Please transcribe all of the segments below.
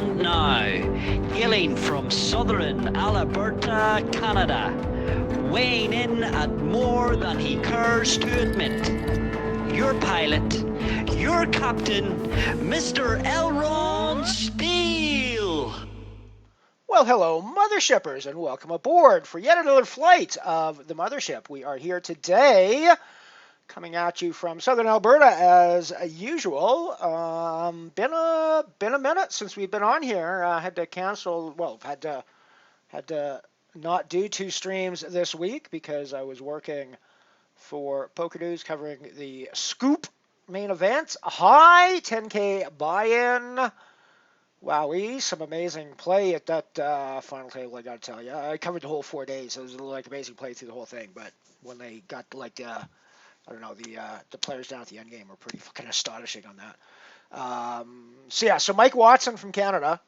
And now, hailing from southern Alberta, Canada, weighing in at more than he cares to admit, your pilot, your captain, Mr. Elron Steele. Well, hello, Mothershippers, and welcome aboard for yet another flight of the Mothership. We are here today, coming at you from southern Alberta as usual. Been a minute since we've been on here. Had to cancel. Well, had to not do 2 streams this week because I was working for Poker News covering the Scoop main event. High 10K buy-in. Wowee, some amazing play at that final table, I gotta tell you. I covered the whole 4 days. It was like amazing play through the whole thing, but when they got like I don't know, the players down at the end game were pretty fucking astonishing on that. So Mike Watson from Canada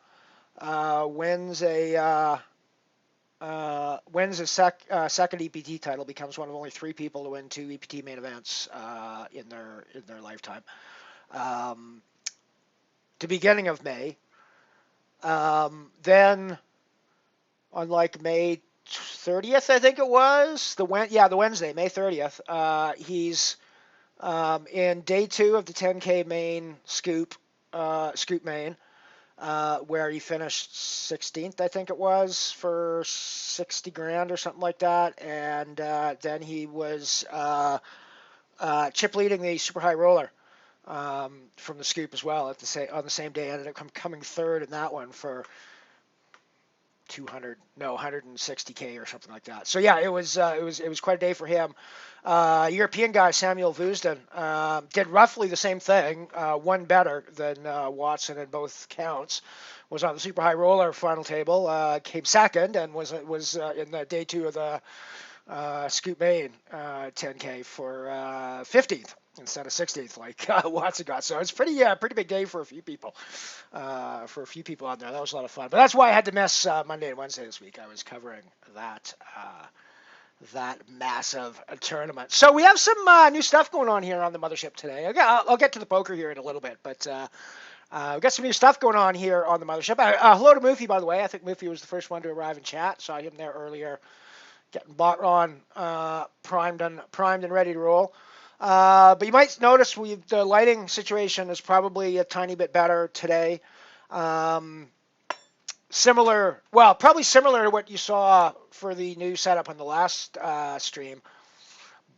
wins a second EPT title, becomes one of only 3 people to win 2 EPT main events in their lifetime. The beginning of May. Then on like May 30th, I think it was, the Wednesday, May 30th, he's in day 2 of the 10K main scoop main, where he finished 16th, I think it was, for 60 grand or something like that, and then he was chip leading the super high roller. From the scoop as well on the same day, ended up coming third in that one for 160K or something like that. So yeah, it was quite a day for him. European guy Samuel Vuzden did roughly the same thing, one better than Watson in both counts. Was on the super high roller final table, came second, and was in the day 2 of the scoop main 10K for 15th. Instead of 16th, like Watson got. So it's pretty big day for a few people. On there. That was a lot of fun. But that's why I had to miss Monday and Wednesday this week. I was covering that massive tournament. So we have some new stuff going on here on the Mothership today. I'll get to the poker here in a little bit, but we've got some new stuff going on here on the Mothership. Hello to Moofy, by the way. I think Moofy was the first one to arrive in chat. Saw him there earlier, getting bought on, primed and ready to roll. But you might notice the lighting situation is probably a tiny bit better today. Probably similar to what you saw for the new setup on the last stream.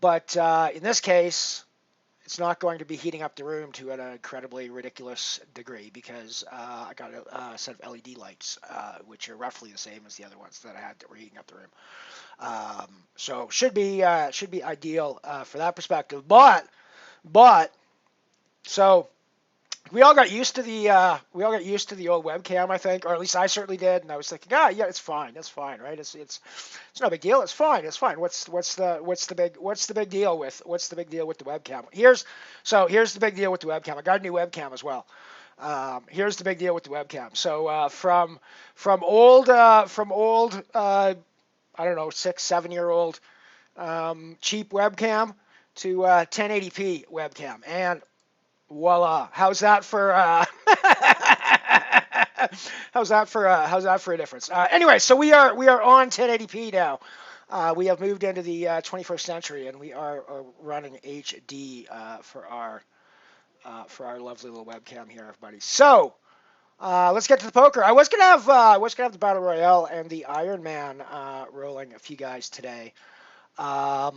But in this case, it's not going to be heating up the room to an incredibly ridiculous degree because I got a set of LED lights, which are roughly the same as the other ones that I had that were heating up the room. So should be ideal for that perspective. But so we all got used to the old webcam, I think, or at least I certainly did. And I was thinking, yeah, it's fine, right? It's no big deal. It's fine. What's the big deal with the webcam? Here's the big deal with the webcam. I got a new webcam as well. Here's the big deal with the webcam. So from old I don't know, 6-7-year-old cheap webcam to 1080p webcam, and voila! How's that for a difference? Anyway, so we are on 1080p now. We have moved into the 21st century, and we are running HD for our lovely little webcam here, everybody. So. Let's get to the poker. I was gonna have the Battle Royale and the Iron Man rolling a few guys today, but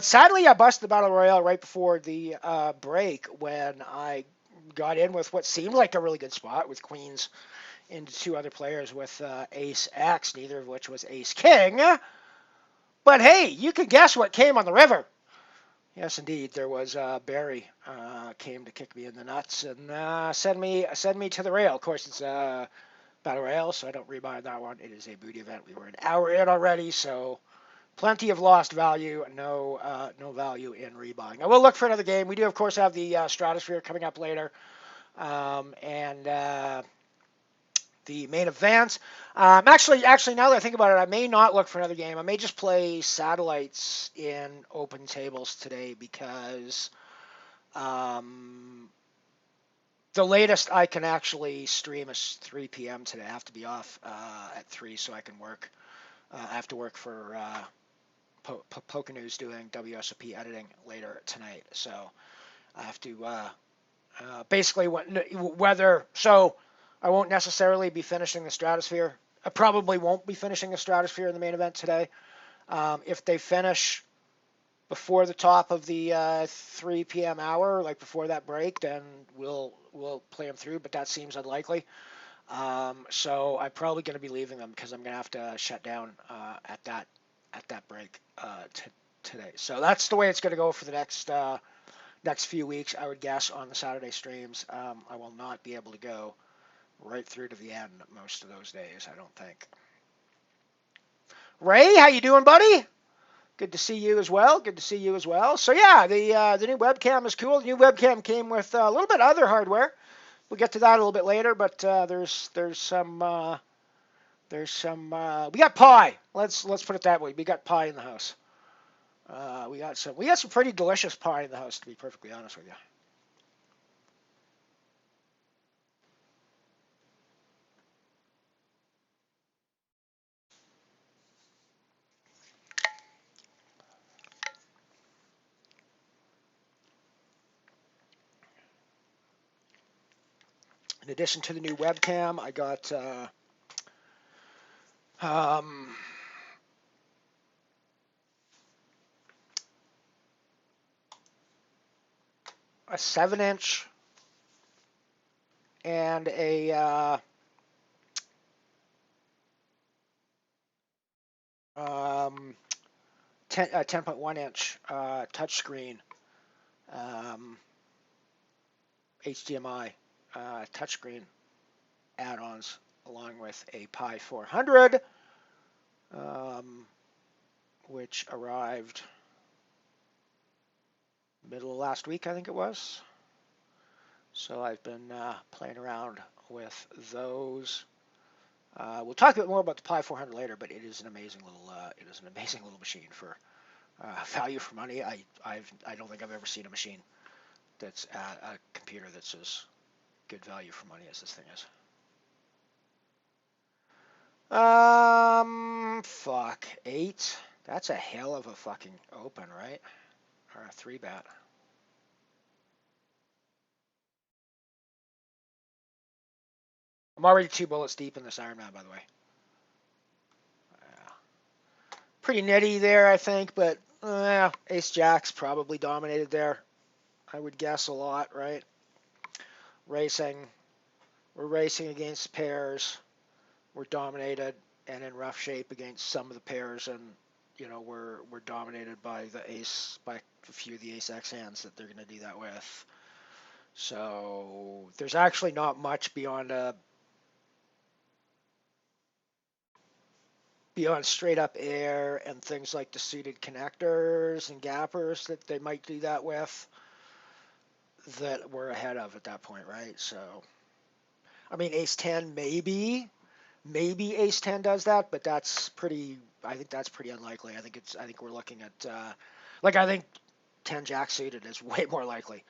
sadly I busted the Battle Royale right before the break when I got in with what seemed like a really good spot with queens into 2 other players with Ace X, neither of which was Ace King. But hey, you can guess what came on the river. Yes, indeed, there was Barry came to kick me in the nuts and send me to the rail. Of course, it's a Battle Royale, so I don't rebuy that one. It is a booty event. We were an hour in already, so plenty of lost value. No value in rebuying. I will look for another game. We do, of course, have the Stratosphere coming up later, and the main event. Actually, now that I think about it, I may not look for another game. I may just play satellites in open tables today because The latest I can actually stream is 3 p.m. today. I have to be off at 3 so I can work. I have to work for Poker News doing WSOP editing later tonight. So I have to basically whether so I won't necessarily be finishing the Stratosphere. I probably won't be finishing the Stratosphere in the main event today. If they finish before the top of the 3 p.m. hour, like before that break, then we'll play them through. But that seems unlikely. So I'm probably going to be leaving them because I'm going to have to shut down at that break today. So that's the way it's going to go for the next few weeks, I would guess, on the Saturday streams. I will not be able to go right through to the end most of those days, I don't think. Ray, how you doing, buddy? Good to see you as well. Good to see you as well. So yeah, the new webcam is cool. The new webcam came with a little bit of other hardware. We'll get to that a little bit later, but there's some we got pie. Let's put it that way. We got pie in the house. We got some pretty delicious pie in the house, to be perfectly honest with you. In addition to the new webcam, I got a 7-inch and a 10.1-inch touchscreen HDMI touchscreen add-ons, along with a Pi 400, which arrived middle of last week, I think it was. So I've been playing around with those. We'll talk a bit more about the Pi 400 later, but it is an amazing little machine for value for money. I don't think I've ever seen a machine that's a computer that's as good value for money as this thing is. Fuck, 8. That's a hell of a fucking open, right? Or a 3-bet. I'm already 2 bullets deep in this Ironman, by the way. Pretty nitty there, I think, but Ace Jack's probably dominated there. I would guess a lot, right? We're racing against pairs. We're dominated and in rough shape against some of the pairs, and we're dominated by a few of the Ace X hands that they're going to do that with. So there's actually not much beyond straight up air and things like the suited connectors and gappers that they might do that with that we're ahead of at that point, right? So, I mean, Ace 10 maybe Ace 10 does that, but I think that's pretty unlikely. I think we're looking at I think 10 Jack suited is way more likely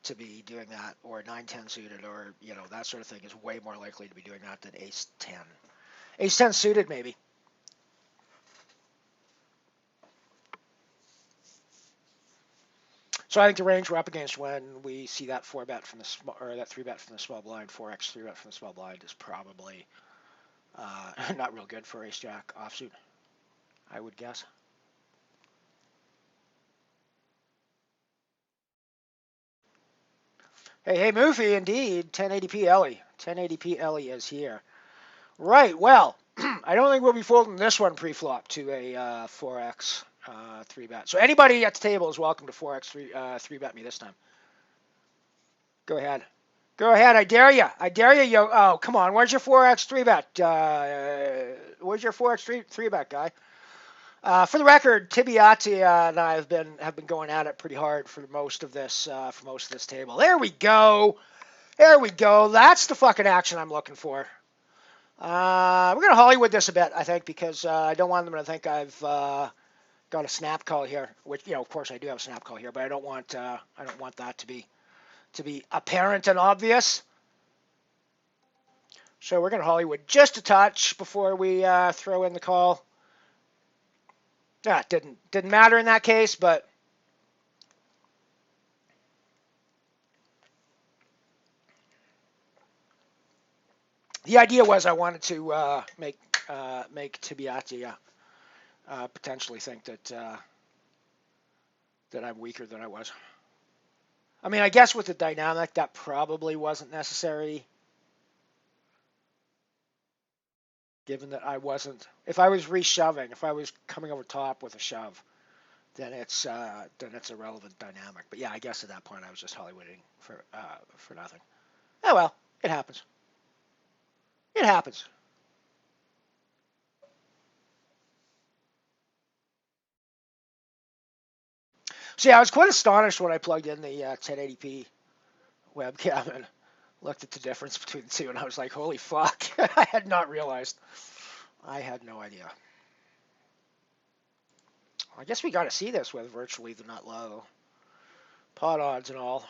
to be doing that, or 9-10 suited, or that sort of thing is way more likely to be doing that than Ace 10. Ace 10 suited maybe. So I think the range we're up against when we see that 4-bet from that 3-bet from the small blind, 4x 3-bet from the small blind is probably not real good for Ace Jack offsuit, I would guess. Hey, Moofy, indeed. 1080p Ellie. 1080p Ellie is here. Right, well, I don't think we'll be folding this one pre-flop to a 4x 3-bet. So anybody at the table is welcome to 4x 3-bet me this time. Go ahead. I dare you. Yo. Oh, come on. Where's your 4x 3-bet? Where's your 4x 3-bet, guy? For the record, Tibiati and I have been going at it pretty hard for most of this table. There we go. That's the fucking action I'm looking for. We're gonna Hollywood this a bit, I think, because I don't want them to think I've got a snap call here. Which, of course I do have a snap call here, but I don't want that to be to be apparent and obvious. So we're going to Hollywood just a touch before we throw in the call. It didn't matter in that case, but the idea was I wanted to make Tibiati potentially think that I'm weaker than I was. I mean, I guess with the dynamic, that probably wasn't necessary, given that I wasn't. If I was reshoving, if I was coming over top with a shove, then it's a relevant dynamic. But yeah, I guess at that point I was just Hollywooding for nothing. Oh well, it happens. It happens. So yeah, I was quite astonished when I plugged in the 1080p webcam and looked at the difference between the two, and I was like, holy fuck. I had not realized. I had no idea. I guess we got to see this with virtually the nut low. Pot odds and all.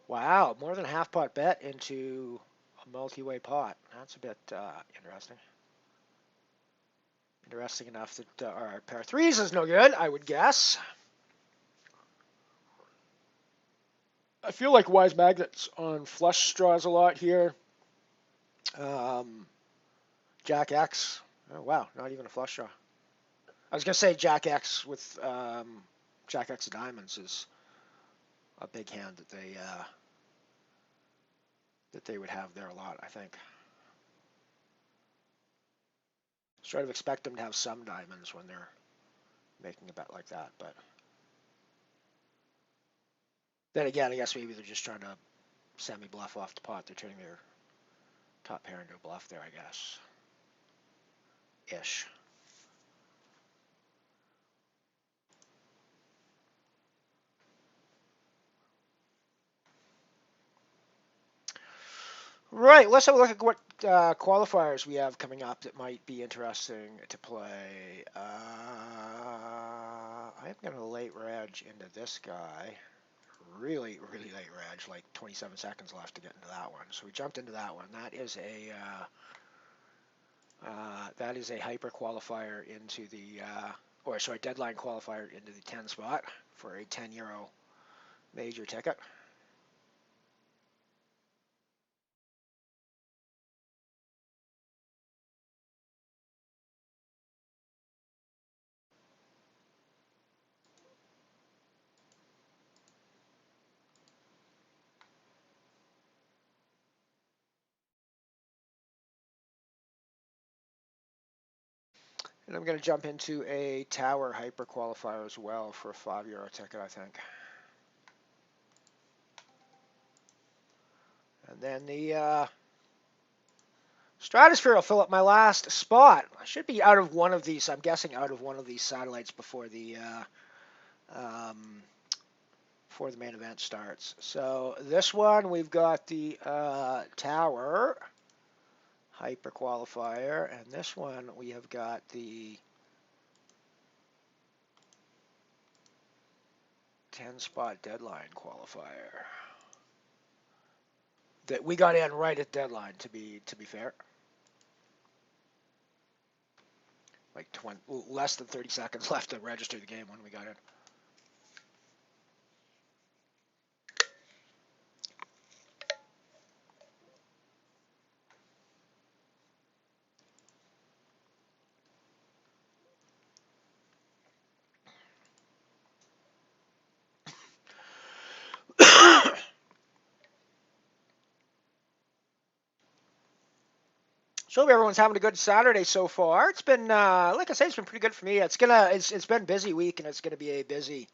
Wow, more than a half pot bet into a multi-way pot. That's a bit interesting. Interesting enough that our pair of threes is no good, I would guess. I feel like wise magnets on flush straws a lot here. Jack X. Oh, wow, not even a flush draw. I was going to say Jack X with Jack X of diamonds is a big hand that they would have there a lot, I think. Sort of expect them to have some diamonds when they're making a bet like that, but then again, I guess maybe they're just trying to semi-bluff off the pot. They're turning their top pair into a bluff there, I guess. Ish. Right, let's have a look at what qualifiers we have coming up that might be interesting to play. I'm going to late reg into this guy. Really, really late reg, like 27 seconds left to get into that one. So we jumped into that one. That is a hyper qualifier into the, deadline qualifier into the 10 spot for a €10 major ticket. And I'm going to jump into a tower hyper qualifier as well for a €5 ticket, I think. And then the stratosphere will fill up my last spot. I should be out of one of these. I'm guessing out of one of these satellites before the main event starts. So this one, we've got the tower hyper qualifier, and this one we have got the 10 spot deadline qualifier that we got in right at deadline, to be fair. Like less than 30 seconds left to register the game when we got in. So hope everyone's having a good Saturday so far. It's been, like I say, it's been pretty good for me. It's been a busy week, and it's gonna be a busy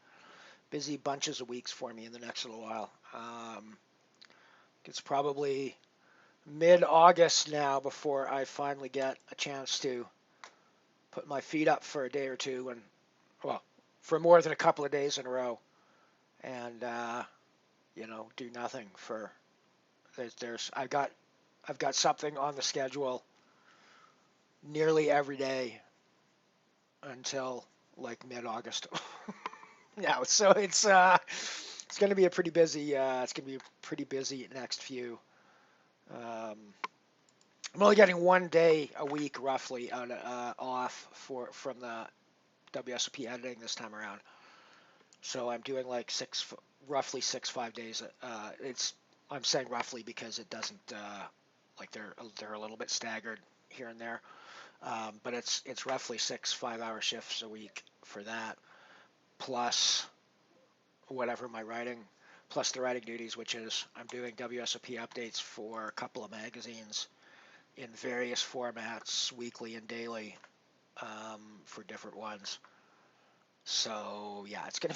bunches of weeks for me in the next little while. It's probably mid-August now before I finally get a chance to put my feet up for a day or two, and well, for more than a couple of days in a row, and do nothing for. I've got something on the schedule nearly every day until like mid-August. Yeah, so it's going to be a pretty busy. It's going to be a pretty busy next few. Um, I'm only getting 1 day a week roughly off from the WSOP editing this time around. So I'm doing like roughly 6 5 days. I'm saying roughly because it doesn't like they're a little bit staggered here and there. But it's roughly 6 5 hour shifts a week for that, plus whatever my writing, plus the writing duties, which is I'm doing WSOP updates for a couple of magazines in various formats, weekly and daily, for different ones. So yeah, it's gonna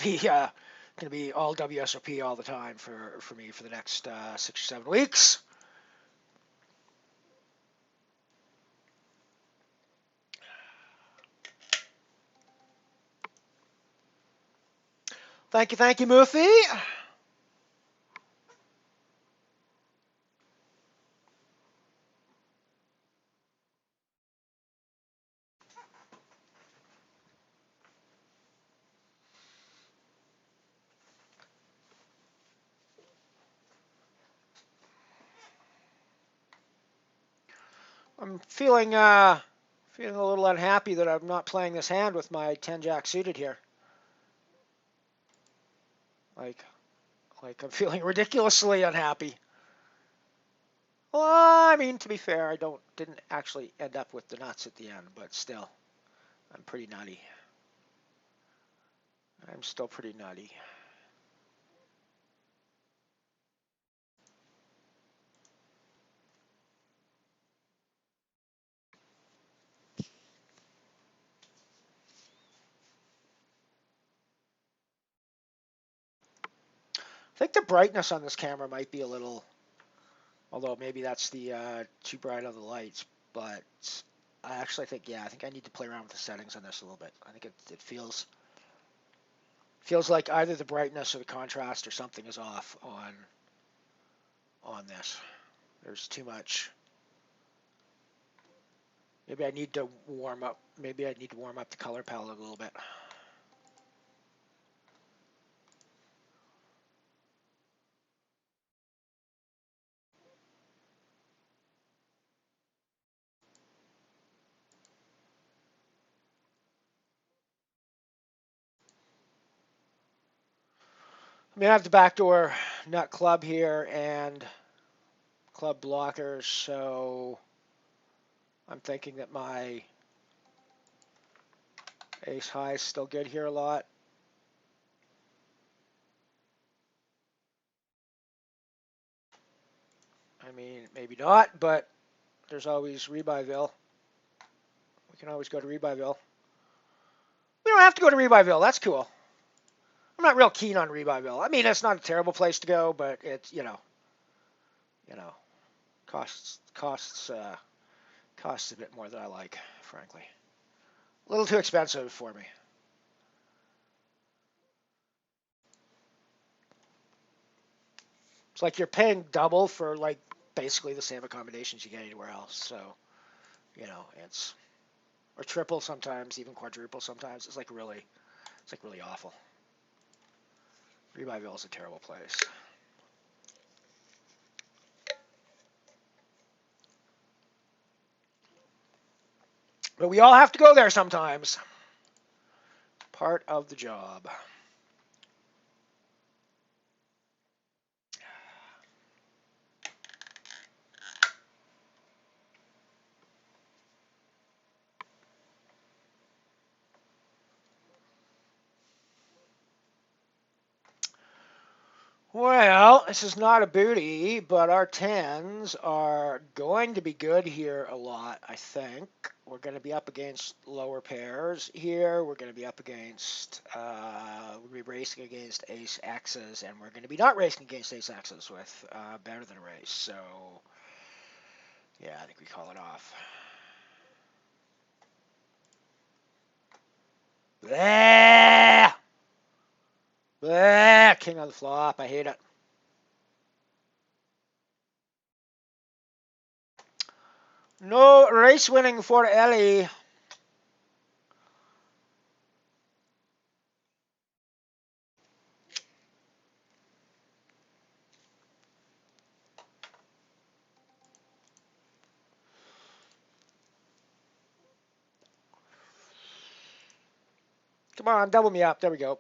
be all WSOP all the time for me for the next 6 or 7 weeks. Thank you, Mufi. I'm feeling a little unhappy that I'm not playing this hand with my 10 jack suited here. Like I'm feeling ridiculously unhappy. Well, I mean, to be fair, didn't actually end up with the nuts at the end, but still, I'm pretty nutty. I'm still pretty nutty. I think the brightness on this camera might be a little, although maybe that's the too bright on the lights, but I actually think, yeah, I think I need to play around with the settings on this a little bit. I think it feels like either the brightness or the contrast or something is off on this. There's too much. Maybe I need to warm up. Maybe I need to warm up the color palette a little bit. I mean, I have the backdoor nut club here and club blockers, so I'm thinking that my ace high is still good here a lot. I mean, maybe not, but there's always Rebuy-ville. We can always go to Rebuy-ville. We don't have to go to Rebuy-ville. That's cool. I'm not real keen on Rebuy-ville. I mean, it's not a terrible place to go, but it's costs a bit more than I like, frankly. A little too expensive for me. It's like you're paying double for like basically the same accommodations you get anywhere else. So, it's or triple sometimes, even quadruple sometimes. It's like really awful. Rebuy-ville is a terrible place. But we all have to go there sometimes. Part of the job. Well, this is not a booty, but our 10s are going to be good here a lot, I think. We're going to be up against lower pairs here. We're going to be up against, we'll be racing against ace X's, and we're going to be not racing against ace X's with better than a race. So, yeah, I think we call it off. Blah! Blah, king on the flop. I hate it. No race winning for Ellie. Come on, double me up. There we go.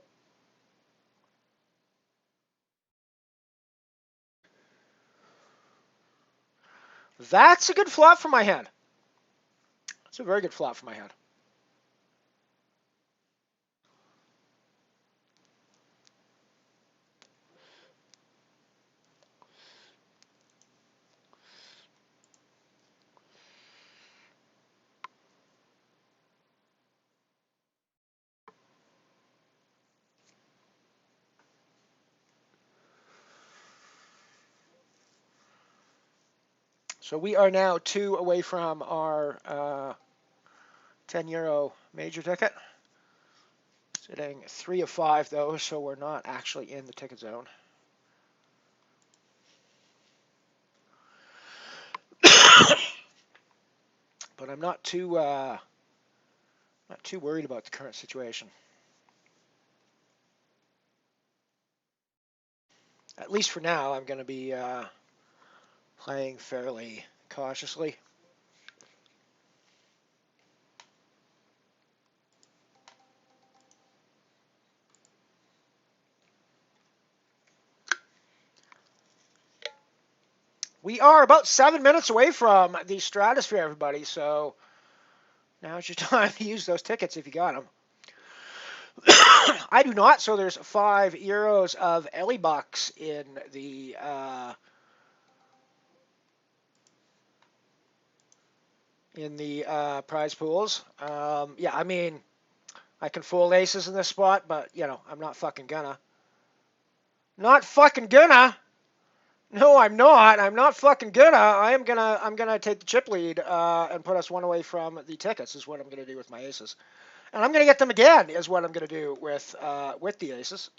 That's a good flop for my hand. That's a very good flop for my hand. So we are now 2 away from our €10 major ticket. Sitting 3 of 5 though, so we're not actually in the ticket zone. But I'm not too worried about the current situation. At least for now, I'm going to be playing fairly cautiously. We are about 7 minutes away from the stratosphere, everybody, so now's your time to use those tickets if you got them. I do not, so there's €5 of Ellie bucks in the prize pools. Yeah, I mean, I can fold aces in this spot, but you know, I'm not fucking gonna. Not fucking gonna. No, I'm not. I'm not fucking gonna. I'm gonna take the chip lead and put us 1 away from the tickets. Is what I'm gonna do with my aces, and I'm gonna get them again. Is what I'm gonna do with the aces.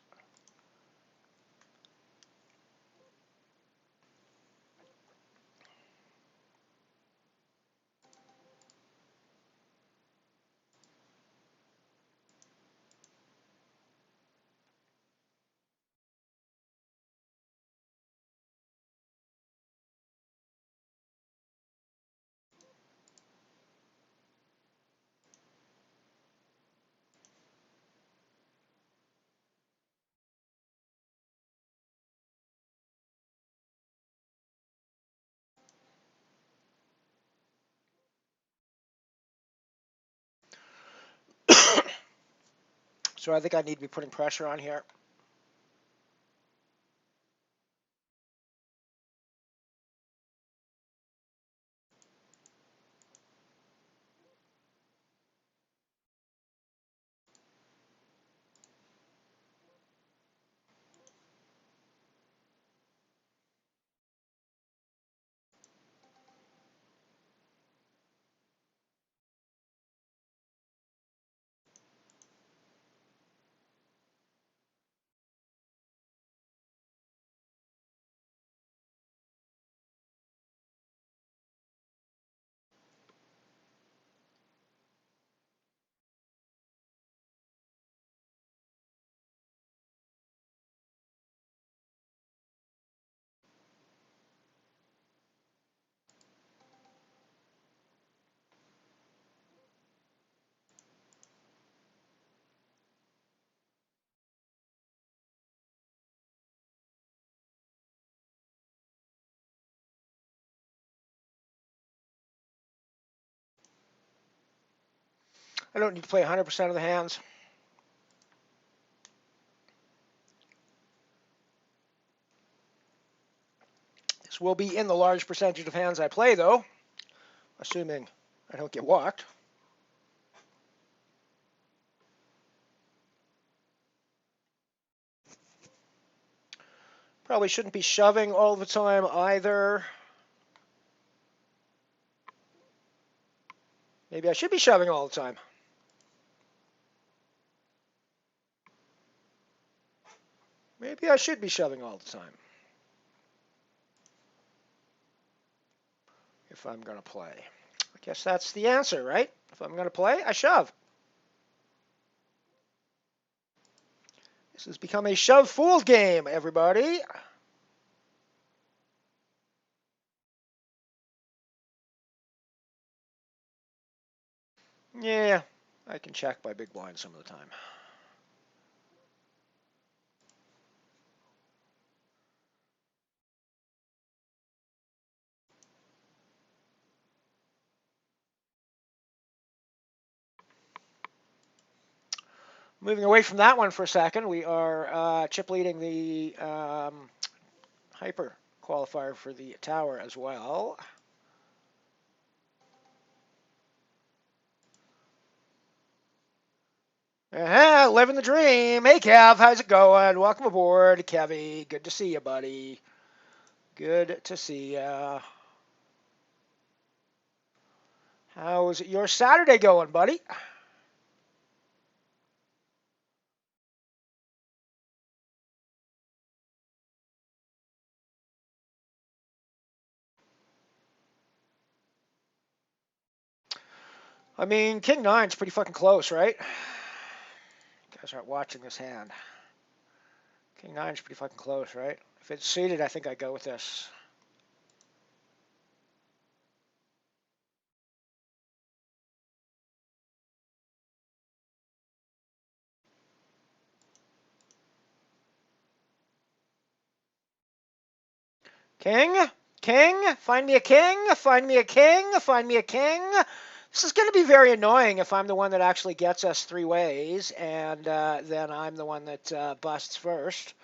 So I think I need to be putting pressure on here. I don't need to play 100% of the hands. This will be in the large percentage of hands I play, though, assuming I don't get walked. Probably shouldn't be shoving all the time either. Maybe I should be shoving all the time. Maybe I should be shoving all the time if I'm going to play. I guess that's the answer, right? If I'm going to play, I shove. This has become a shove fooled game, everybody. Yeah, I can check by big blind some of the time. Moving away from that one for a second, we are chip leading the hyper qualifier for the tower as well. Living the dream. Hey, Kev, how's it going? Welcome aboard, Kevy. Good to see you, buddy. Good to see ya. How's your Saturday going, buddy? I mean, King 9's pretty fucking close, right? You guys aren't watching this hand. King 9's pretty fucking close, right? If it's suited, I think I'd go with this. King? King? Find me a king? Find me a king? Find me a king? This is going to be very annoying if I'm the one that actually gets us three ways, and then I'm the one that busts first.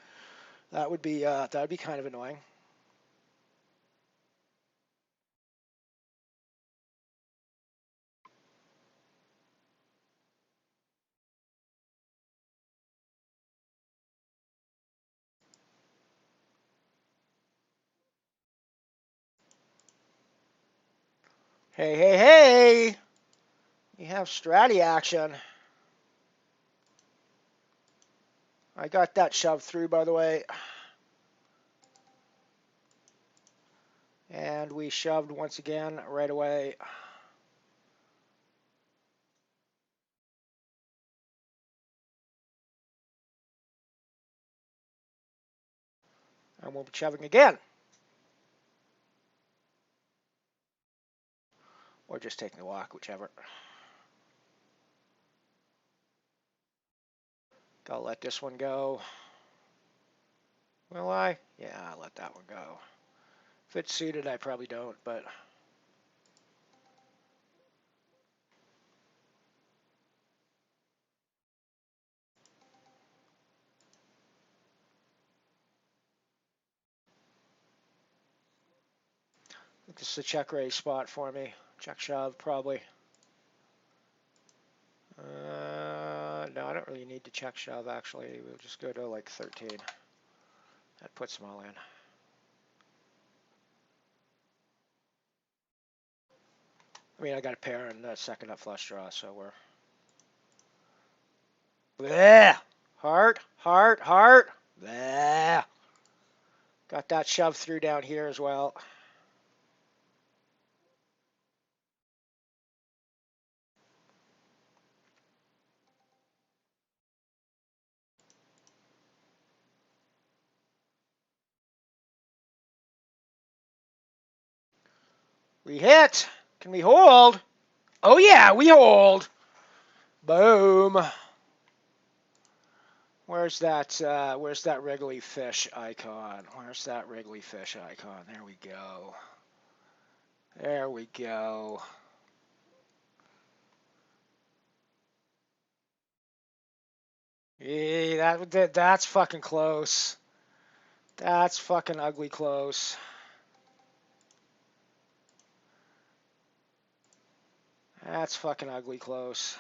That would be kind of annoying. Hey, hey, hey! We have stratty action. I got that shoved through, by the way. And we shoved once again right away. And we'll be shoving again. Or just taking a walk, whichever. Gotta let this one go. Will I? Yeah, I'll let that one go. If it's suited, I probably don't, but... I think this is a check raise spot for me. Check shove, probably. No, I don't really need to check shove, actually. We'll just go to, like, 13. That puts them all in. I mean, I got a pair and a second up flush draw, so we're... Bleh! Heart, heart, heart! Bleh! Got that shoved through down here as well. We hit! Can we hold? Oh yeah, we hold! Boom! Where's that wriggly fish icon? Where's that wriggly fish icon? There we go. There we go. Yeah, that's fucking close. That's fucking ugly close. That's fucking ugly close.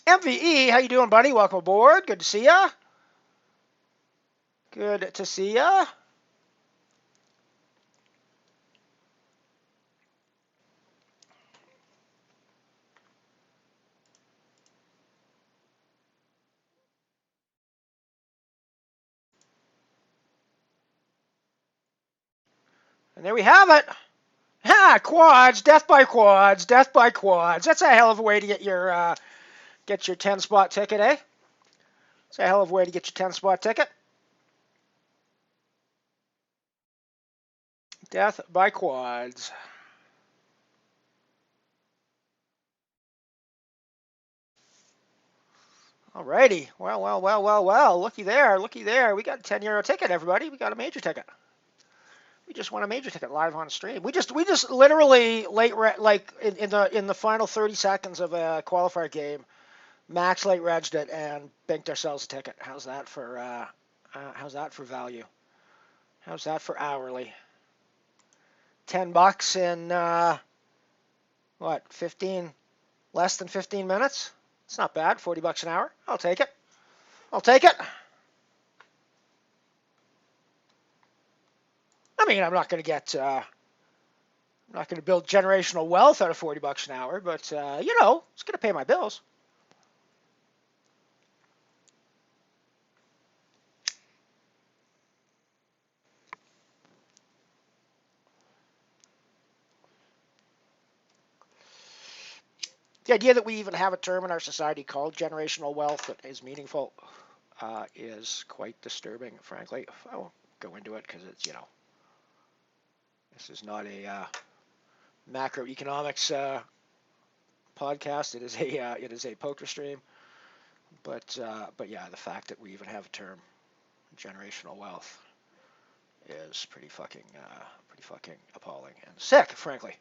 MVE, how you doing, buddy? Welcome aboard. Good to see ya. Good to see ya. And there we have it. Ha! Quads, death by quads, death by quads. That's a hell of a way to get your 10-spot ticket, eh? It's a hell of a way to get your 10-spot ticket. Death by quads. Alrighty. Well. Looky there, looky there. We got a €10 ticket, everybody. We got a major ticket. We just won a major ticket live on stream. We just literally like in the final 30 seconds of a qualifier game, max late regged it and banked ourselves a ticket. How's that for value? How's that for hourly? $10 in what, 15, less than 15 minutes? It's not bad. $40 an hour. I'll take it. I'll take it. I mean, I'm not going to build generational wealth out of $40 an hour, but it's going to pay my bills. The idea that we even have a term in our society called generational wealth that is meaningful is quite disturbing, frankly. I won't go into it because it's, this is not a macroeconomics podcast. It is a poker stream. But yeah, the fact that we even have a term, generational wealth, is pretty fucking appalling and sick, frankly.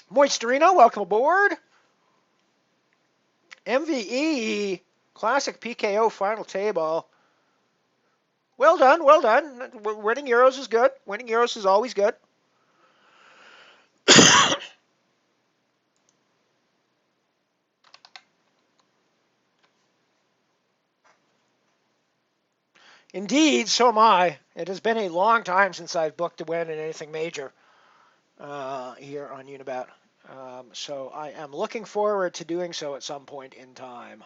Moisterino, welcome aboard. MVE, classic PKO final table. Well done, well done. Winning Euros is good. Winning Euros is always good. Indeed, so am I. It has been a long time since I've booked a win in anything major here on Unibet. So I am looking forward to doing so at some point in time.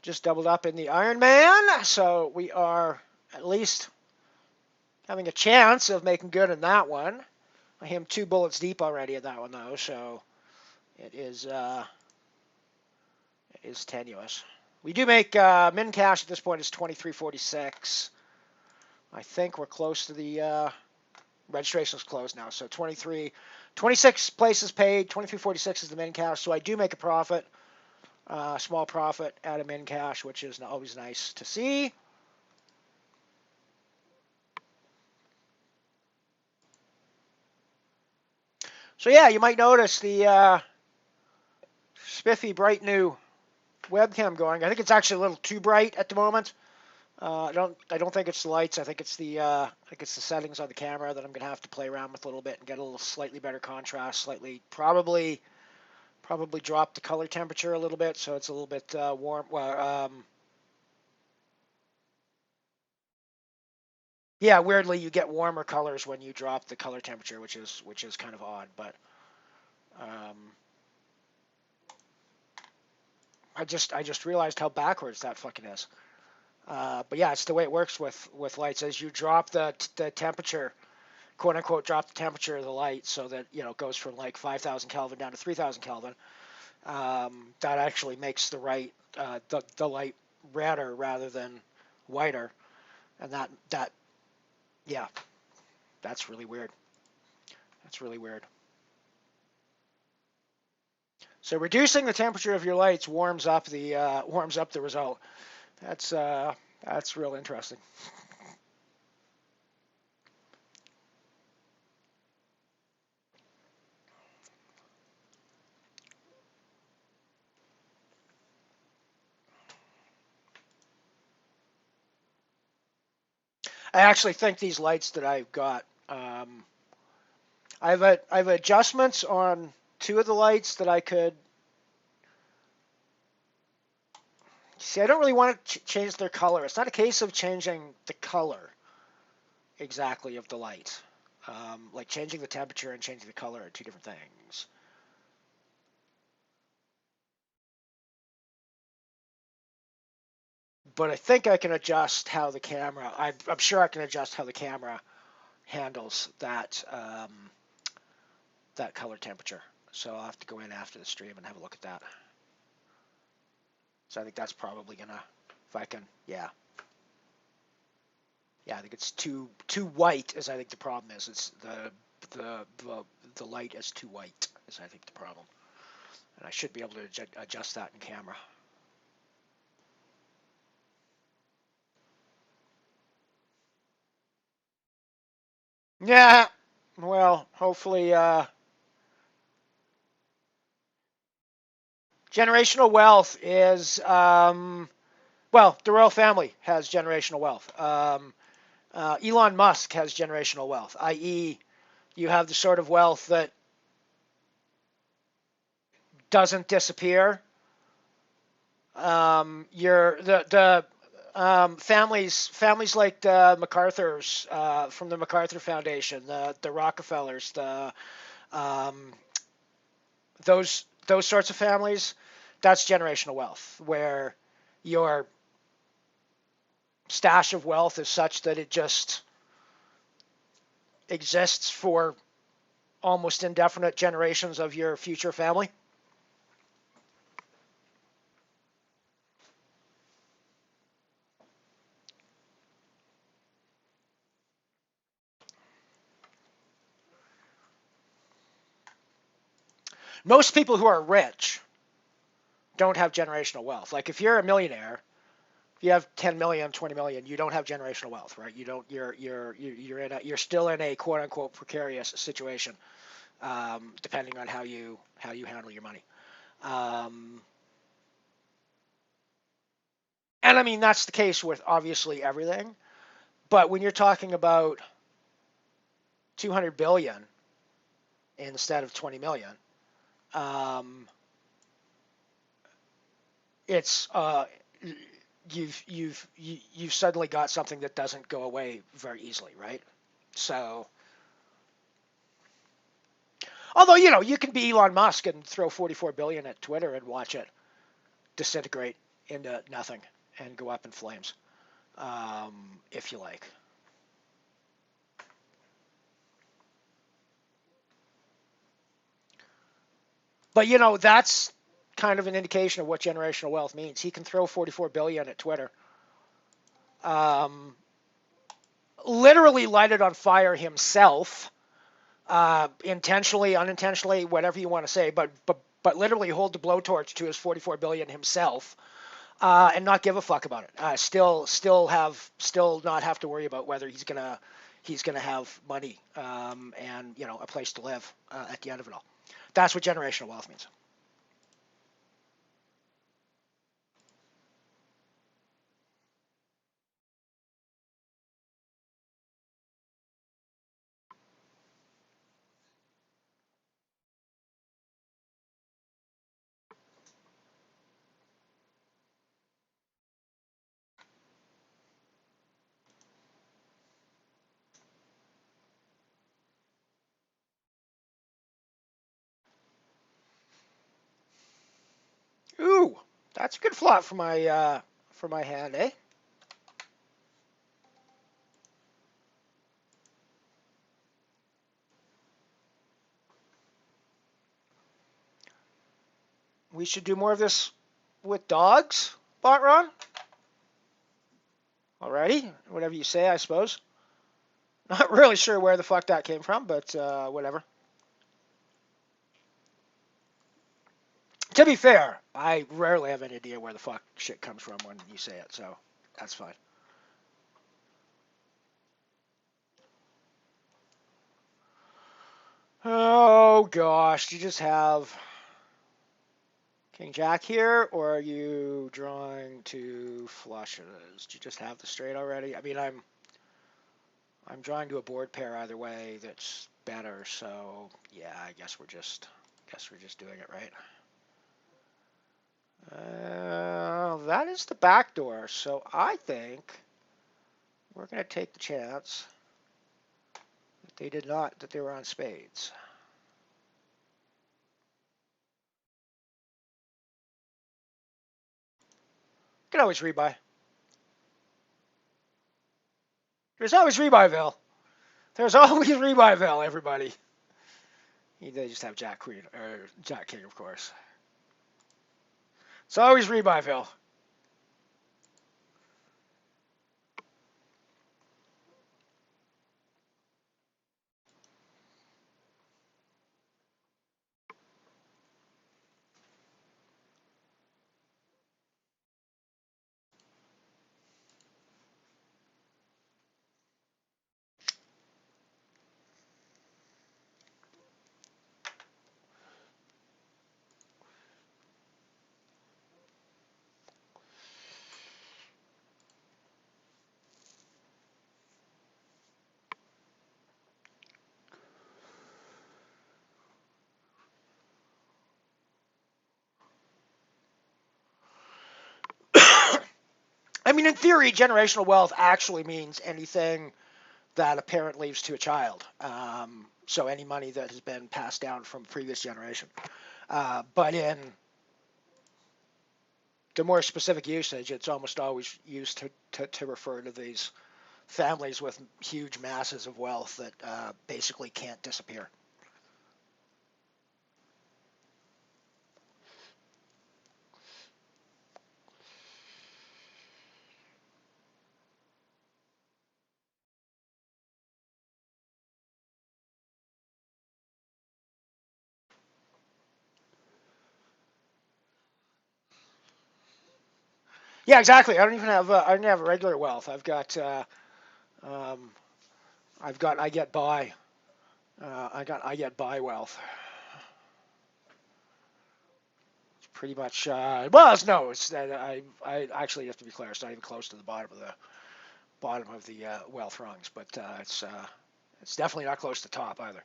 Just doubled up in the Iron Man, so we are at least having a chance of making good in that one. I am 2 bullets deep already at that one, though, so it is tenuous. We do make min cash at this point is 23.46. I think we're close to the registration's closed now, so 26 places paid, 23.46 is the min cash, so I do make a profit. Small profit at a min cash, which is always nice to see. So yeah, you might notice the spiffy, bright new webcam going. I think it's actually a little too bright at the moment. I don't think it's the lights. I think it's the settings on the camera that I'm gonna have to play around with a little bit and get a little slightly better contrast. Probably drop the color temperature a little bit so it's a little bit warm. Well, yeah, weirdly you get warmer colors when you drop the color temperature, which is kind of odd, but I just realized how backwards that fucking is. But yeah, it's the way it works with lights. As you drop the temperature, quote unquote, drop the temperature of the light, so that it goes from like 5,000 Kelvin down to 3,000 Kelvin. That actually makes the light redder rather than whiter, and that yeah. That's really weird. That's really weird. So reducing the temperature of your lights warms up the result. That's real interesting. I actually think these lights that I've got, I have adjustments on two of the lights that I could see. I don't really want to change their color. It's not a case of changing the color exactly of the light. Like changing the temperature and changing the color are two different things. But I think I can adjust how the camera. I'm sure I can adjust how the camera handles that that color temperature. So I'll have to go in after the stream and have a look at that. So I think that's probably gonna, if I can, yeah. Yeah, I think it's too white. Is I think the problem is it's the light is too white. Is I think the problem, and I should be able to adjust that in camera. Yeah. Well, hopefully. Generational wealth is, well, the royal family has generational wealth. Elon Musk has generational wealth, i.e., you have the sort of wealth that doesn't disappear. Families like the MacArthur's from the MacArthur Foundation, the Rockefellers, um, those sorts of families, that's generational wealth, where your stash of wealth is such that it just exists for almost indefinite generations of your future family. Most people who are rich don't have generational wealth. Like if you're a millionaire, if you have 10 million, 20 million, you don't have generational wealth, right? You don't. You're still in a quote unquote precarious situation, depending on how you handle your money. And I mean that's the case with obviously everything. But when you're talking about 200 billion instead of 20 million, it's you've suddenly got something that doesn't go away very easily, right? So, although you can be Elon Musk and throw 44 billion at Twitter and watch it disintegrate into nothing and go up in flames, if you like. But that's kind of an indication of what generational wealth means. He can throw 44 billion at Twitter, literally light it on fire himself, intentionally, unintentionally, whatever you want to say, but literally hold the blowtorch to his 44 billion himself, and not give a fuck about it. Still not have to worry about whether he's gonna have money, and a place to live at the end of it all. That's what generational wealth means. Ooh, that's a good flop for my hand, eh? We should do more of this with dogs, Botron. Alrighty, whatever you say, I suppose. Not really sure where the fuck that came from, but whatever. To be fair, I rarely have any idea where the fuck shit comes from when you say it, so that's fine. Oh gosh, do you just have King Jack here, or are you drawing to flushes? Do you just have the straight already? I mean, I'm drawing to a board pair either way. That's better. So yeah, I guess we're just doing it right. That is the back door. So I think we're gonna take the chance that they did not, that they were on spades. You can always rebuy. There's always rebuy, There's always rebuy, everybody. They just have Jack Queen or Jack King, of course. It's always rebuy. I mean, in theory, generational wealth actually means anything that a parent leaves to a child. So any money that has been passed down from previous generation. But in the more specific usage, it's almost always used to refer to these families with huge masses of wealth that basically can't disappear. Yeah, exactly. I don't even have I don't have regular wealth. Um, I get by. I get by wealth. It's pretty much well, it's no, it's that I actually have to be clear. It's not even close to the bottom of the wealth rungs, but it's definitely not close to top either.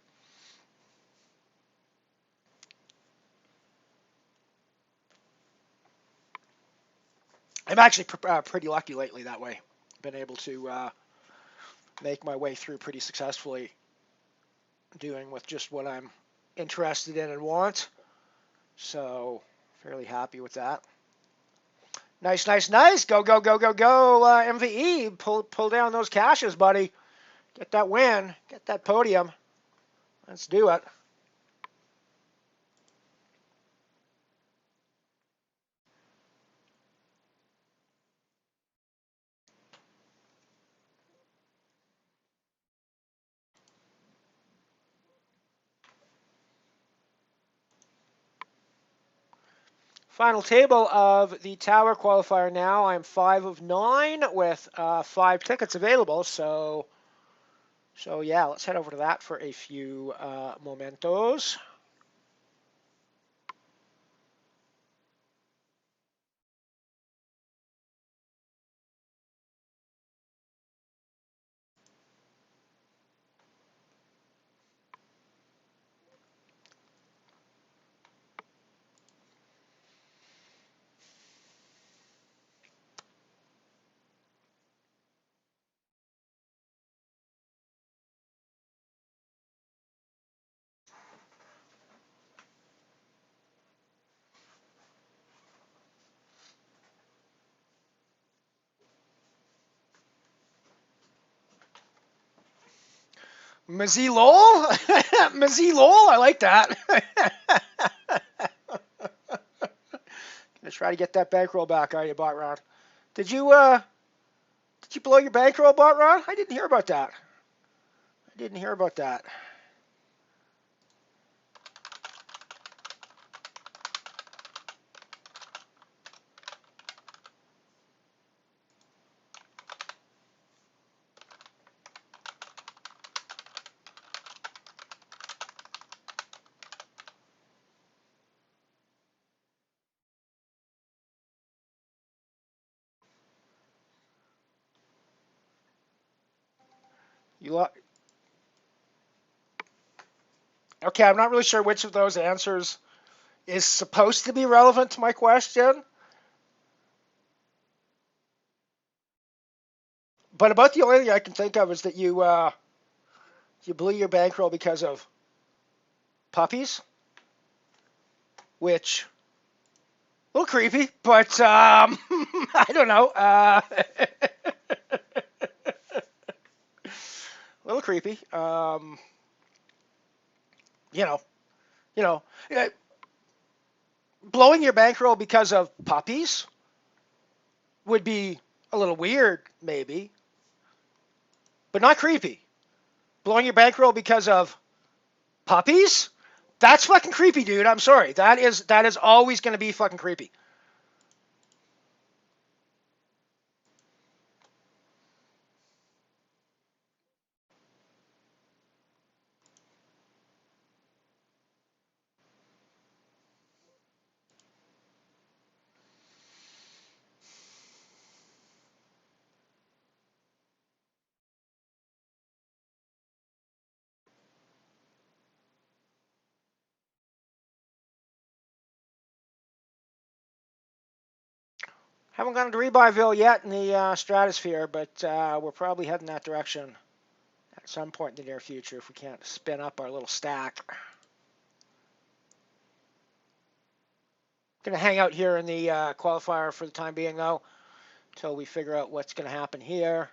I'm actually pretty lucky lately that way. Been able to make my way through pretty successfully, doing with just what I'm interested in and want. So fairly happy with that. Nice, nice, nice. Go, go, go, go, go. MVE, pull down those caches, buddy. Get that win. Get that podium. Let's do it. Final table of the tower qualifier now. I'm 5 of 9 with 5 tickets available. So yeah, let's head over to that for a few momentos. Mazilol? Mazilol? I like that. Gonna try to get that bankroll back, are you, Bot Ron? Did you blow your bankroll, Bot Ron? I didn't hear about that. Didn't hear about that. Okay, I'm not really sure which of those answers is supposed to be relevant to my question. But about the only thing I can think of is that you blew your bankroll because of puppies, which a little creepy, but I don't know. A little creepy. You know, you know, uh, blowing your bankroll because of puppies would be a little weird, maybe, but not creepy. Blowing your bankroll because of puppies? That's fucking creepy, dude. I'm sorry. That is always going to be fucking creepy. Haven't gone to Rebuyville yet in the stratosphere, but we're probably heading that direction at some point in the near future if we can't spin up our little stack. Going to hang out here in the qualifier for the time being, though, until we figure out what's going to happen here.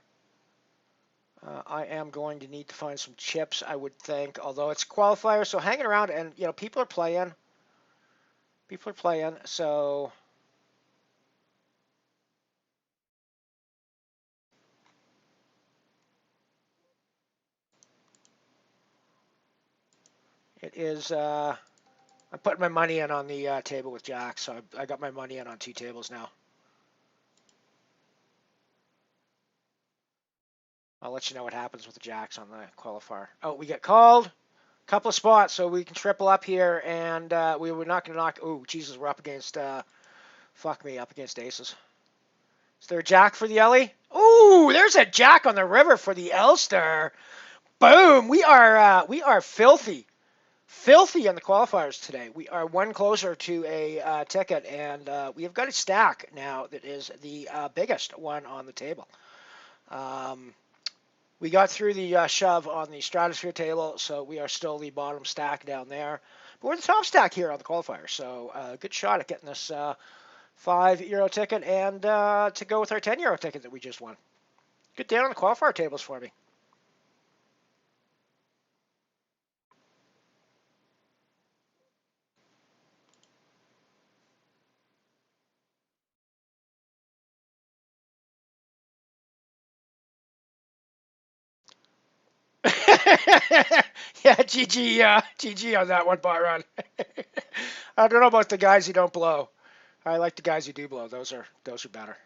I am going to need to find some chips, I would think, although it's qualifier, so hanging around, and people are playing. People are playing, so it is. I'm putting my money in on the table with Jack, so I got my money in on 2 tables now. I'll let you know what happens with the Jacks on the qualifier. Oh, we get called. Couple of spots, so we can triple up here, and we were not going to knock. Oh, Jesus, we're up against. Fuck me, up against aces. Is there a Jack for the Ellie? Ooh, there's a Jack on the river for the Elster. Boom! We are filthy. Filthy on the qualifiers today. We are one closer to a ticket, and we have got a stack now that is the biggest one on the table. We got through the shove on the stratosphere table, so we are still the bottom stack down there. But we're the top stack here on the qualifier, so good shot at getting this €5 ticket and to go with our €10 ticket that we just won. Good day on the qualifier tables for me. Yeah, GG on that one, bot run. I don't know about the guys who don't blow. I like the guys who do blow. Those are better.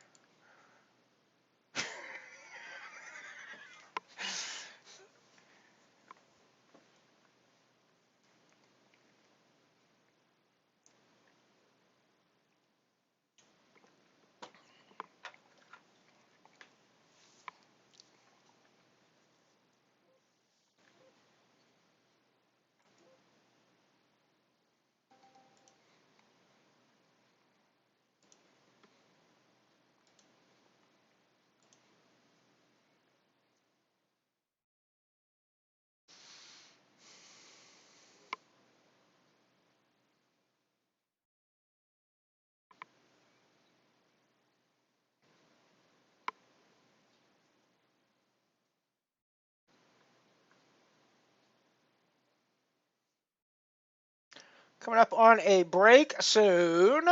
Coming up on a break soon.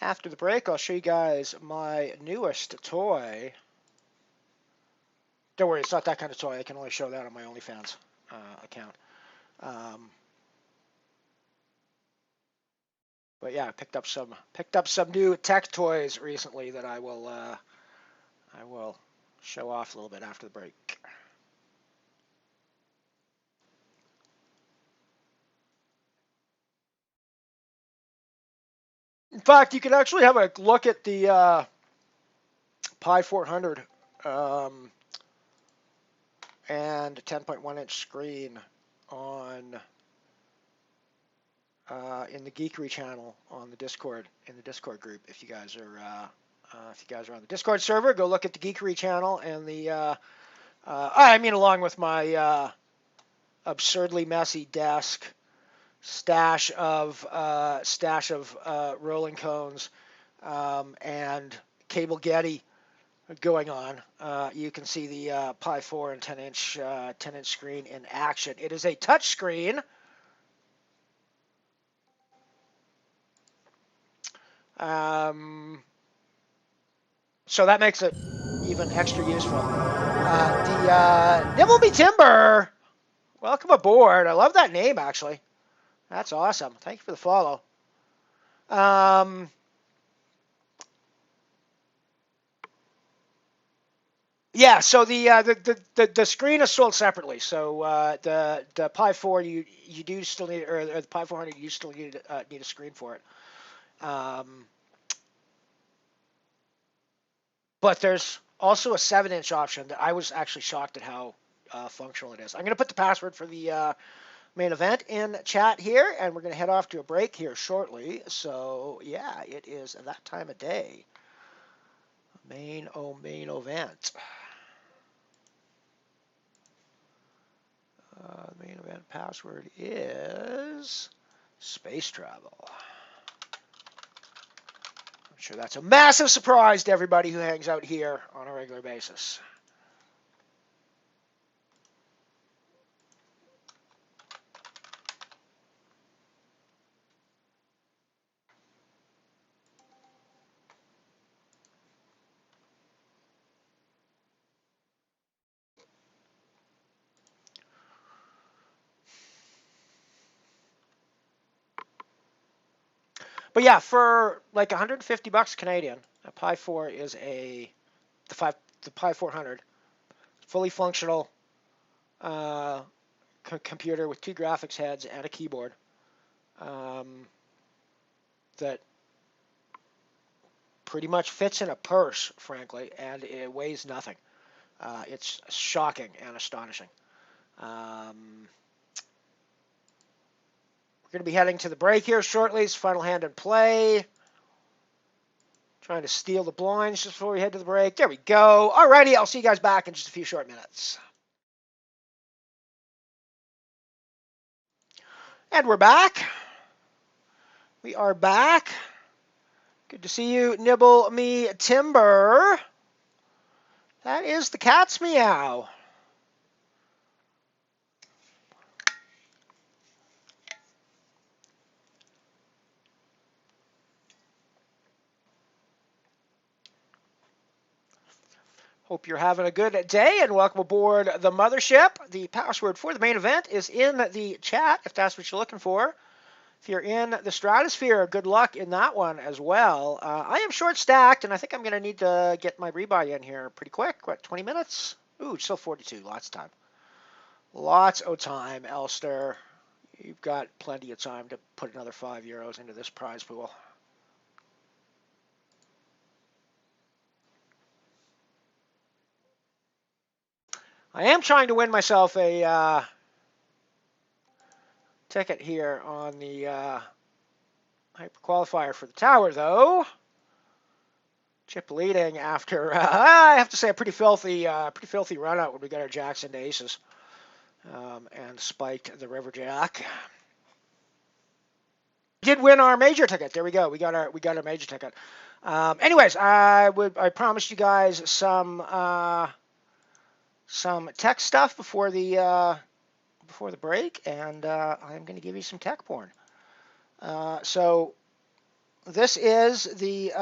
After the break, I'll show you guys my newest toy. don't worry, it's not that kind of toy. I can only show that on my OnlyFans account. But yeah, I picked up some new tech toys recently that I will show off a little bit after the break. In fact, you can actually have a look at the Pi 400 and 10.1-inch screen on in the Geekery channel on the Discord, in the Discord group. If you guys are on the Discord server, go look at the Geekery channel and the along with my absurdly messy desk stash of rolling cones and cable Getty going on. You can see the Pi 4 and 10-inch screen in action. It is a touch screen. So that makes it even extra useful. Nibble Me Timber, welcome aboard. I love that name, actually. That's awesome. Thank you for the follow. Yeah, so the screen is sold separately. So the Pi 4 you do still need, or the Pi 400 you still need a screen for it. But there's also a 7-inch option that I was actually shocked at how functional it is. I'm going to put the password for the main event in chat here, and we're going to head off to a break here shortly. So yeah, it is that time of day. Main event. The main event password is space travel. I'm sure that's a massive surprise to everybody who hangs out here on a regular basis. But yeah, for like 150 bucks Canadian, a Pi 4 is the Pi 400, fully functional computer with 2 graphics heads and a keyboard that pretty much fits in a purse, frankly, and it weighs nothing. It's shocking and astonishing. We're going to be heading to the break here shortly. It's final hand in play. Trying to steal the blinds just before we head to the break. There we go. Alrighty, I'll see you guys back in just a few short minutes. And we're back. We are back. Good to see you, Nibble Me Timber. That is the cat's meow. Hope you're having a good day and welcome aboard the Mothership. The password for the main event is in the chat if that's what you're looking for. If you're in the stratosphere, good luck in that one as well. I am short stacked and I think I'm going to need to get my rebuy in here pretty quick. What, 20 minutes? Ooh, it's still 42. Lots of time. Lots of time, Elster. You've got plenty of time to put another €5 into this prize pool. I am trying to win myself a ticket here on the hyper qualifier for the tower, though. Chip leading after I have to say a pretty filthy run out when we got our jacks into aces and spiked the river jack. Did win our major ticket. There we go. We got our major ticket. Anyways, I promised you guys some tech stuff before the break, and I'm going to give you some tech porn. So this is the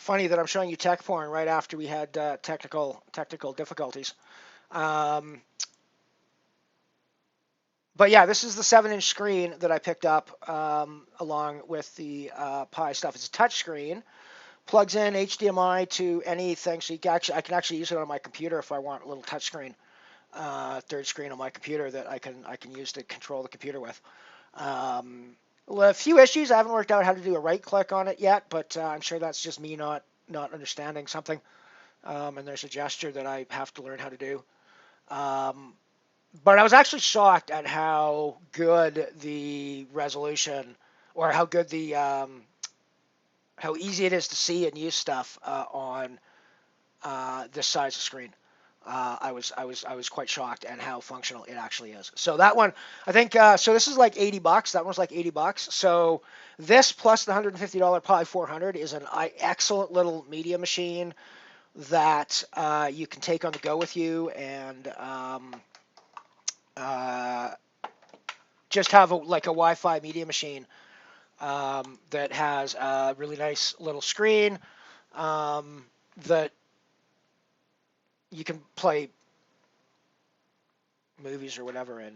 Funny that I'm showing you tech porn right after we had technical difficulties. Um, but yeah, this is the 7-inch screen that I picked up along with the Pi stuff. It's a touch screen, plugs in HDMI to anything, so I can actually use it on my computer if I want a little touch screen, third screen on my computer that I can use to control the computer with. Well, a few issues. I haven't worked out how to do a right click on it yet, but I'm sure that's just me not understanding something. And there's a gesture that I have to learn how to do. But I was actually shocked at how good the resolution, or how good the how easy it is to see and use stuff on this size of screen. I was quite shocked at how functional it actually is. So that one, I think, so this is like $80. That one's like $80. So this plus the $150 Pi 400 is an excellent little media machine that you can take on the go with you and just have like a Wi-Fi media machine that has a really nice little screen that you can play movies or whatever in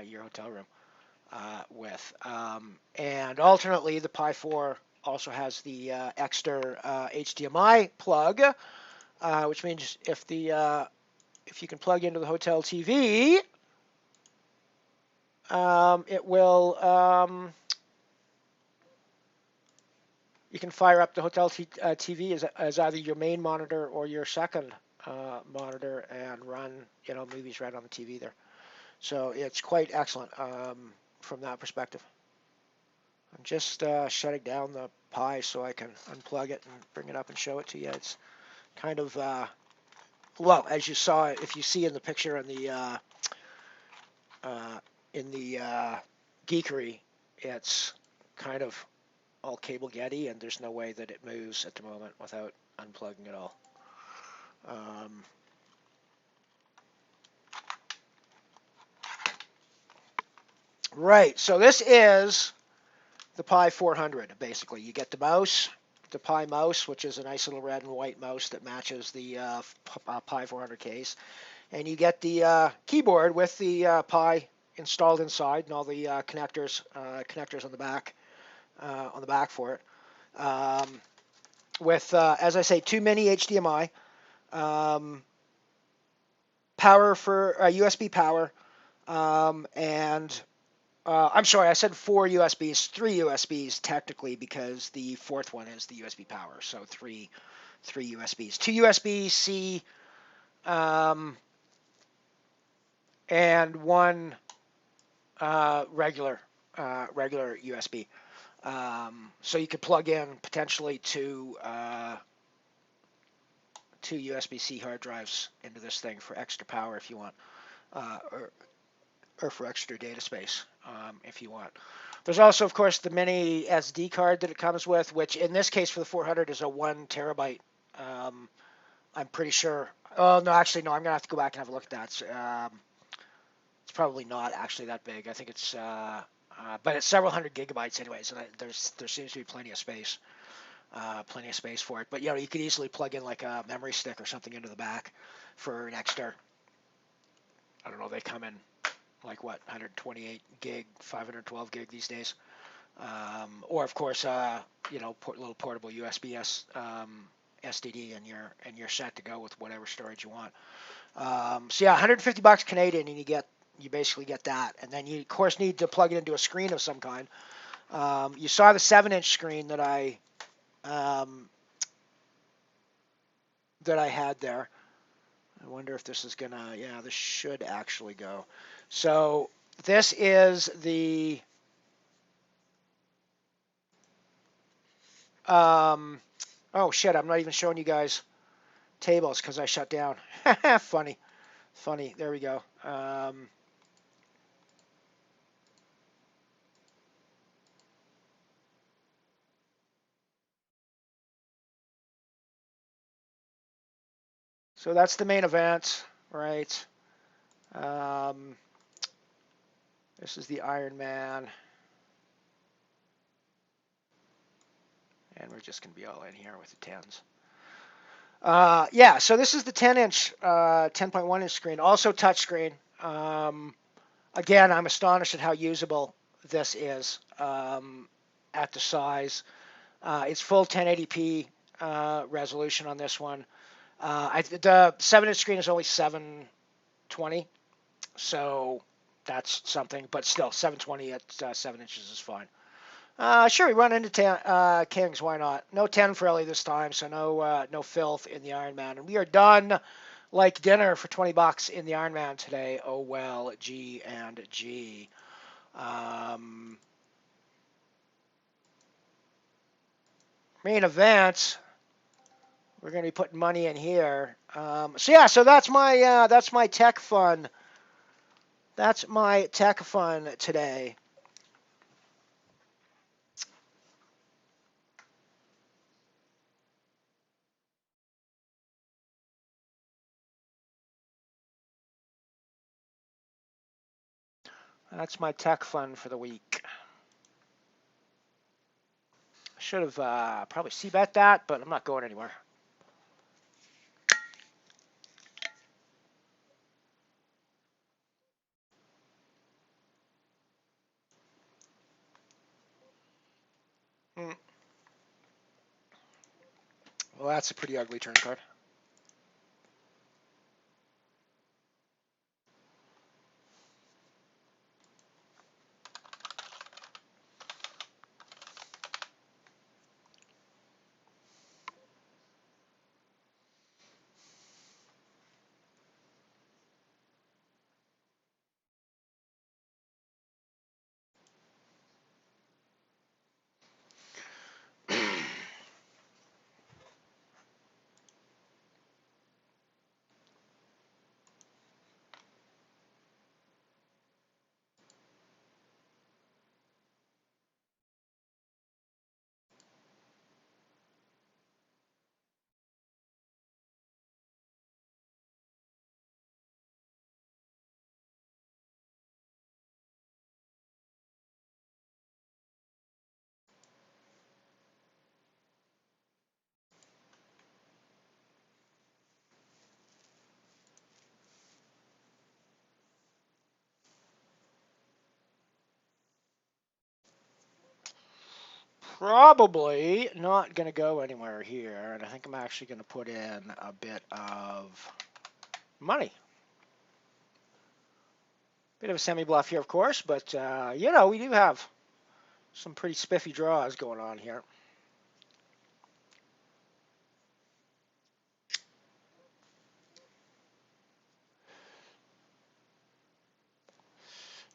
your hotel room with. And alternately, the Pi 4 also has the extra HDMI plug, which means if you can plug into the hotel TV, it will. You can fire up the hotel TV as either your main monitor or your second monitor and run movies right on the TV there. So it's quite excellent from that perspective. I'm just shutting down the Pi so I can unplug it and bring it up and show it to you. It's kind of well, as you saw, if you see in the picture in the geekery, it's kind of all cable Getty, and there's no way that it moves at the moment without unplugging it all. Right, so this is the Pi 400, basically. You get the mouse, the Pi mouse, which is a nice little red and white mouse that matches the Pi 400 case. And you get the keyboard with the Pi installed inside and all the connectors on the back for it. With, as I say, 2 mini HDMI, power for USB power, and I'm sorry, I said 4 USBs, 3 USBs technically, because the fourth one is the USB power. So three USBs, 2 USB-C, and 1 regular USB. So you could plug in potentially two USB-C hard drives into this thing for extra power if you want, or for extra data space if you want. There's also, of course, the mini SD card that it comes with, which in this case for the 400 is a 1 terabyte. I'm pretty sure. Oh no, actually no. I'm gonna have to go back and have a look at that. It's probably not actually that big. I think it's, but it's several hundred gigabytes anyways, and there seems to be plenty of space for it. But you could easily plug in like a memory stick or something into the back for an extra. I don't know. They come in like what, 128 gig, 512 gig these days, or of course, little portable USB SDD, and you're set to go with whatever storage you want. So yeah, $150 Canadian, and you basically get that, and then you of course need to plug it into a screen of some kind. You saw the 7-inch screen that I had there. I wonder if this is gonna, yeah, this should actually go. So this is the oh shit, I'm not even showing you guys tables because I shut down. Funny. There we go. So that's the main event, right? This is the Iron Man. And we're just going to be all in here with the 10s. Yeah, so this is the 10-inch, 10.1-inch screen, also touchscreen. Again, I'm astonished at how usable this is at the size. It's full 1080p resolution on this one. The 7-inch screen is only 720, so that's something. But still, 720 at 7 inches is fine. Sure, we run into kings. Why not? No 10 frilly this time, so no filth in the Ironman, and we are done like dinner for $20 in the Ironman today. Oh well, G and G. Main event. We're going to be putting money in here. So that's my tech fun. That's my tech fun today. That's my tech fun for the week. I should have probably c-bet that, but I'm not going anywhere. Well, that's a pretty ugly turn card. Probably not going to go anywhere here, and I think I'm actually going to put in a bit of money. Bit of a semi-bluff here, of course, but, we do have some pretty spiffy draws going on here.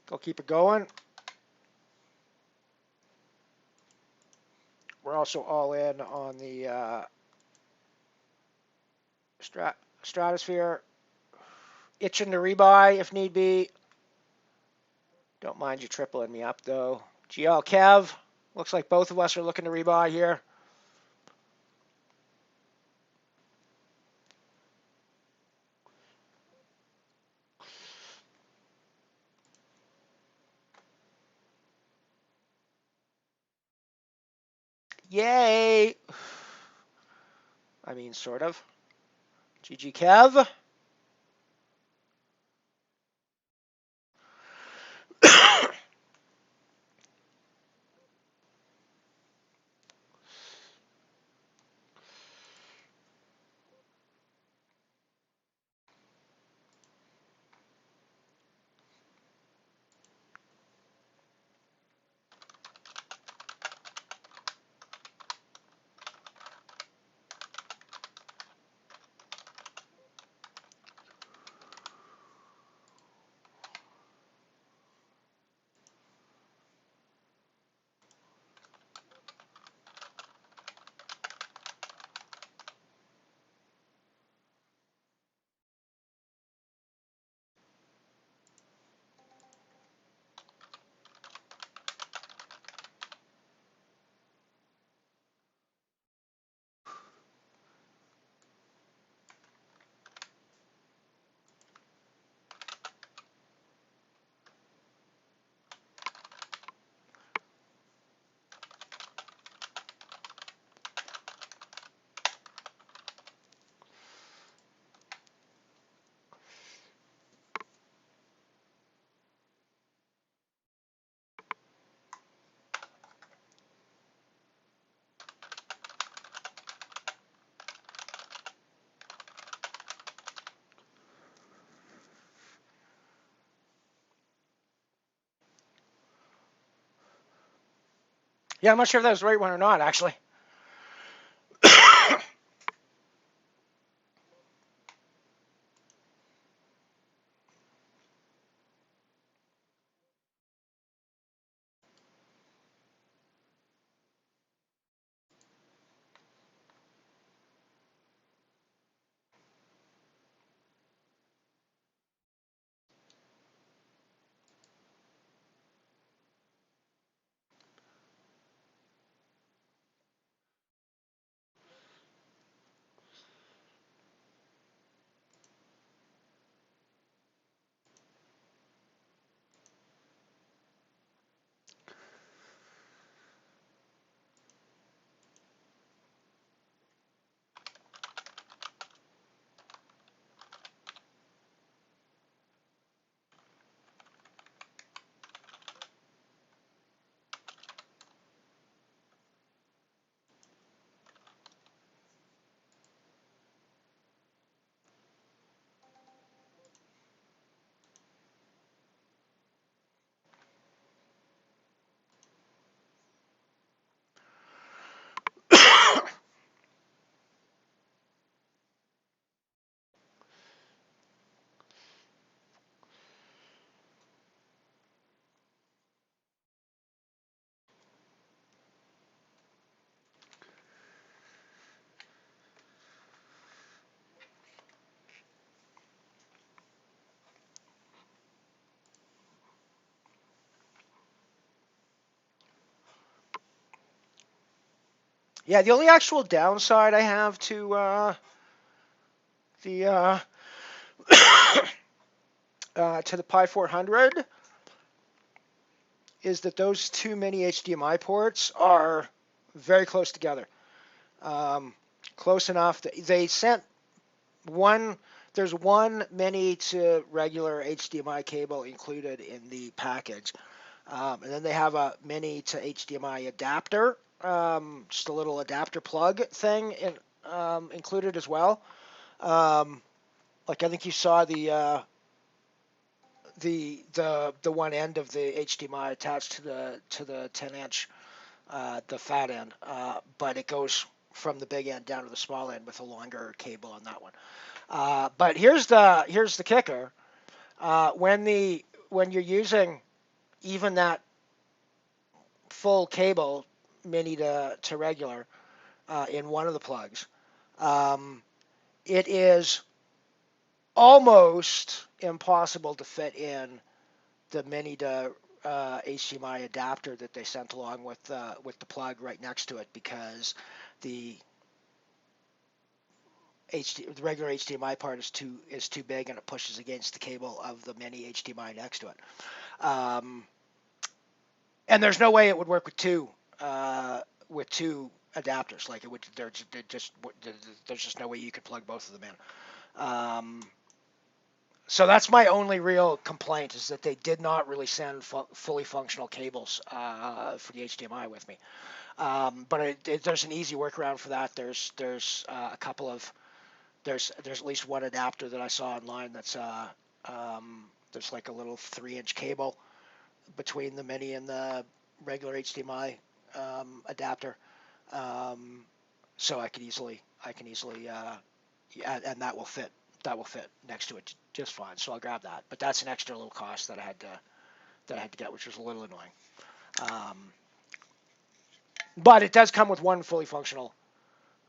Go keep it going. We're also all in on the stratosphere. Itching to rebuy if need be. Don't mind you tripling me up, though. GL Kev. Looks like both of us are looking to rebuy here. Yay! I mean, sort of. GG Kev. Yeah, I'm not sure if that was the right one or not, actually. Yeah, the only actual downside I have to the to the Pi 400 is that those two mini HDMI ports are very close together. Um, Close enough that they sent one. There's one mini to regular HDMI cable included in the package, and then they have a mini to HDMI adapter, just a little adapter plug thing included as well. Um, like I think you saw the one end of the HDMI attached to the 10-inch, the fat end, but it goes from the big end down to the small end with a longer cable on that one. But here's the kicker: when you're using even that full cable, mini to regular, in one of the plugs, um, it is almost impossible to fit in the mini to HDMI adapter that they sent along with the plug right next to it, because the the regular HDMI part is too big and it pushes against the cable of the mini HDMI next to it. Um, and there's no way it would work with two adapters. Like it would, there's just no way you could plug both of them in. So that's my only real complaint, is that they did not really send fully functional cables for the HDMI with me. But there's an easy workaround for that. There's a couple of there's at least one adapter that I saw online that's there's like a little 3-inch cable between the mini and the regular HDMI adapter. So I can easily yeah, and that will fit next to it just fine. So I'll grab that. But that's an extra little cost that I had to get, which was a little annoying. But it does come with one fully functional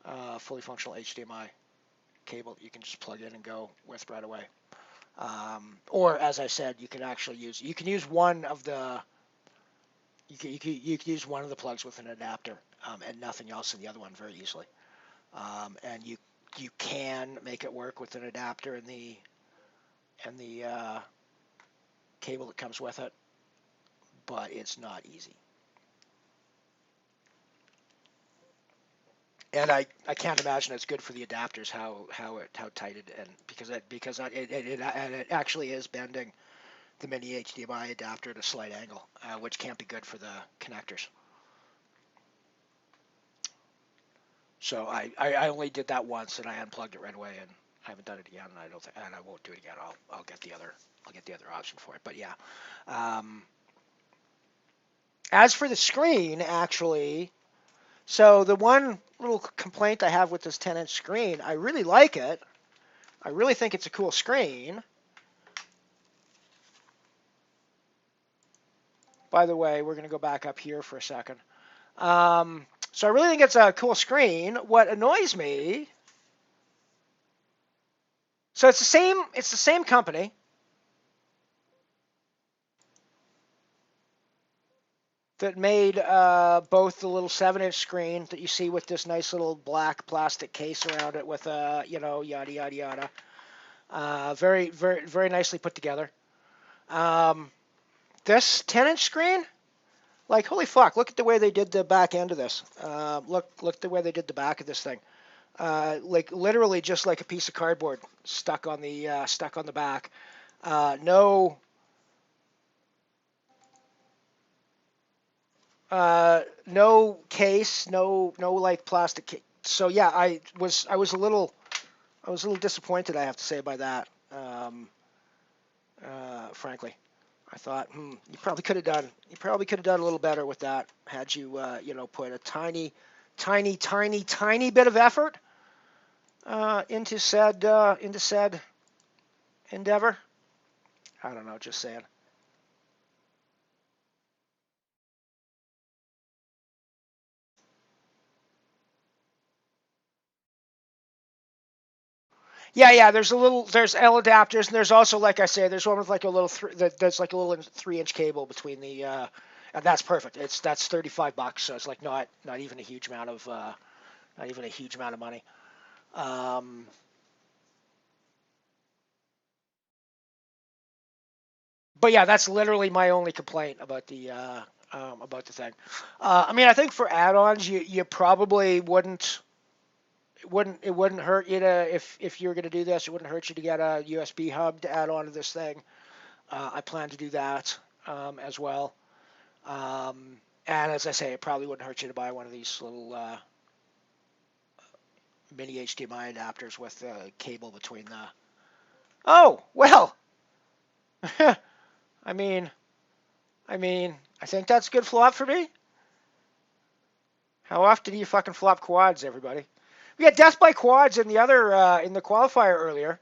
HDMI cable that you can just plug in and go with right away. Or as I said, you can actually use one of the you can use one of the plugs with an adapter, and nothing else in the other one very easily. And you can make it work with an adapter and the cable that comes with it, but it's not easy. And I can't imagine it's good for the adapters how tight it, and it actually is bending the mini HDMI adapter at a slight angle, which can't be good for the connectors. So I only did that once, and I unplugged it right away, and I haven't done it again, and I won't do it again. I'll get the other option for it. But yeah, As for the screen, actually, so the one little complaint I have with this 10-inch screen, I really like it. I really think it's a cool screen. By the way, we're going to go back up here for a second. So I really think it's a cool screen. What annoys me, so it's the same company. That made both the little 7-inch screen that you see with this nice little black plastic case around it with yada yada yada. Very very very nicely put together. This 10-inch screen, like holy fuck! Look at the way they did the back end of this. Look at the way they did the back of this thing. Like literally just like a piece of cardboard stuck on the back. No. No case, no like plastic case. So yeah, I was a little disappointed, I have to say, by that. Frankly, I thought, you probably could have done a little better with that had you put a tiny bit of effort into said endeavor. I don't know, just saying. Yeah. There's L adapters, and there's also, like I say, there's one with like a little that's like a little 3-inch cable between the, and that's perfect. That's $35, so it's like not even a huge amount of money. Um, but yeah, that's literally my only complaint about the thing. I mean, I think for add-ons, you probably it wouldn't hurt you to if you were going to do this, it wouldn't hurt you to get a USB hub to add on to this thing. I plan to do that as well. And as I say, it probably wouldn't hurt you to buy one of these little mini HDMI adapters with the cable between the. Oh well, I mean, I think that's a good flop for me. How often do you fucking flop quads, everybody? We had death by quads in the other in the qualifier earlier.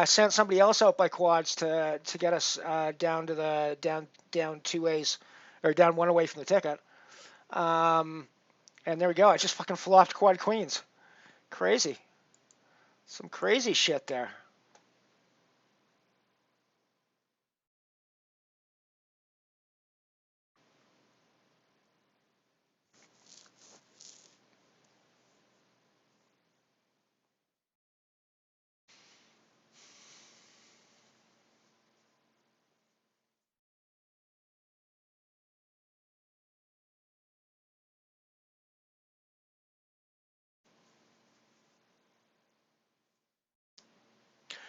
Sent somebody else out by quads to get us down to the down 2 ways or down 1 away from the ticket. And there we go. I just fucking flopped quad queens. Crazy. Some crazy shit there.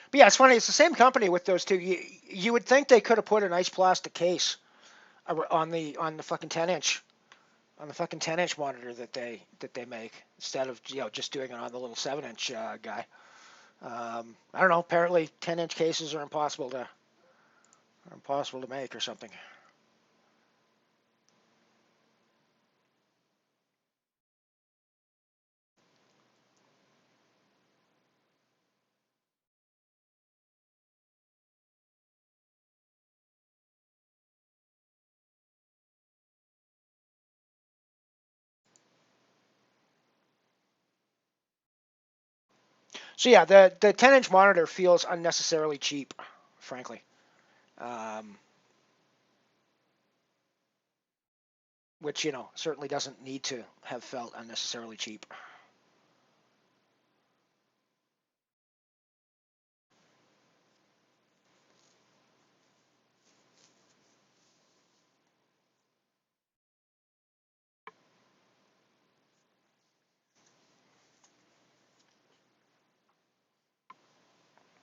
But yeah, it's funny. It's the same company with those two. You would think they could have put a nice plastic case on the fucking 10-inch monitor that they make instead of just doing it on the little 7-inch guy. I don't know. Apparently, 10-inch cases are impossible to make or something. So yeah, the 10-inch monitor feels unnecessarily cheap, frankly. Um, which certainly doesn't need to have felt unnecessarily cheap.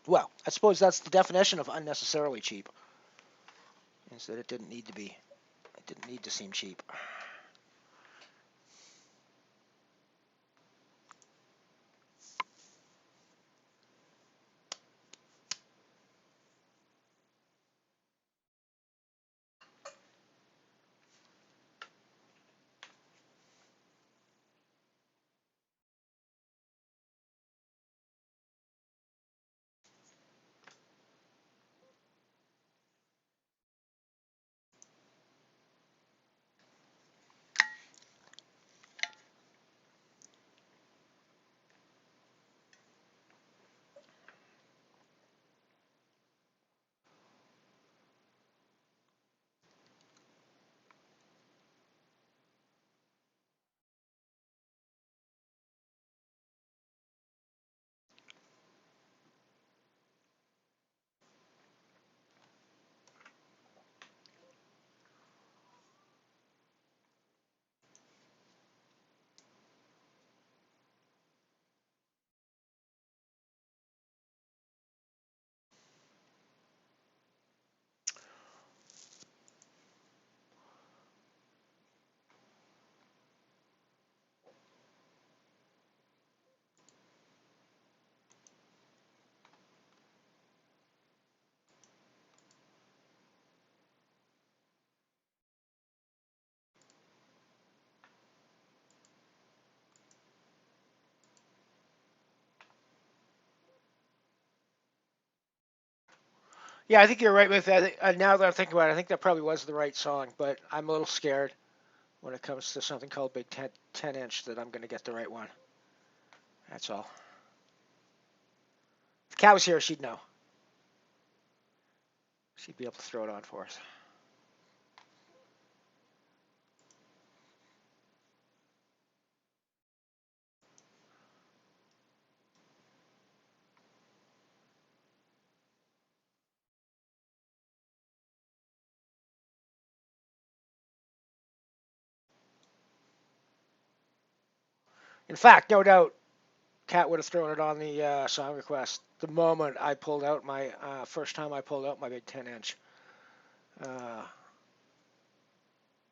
Well, I suppose that's the definition of unnecessarily cheap. Is that it didn't need to be. It didn't need to seem cheap. Yeah, I think you're right with that. Now that I'm thinking about it, I think that probably was the right song, but I'm a little scared when it comes to something called Big 10 inch that I'm going to get the right one. That's all. If Kat was here, she'd know. She'd be able to throw it on for us. In fact, no doubt, Kat would have thrown it on the song request the moment I pulled out my first time I pulled out my Big 10 inch uh,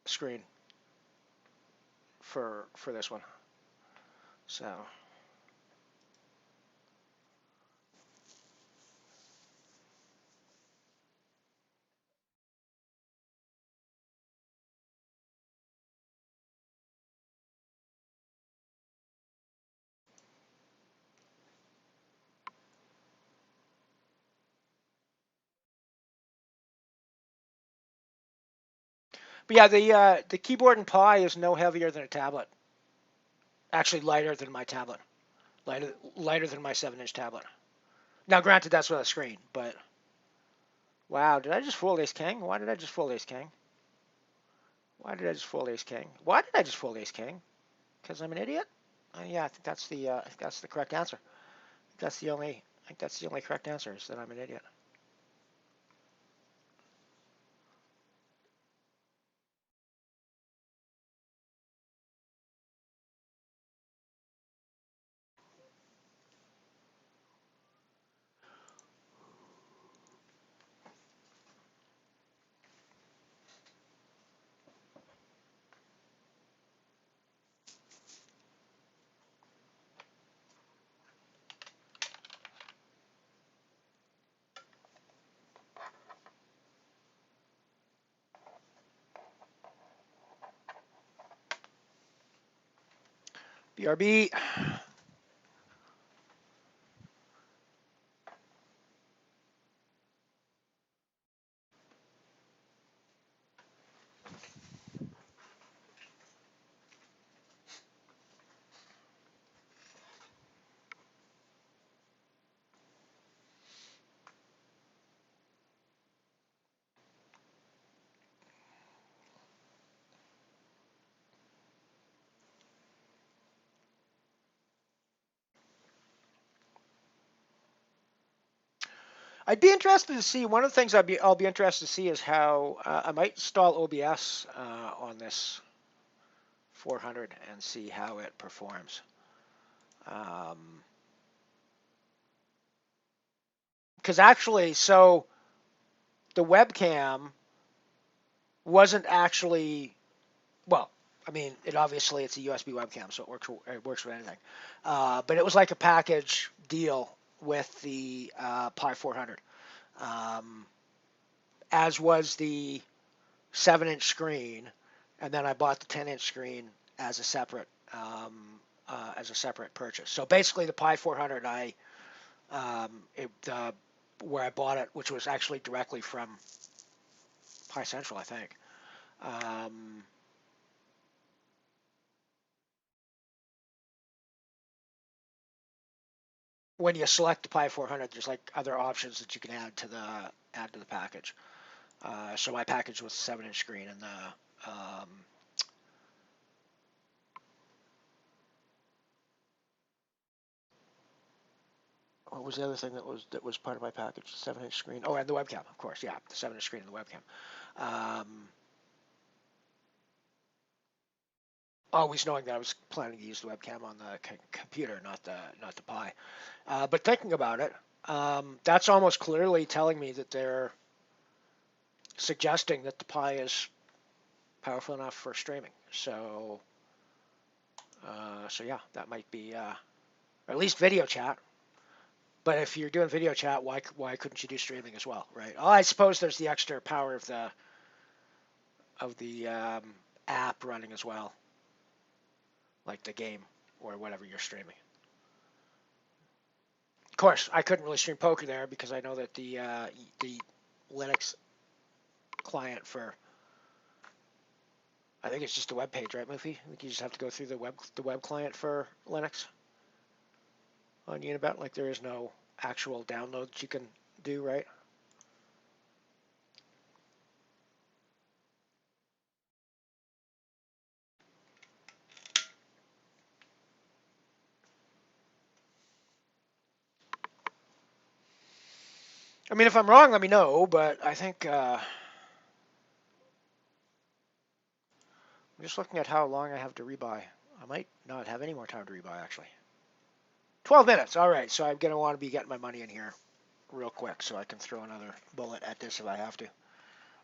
screen for this one. So. But yeah, the keyboard and Pi is no heavier than a tablet. Actually, lighter than my tablet. Lighter than my 7-inch tablet. Now, granted, that's with a screen, but wow, did I just fold Ace King? Why did I just fold Ace King? Why did I just fold Ace King? Why did I just fold Ace King? Because I'm an idiot? Yeah, I think that's the correct answer. I think that's the only correct answer is that I'm an idiot. BRB. I'd be interested to see. One of the things I'll be interested to see is how I might install OBS on this 400 and see how it performs. Because actually, so the webcam wasn't actually well. I mean, it's a USB webcam, so it works with anything. But it was like a package deal with the Pi 400, as was the 7-inch screen, and then I bought the 10-inch screen as a separate purchase. So basically, the Pi 400, where I bought it, which was actually directly from Pi Central, I think. Um, when you select the Pi 400, there's like other options that you can add to the package. So my package was 7-inch screen and the what was the other thing that was part of my package? 7-inch screen. Oh, and the webcam, of course. Yeah, the 7-inch screen and the webcam. Always knowing that I was planning to use the webcam on the computer, not the Pi. But thinking about it, that's almost clearly telling me that they're suggesting that the Pi is powerful enough for streaming. So yeah, that might be, or at least video chat. But if you're doing video chat, why couldn't you do streaming as well, right? Oh, I suppose there's the extra power of the app running as well, like the game or whatever you're streaming. Of course, I couldn't really stream poker there because I know that the Linux client for. I think it's just a web page, right, Moofy? I think you just have to go through the web client for Linux on Unibet. Like there is no actual download that you can do, right? I mean, if I'm wrong, let me know. But I think I'm just looking at how long I have to rebuy. I might not have any more time to rebuy actually. 12 minutes. All right, so I'm gonna want to be getting my money in here real quick so I can throw another bullet at this if I have to.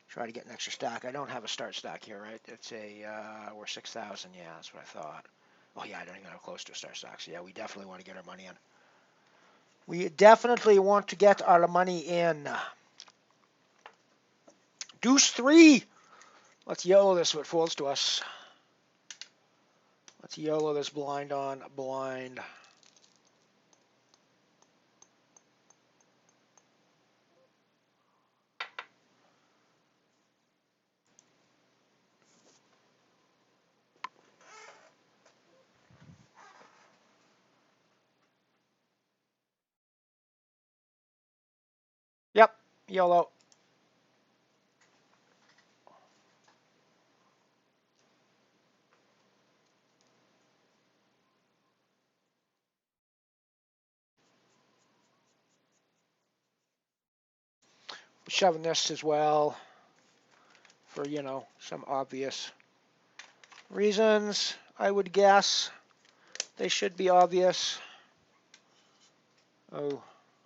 Try to get an extra stack. I don't have a start stack here, right? It's a we're 6,000. Yeah, that's what I thought. Oh yeah, I don't even have close to a start stack. So yeah, we definitely want to get our money in. We definitely want to get our money in. Deuce 3. Let's YOLO this so it folds to us. Let's YOLO this blind on blind. Yep, YOLO. Shoving this as well for, some obvious reasons, I would guess. They should be obvious. Oh,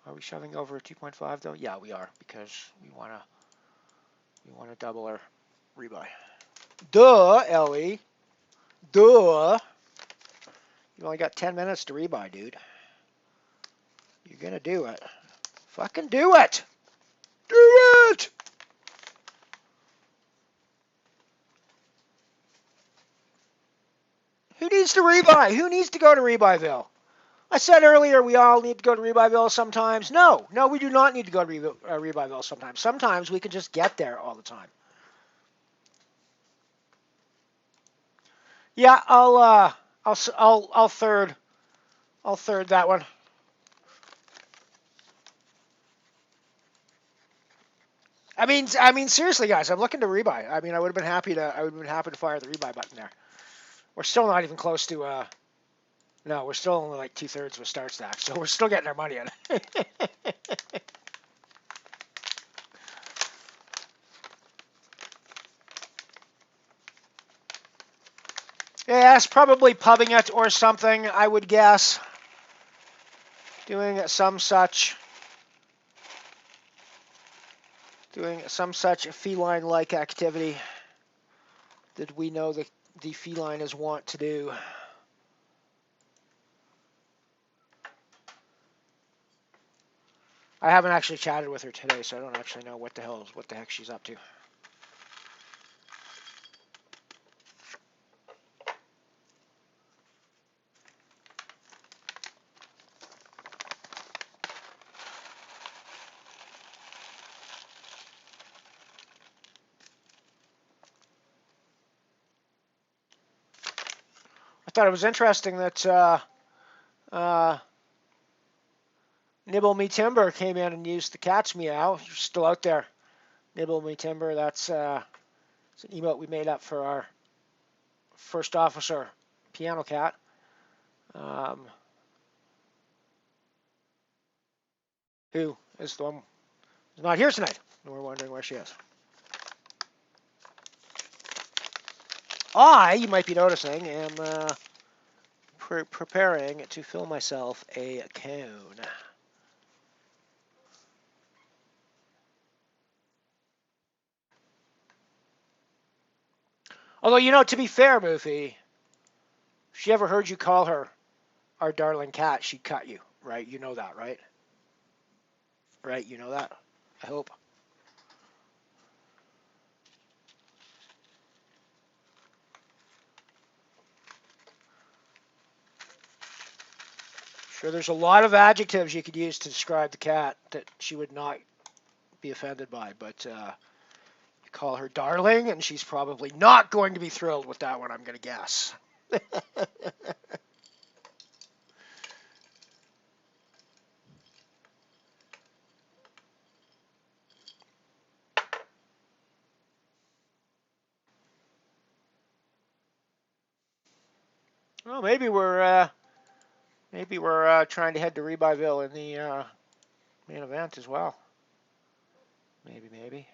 are we shoving over a 2.5 though? Yeah, we are because we want to double our rebuy. Duh, Ellie. Duh. You only got 10 minutes to rebuy, dude. You're gonna do it. Fucking do it. Do it. Who needs to rebuy? Who needs to go to Rebuyville? I said earlier we all need to go to Rebuyville sometimes. No, we do not need to go to Rebuyville sometimes. Sometimes we can just get there all the time. Yeah, I'll third that one. I mean, seriously, guys, I'm looking to rebuy. I mean, I would have been happy to fire the rebuy button there. We're still not even close to. No, we're still only like 2/3 of a start stack, so we're still getting our money in. Yes, probably pubbing it or something, I would guess. Doing some such feline-like activity that we know the feline is wont to do. I haven't actually chatted with her today, so I don't actually know what the heck she's up to. I thought it was interesting that Nibble Me Timber came in and used the cat's meow. You're still out there. Nibble Me Timber, that's an emote we made up for our first officer piano cat. Who is the one who's not here tonight. And we're wondering where she is. You might be noticing, am preparing to fill myself a cone. Although, to be fair, Moofy, if she ever heard you call her our darling cat, she'd cut you, right? You know that, right? Right, you know that, I hope. Sure, there's a lot of adjectives you could use to describe the cat that she would not be offended by, but you call her darling, and she's probably not going to be thrilled with that one, I'm going to guess. Well, maybe we're trying to head to Rebyville in the main event as well. Maybe.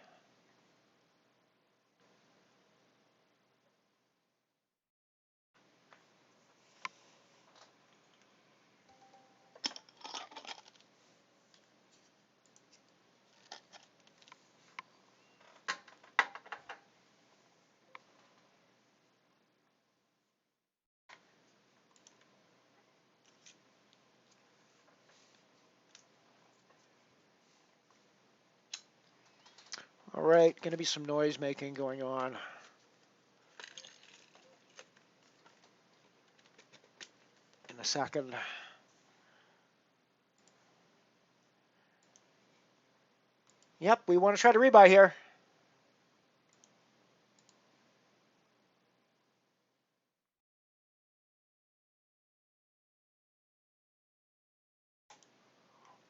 All right, going to be some noise making going on. In a second. Yep, we want to try to rebuy here.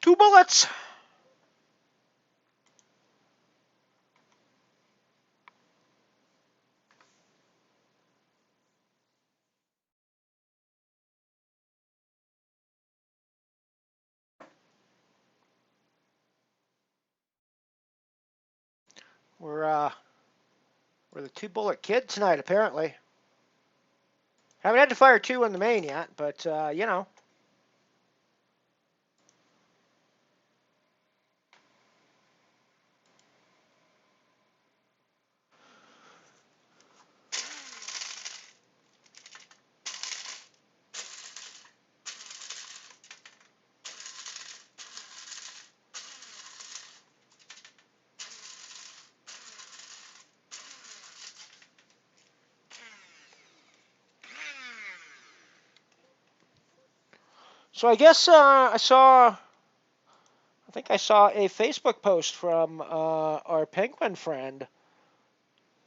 Two bullets. We're the two bullet kid tonight, apparently. Haven't had to fire two in the main yet, but you know. So I guess I think I saw a Facebook post from our penguin friend.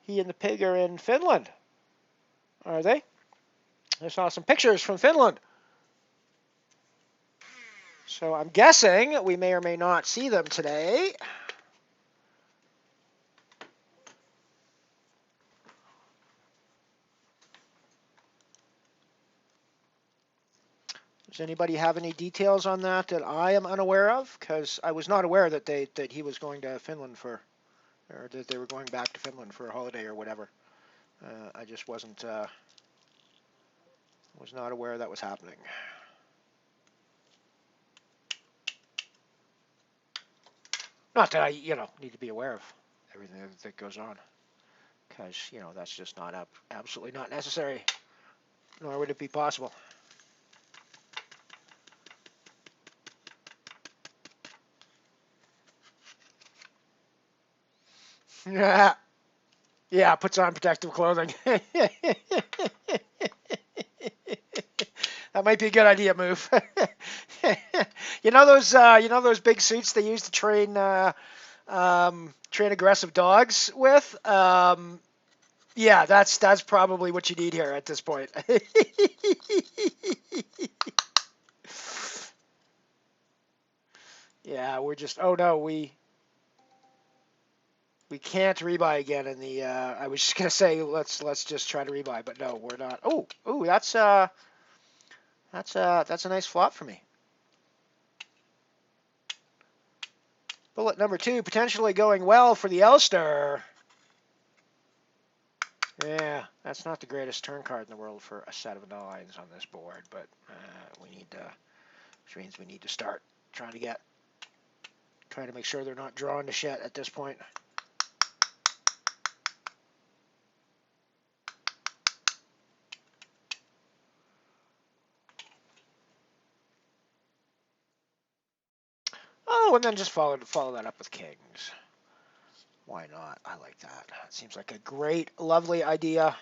He and the pig are in Finland. Are they? I saw some pictures from Finland. So I'm guessing we may or may not see them today. Does anybody have any details on that I am unaware of? Because I was not aware that he was going to Finland or that they were going back to Finland for a holiday or whatever. I just was not aware that was happening. Not that I, need to be aware of everything that goes on, because that's just not absolutely not necessary, nor would it be possible. Yeah, puts on protective clothing. That might be a good idea, move. Those big suits they use to train aggressive dogs with. Yeah, that's probably what you need here at this point. Yeah, we're just. Oh no, we can't rebuy again in the. I was just gonna say let's just try to rebuy, but no, we're not. Oh, that's a nice flop for me. Bullet number 2 potentially going well for the Elster. Yeah, that's not the greatest turn card in the world for a set of nines on this board, but which means we need to start trying to make sure they're not drawing to shit at this point. Oh, and then just follow that up with kings. Why not? I like that. It seems like a great, lovely idea.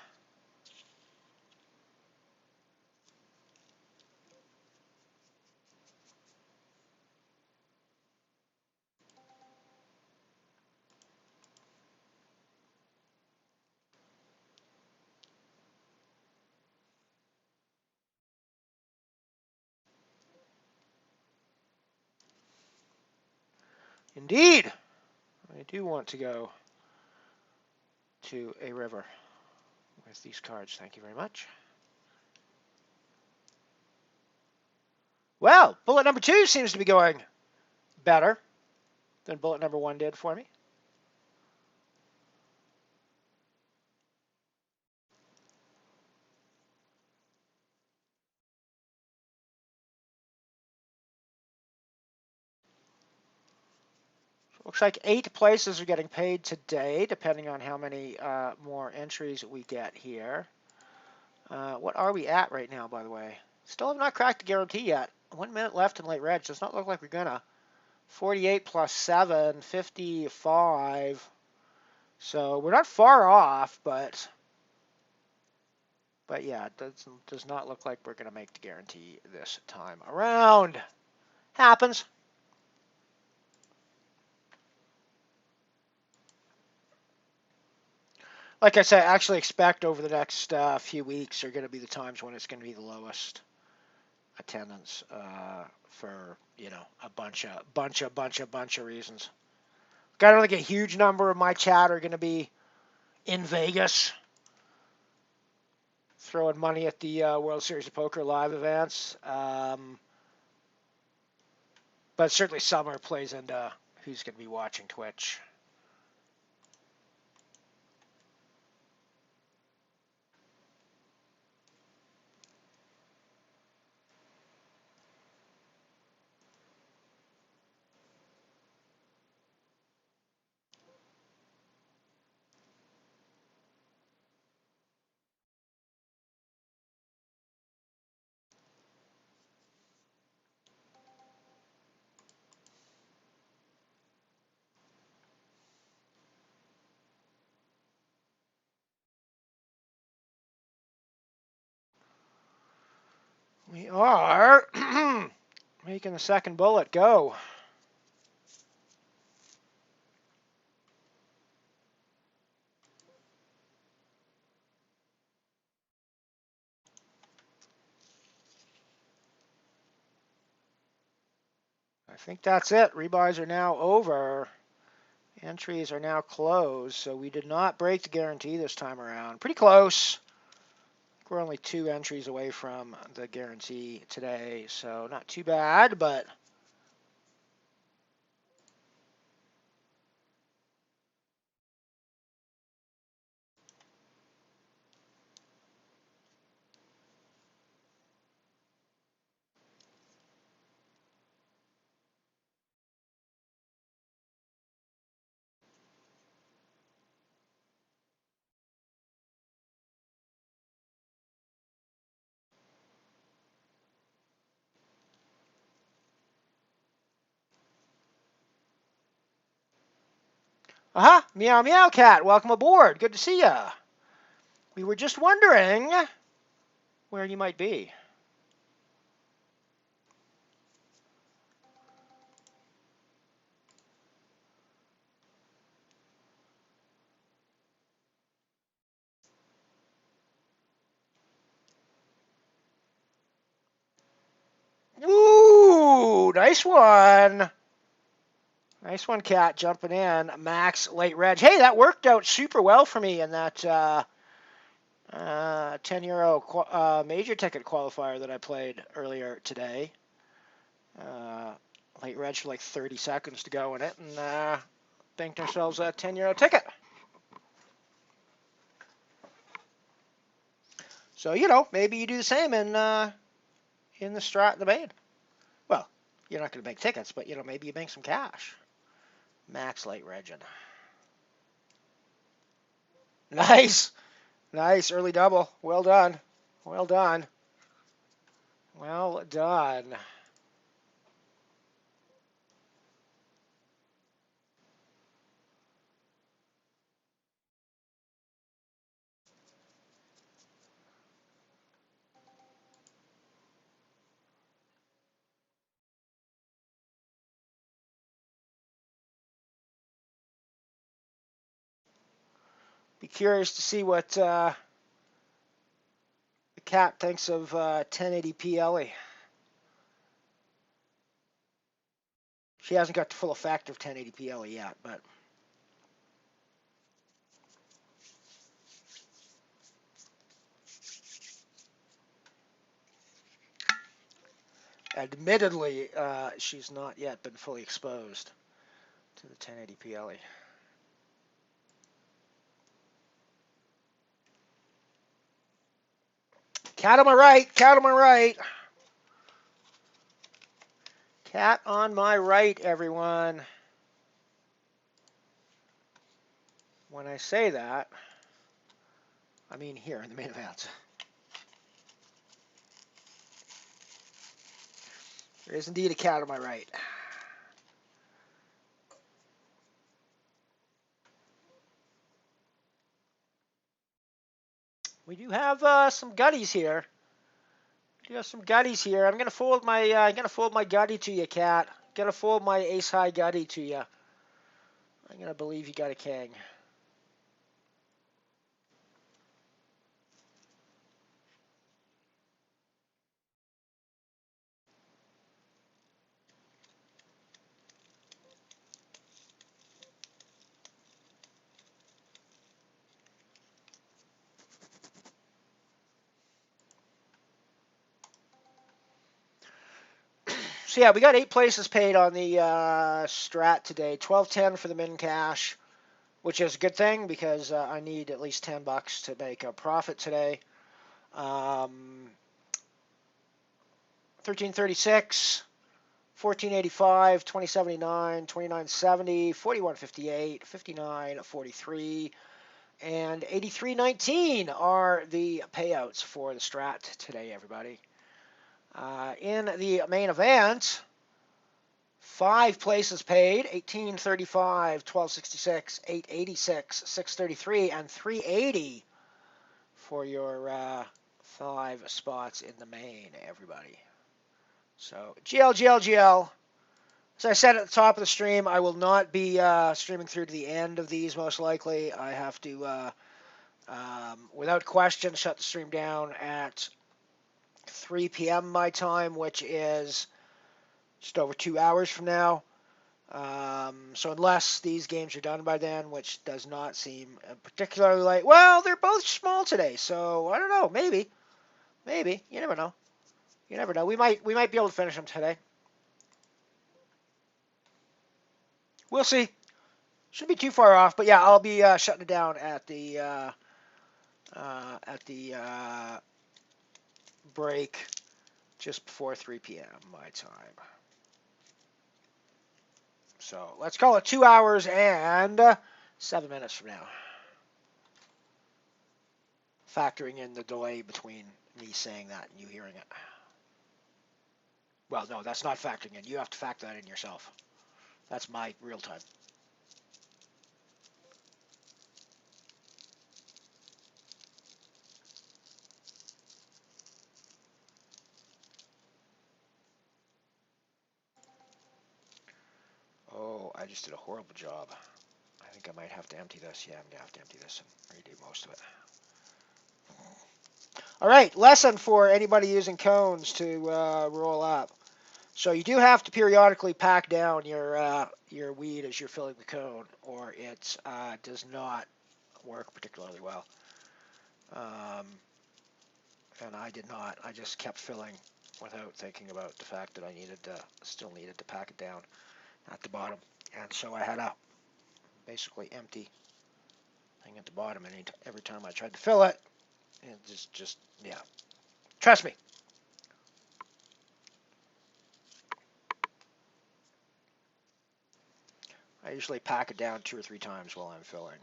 Indeed. I do want to go to a river with these cards. Thank you very much. Well, bullet number 2 seems to be going better than bullet number 1 did for me. Looks like 8 places are getting paid today, depending on how many more entries we get here. What are we at right now, by the way? Still have not cracked the guarantee yet. 1 minute left in late reg. Does not look like we're gonna. 48 plus 7, 55. So we're not far off, but yeah, it does not look like we're gonna make the guarantee this time around. Happens. Like I said, I actually expect over the next few weeks are going to be the times when it's going to be the lowest attendance for a bunch of reasons. I don't think a huge number of my chat are going to be in Vegas throwing money at the World Series of Poker live events, but certainly summer plays into who's going to be watching Twitch. We are making the second bullet go. I think that's it. Rebuys are now over. Entries are now closed, so we did not break the guarantee this time around. Pretty close. We're only 2 entries away from the guarantee today, so not too bad, but aha, meow meow cat, welcome aboard. Good to see ya. We were just wondering where you might be. Woo! Nice one. Nice one, cat, jumping in. Max late reg. Hey, that worked out super well for me in that 10 euro major ticket qualifier that I played earlier today. Late reg for like 30 seconds to go in it, and banked ourselves a 10 euro ticket. So, maybe you do the same in the Strat and the Main. Well, you're not going to make tickets, but, maybe you bank some cash. Max late regging. Nice. Nice. Early double. Well done. Well done. Well done. Be curious to see what the cat thinks of 1080p Ellie. She hasn't got the full effect of 1080p LE yet, but admittedly, she's not yet been fully exposed to the 1080p LE. Cat on my right, cat on my right. Cat on my right, everyone. When I say that, I mean here in the main event. There is indeed a cat on my right. We do have some gutties here. We do have some gutties here. I'm gonna fold my gutty to you, cat. Gonna fold my ace high gutty to you. I'm gonna believe you got a king. So yeah, we got 8 places paid on the strat today. 12.10 for the min cash, which is a good thing because I need at least $10 to make a profit today. 1336, 1485, 2079, 2970, 4158, 5943, and 8319 are the payouts for the strat today, everybody. In the main event, 5 places paid: 1835, 1266, 886, 633, and 380 for your 5 spots in the main, everybody. So GL, GL, GL. As I said at the top of the stream, I will not be streaming through to the end of these, most likely. I have to, without question, shut the stream down at 3 p.m. my time, which is just over 2 hours from now. So unless these games are done by then, which does not seem particularly late. Well, they're both small today, so I don't know. Maybe. You never know. You never know. We might be able to finish them today. We'll see. Shouldn't be too far off, but yeah, I'll be shutting it down at the break just before 3 p.m. my time. So let's call it 2 hours and 7 minutes from now, factoring in the delay between me saying that and you hearing it. Well, no, that's not factoring in. You have to factor that in yourself. That's my real time. Oh, I just did a horrible job. I think I might have to empty this. Yeah, I'm going to have to empty this and redo most of it. All right, lesson for anybody using cones to roll up. So you do have to periodically pack down your weed as you're filling the cone, or it does not work particularly well. And I did not. I just kept filling without thinking about the fact that I still needed to pack it down at the bottom. And so I had a basically empty thing at the bottom, and every time I tried to fill it, it just yeah. Trust me. I usually pack it down 2 or 3 times while I'm filling.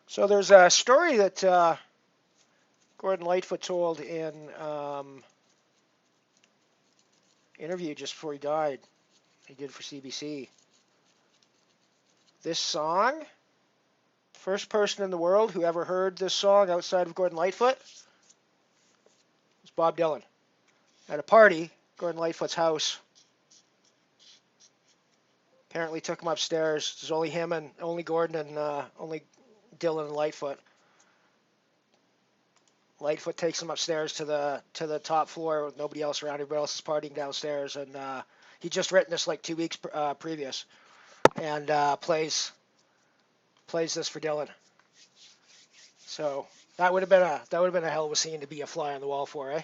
So there's a story that Gordon Lightfoot told in interview just before he died. He did for CBC. This song, first person in the world who ever heard this song outside of Gordon Lightfoot was Bob Dylan. At a party, Gordon Lightfoot's house. Apparently took him upstairs. There's only him and only Gordon and only Dylan and Lightfoot. Lightfoot takes him upstairs to the top floor with nobody else around. Everybody else is partying downstairs, and he'd just written this like 2 weeks previous, and plays this for Dylan. So that would have been a hell of a scene to be a fly on the wall for, eh?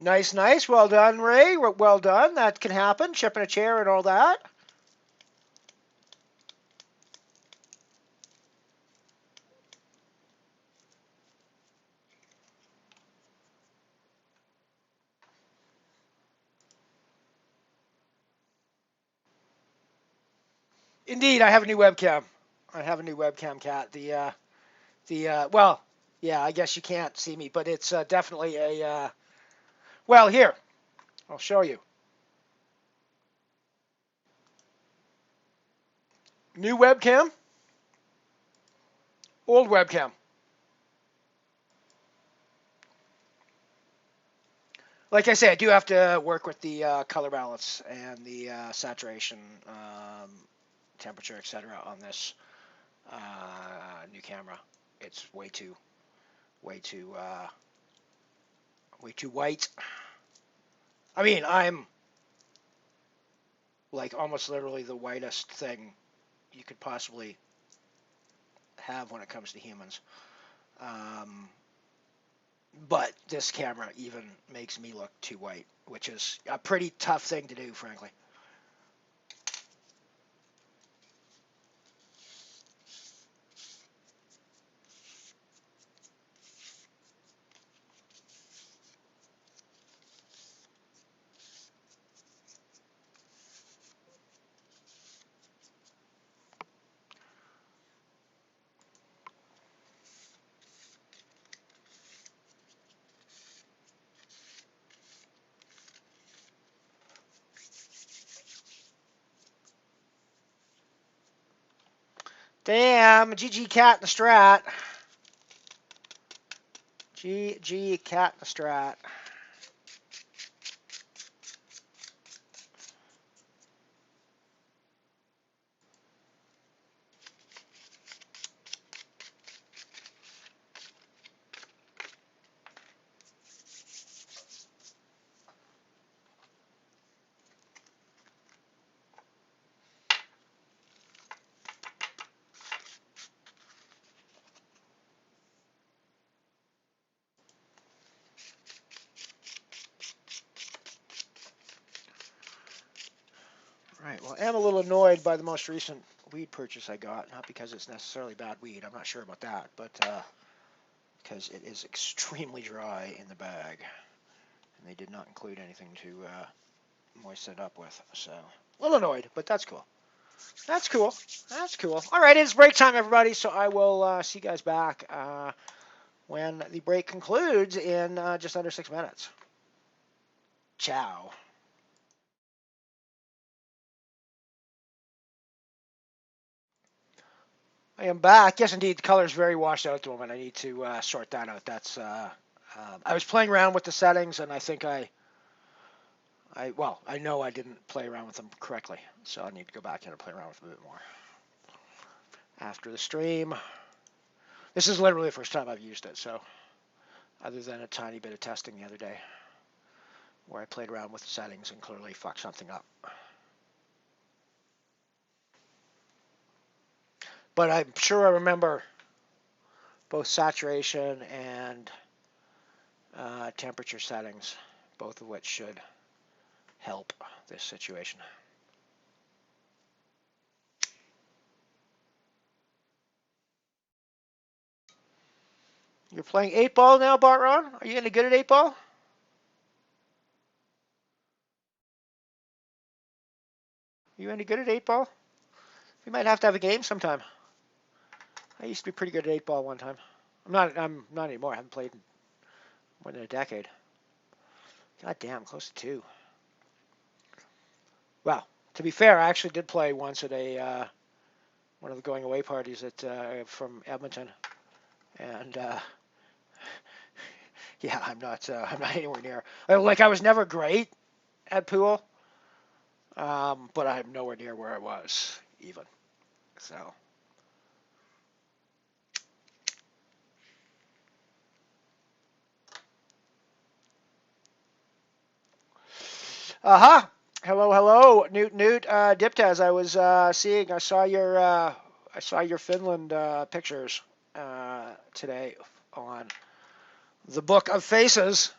Nice, nice. Well done, Ray. Well done. That can happen. Chipping a chair and all that. Indeed, I have a new webcam. I have a new webcam, Cat. Well, yeah, I guess you can't see me, but it's definitely a, well, here, I'll show you. New webcam, old webcam. Like I say, I do have to work with the color balance and the saturation, temperature, etc. on this new camera. It's way too white. I mean, I'm like almost literally the whitest thing you could possibly have when it comes to humans. But this camera even makes me look too white, which is a pretty tough thing to do, frankly. Damn, GG cat in the strat. GG cat in the strat. Right, well, I'm a little annoyed by the most recent weed purchase I got. Not because it's necessarily bad weed, I'm not sure about that, but because it is extremely dry in the bag. And they did not include anything to moisten it up with. So, a little annoyed, but that's cool. That's cool. That's cool. All right, it's break time, everybody. So I will see you guys back when the break concludes in just under 6 minutes. Ciao. I am back. Yes, indeed, the color is very washed out at the moment. I need to sort that out. That's I was playing around with the settings, and I think I know I didn't play around with them correctly, so I need to go back in and play around with them a bit more after the stream. This is literally the first time I've used it, so other than a tiny bit of testing the other day where I played around with the settings and clearly fucked something up. But I'm sure I remember both saturation and temperature settings, both of which should help this situation. You're playing 8-ball now, Bartron? Are you any good at 8-ball? You any good at 8-ball? We might have to have a game sometime. I used to be pretty good at 8-ball one time. I'm not anymore. I haven't played in more than a decade. God damn, close to 2. Well, to be fair, I actually did play once at a one of the going away parties at from Edmonton, and yeah, I'm not anywhere near. Like, I was never great at pool, but I'm nowhere near where I was even. So. Uh-huh. Hello, Newt, Diptaz. I was seeing. I saw your Finland pictures today on the Book of Faces,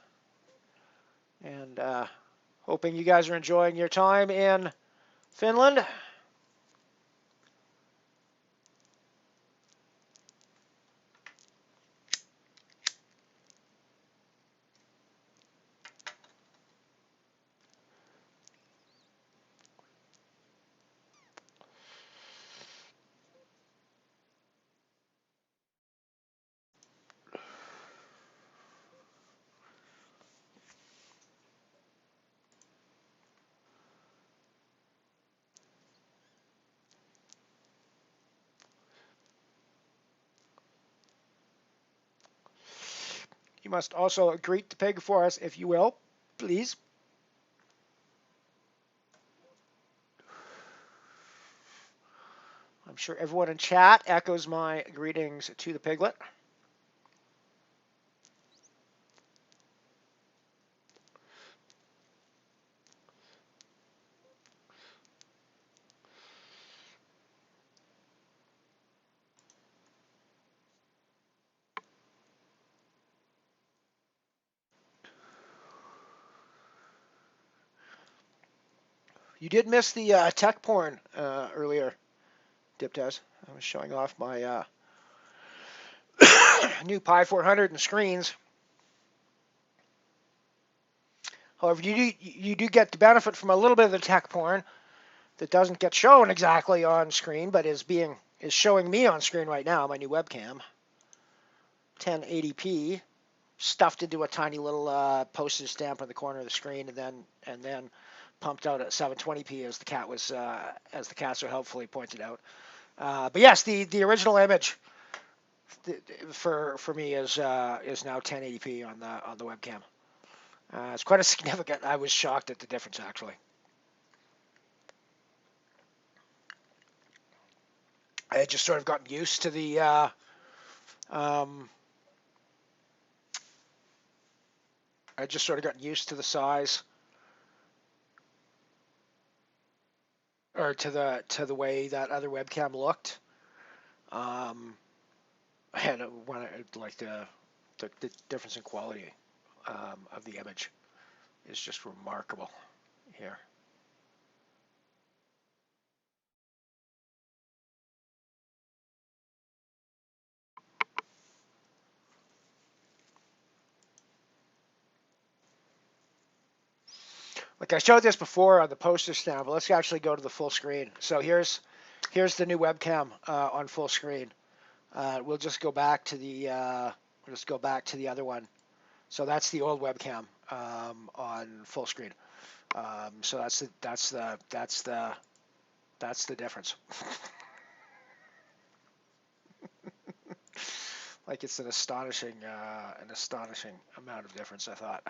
and hoping you guys are enjoying your time in Finland. You must also greet the pig for us, if you will, please. I'm sure everyone in chat echoes my greetings to the piglet. You did miss the tech porn earlier, Diptaz. I was showing off my new Pi 400 and screens. However, you do get the benefit from a little bit of the tech porn that doesn't get shown exactly on screen, but is showing me on screen right now. My new webcam, 1080p, stuffed into a tiny little postage stamp on the corner of the screen, and then pumped out at 720p as the cat so helpfully pointed out. But yes, the original image for me is now 1080p on the webcam. It's quite a significant. I was shocked at the difference, actually. I had just sort of gotten used to the size, or to the way that other webcam looked. And like the difference in quality of the image is just remarkable here. Like, I showed this before on the poster stand, but let's actually go to the full screen. So here's the new webcam on full screen. We'll just go back to the We'll just go back to the other one. So that's the old webcam on full screen. So that's the difference. Like it's an astonishing amount of difference, I thought.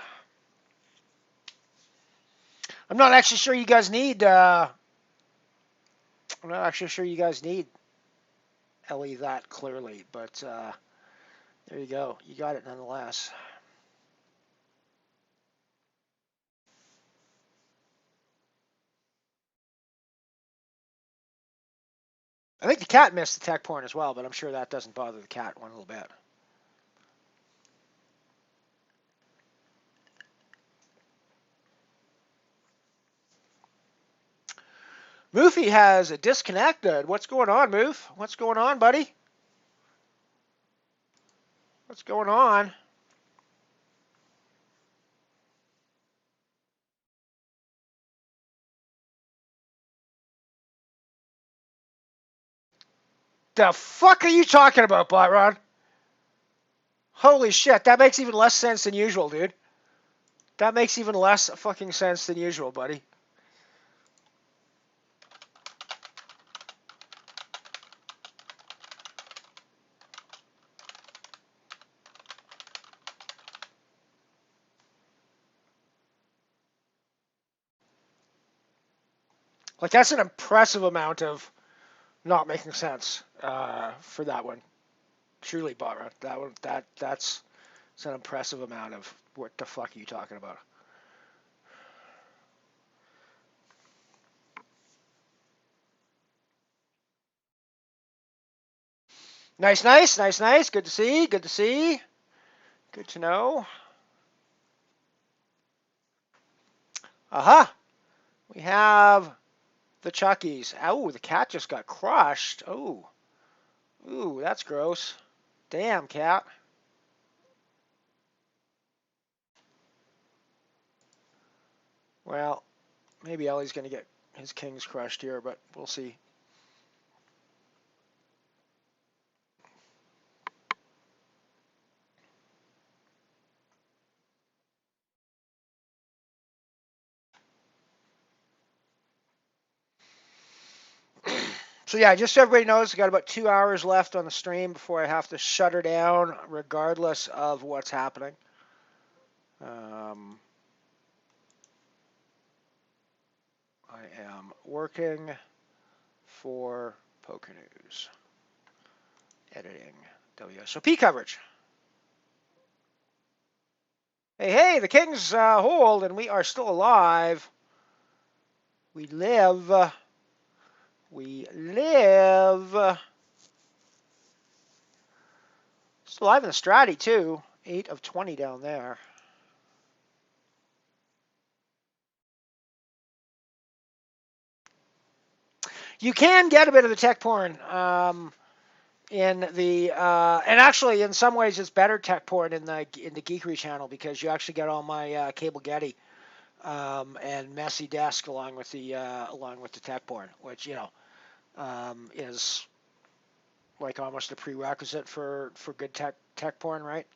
I'm not actually sure you guys need. I'm not actually sure you guys need LE that clearly, but there you go. You got it nonetheless. I think the cat missed the tech porn as well, but I'm sure that doesn't bother the cat one little bit. Moofy has disconnected. What's going on, Moof? What's going on, buddy? What's going on? The fuck are you talking about, Byron? Holy shit, that makes even less sense than usual, dude. That makes even less fucking sense than usual, buddy. Like, that's an impressive amount of not making sense for that one. Truly, Byron. That one, that's an impressive amount of what the fuck are you talking about? Nice, nice, nice, nice. Good to see. Good to see. Good to know. Aha. We have the Chuckies. Oh, the cat just got crushed. Oh. Ooh, that's gross. Damn, cat. Well, maybe Ellie's going to get his kings crushed here, but we'll see. So yeah, just so everybody knows, I got about 2 hours left on the stream before I have to shut her down, regardless of what's happening. I am working for Poker News, editing WSOP coverage. Hey, hey, the Kings hold, and we are still alive. We live. We live. Still alive in the Stratty, too. 8 of 20 down there. You can get a bit of the tech porn in the, and actually in some ways it's better tech porn in the Geekery channel because you actually get all my Cable Getty and Messy Desk along with the tech porn, which is like almost a prerequisite for good tech porn, right?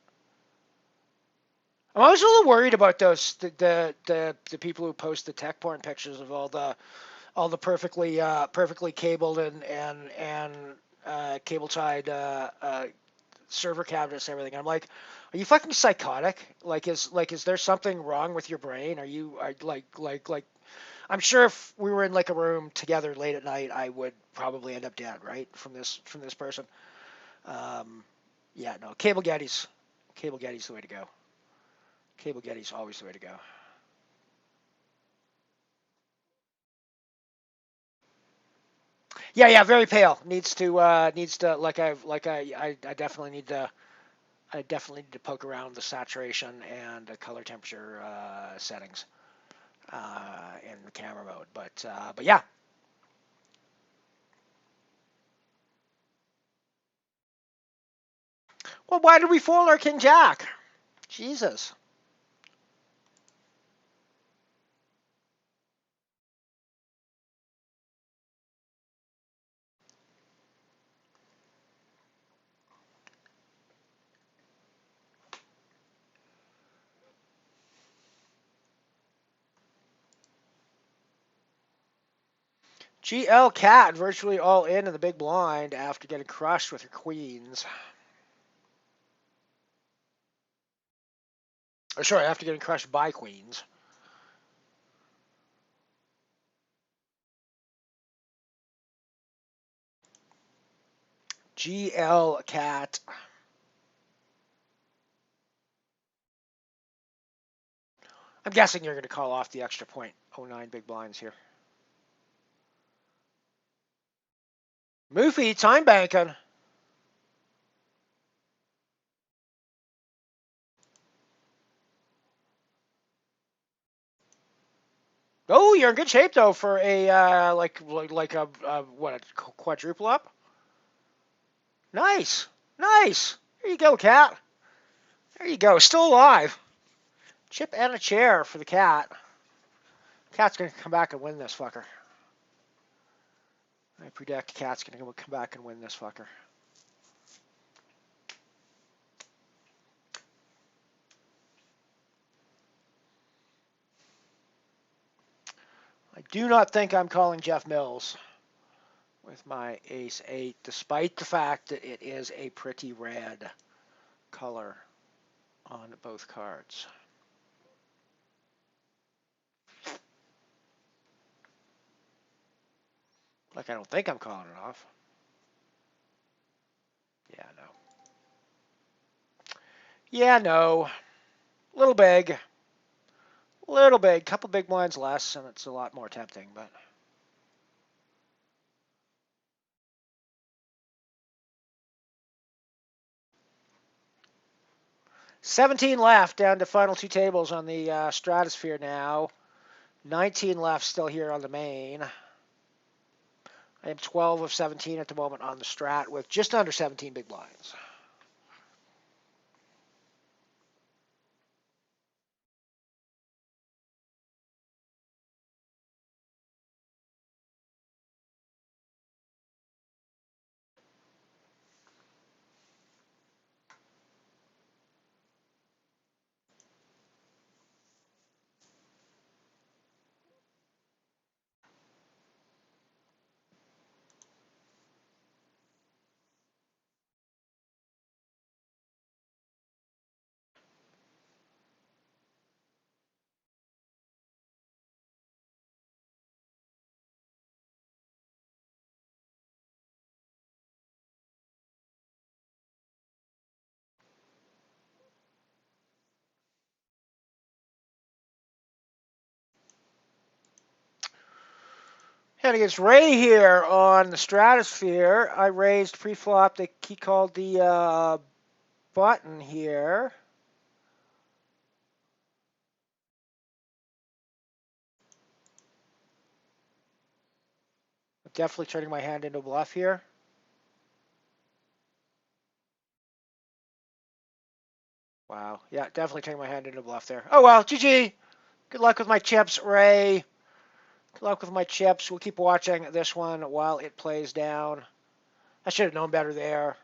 I'm always a little worried about those the people who post the tech porn pictures of all the perfectly cabled and cable tied server cabinets and everything. I'm like, are you fucking psychotic? Is there something wrong with your brain? Are you like? I'm sure if we were in like a room together late at night, I would probably end up dead, right? From this person. Yeah, no, Cable Getty's the way to go. Cable Getty's always the way to go. Yeah, very pale. Needs to I definitely need to poke around the saturation and the color temperature settings in the camera mode. But yeah. Well, why did we fold our King Jack? Jesus. GL Cat virtually all in the big blind after getting crushed with her queens. Or sorry, after getting crushed by queens. GL Cat. I'm guessing you're going to call off the extra point. 09 big blinds here. Moofy, time banking. Oh, you're in good shape though for a like a what, a quadruple up. Nice, nice. There you go, Cat. There you go. Still alive. Chip and a chair for the Cat. Cat's gonna come back and win this fucker. I predict Cat's gonna come back and win this fucker. I do not think I'm calling Jeff Mills with my ace-8, despite the fact that it is a pretty red color on both cards. Like, I don't think I'm calling it off. Yeah, no. Yeah, no. Little big. Little big. Couple big blinds less, and it's a lot more tempting, but... $17 left, down to final two tables on the Stratosphere now. 19 left still here on the main. I am 12 of 17 at the moment on the Strat with just under 17 big blinds. And against Ray here on the Stratosphere. I raised pre-flop. He called the button here. Definitely turning my hand into a bluff here. Wow. Yeah, definitely turning my hand into a bluff there. Oh, well. GG. Good luck with my chips, Ray. Good luck with my chips. We'll keep watching this one while it plays down. I should have known better there.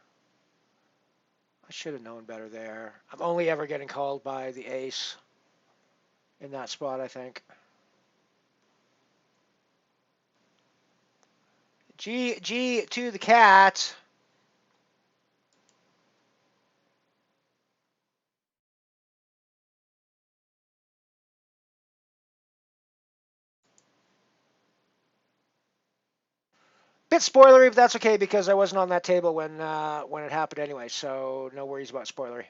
I should have known better there. I'm only ever getting called by the ace in that spot, I think. G to the Cat. Bit spoilery, but that's okay because I wasn't on that table when it happened anyway, so no worries about spoilery.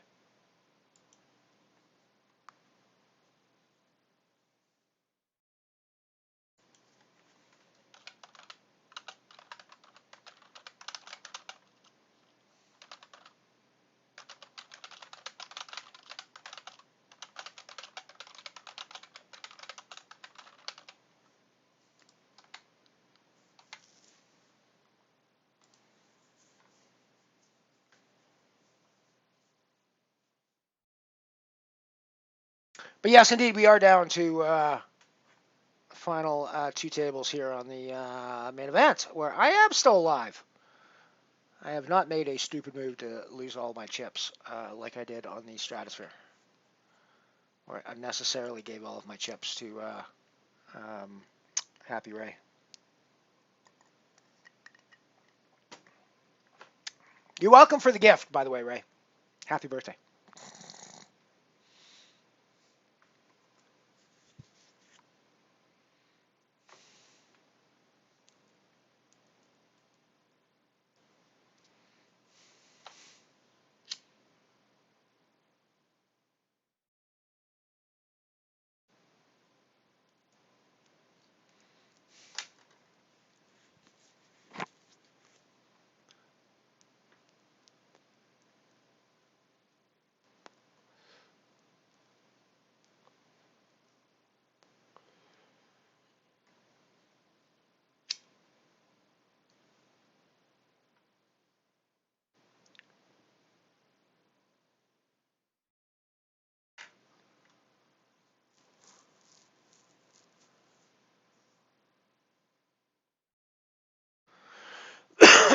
But yes, indeed, we are down to final two tables here on the main event, where I am still alive. I have not made a stupid move to lose all my chips like I did on the Stratosphere, where I unnecessarily gave all of my chips to Happy Ray. You're welcome for the gift, by the way, Ray. Happy birthday.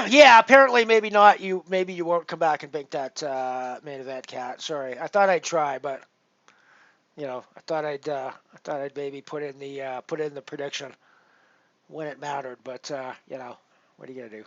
Yeah, apparently maybe not. Maybe you won't come back and make that main event, Cat. Sorry, I thought I'd try, but I thought I'd maybe put in the prediction when it mattered. But what are you gonna do?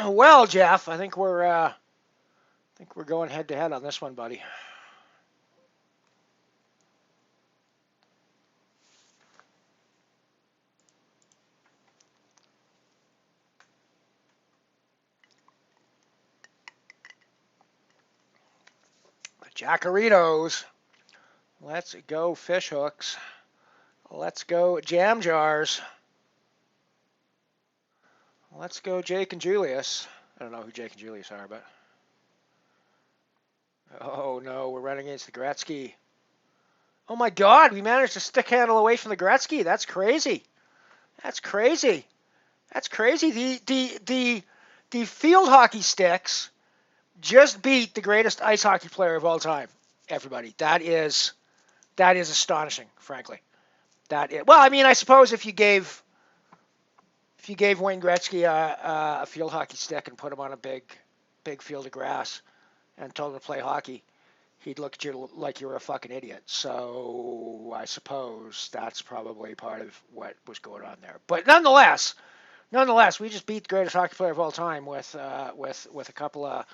Well, Jeff, I think we're going head to head on this one, buddy. Jackaritos. Let's go fish hooks. Let's go jam jars. Let's go Jake and Julius. I don't know who Jake and Julius are, but oh no, we're running against the Gretzky. Oh my God, we managed to stick handle away from the Gretzky. That's crazy. That's crazy. That's crazy. The field hockey sticks just beat the greatest ice hockey player of all time. Everybody, that is astonishing, frankly. Well, I mean, I suppose if you gave Wayne Gretzky a field hockey stick and put him on a big field of grass and told him to play hockey, he'd look at you like you were a fucking idiot. So I suppose that's probably part of what was going on there. But nonetheless, we just beat the greatest hockey player of all time with a couple of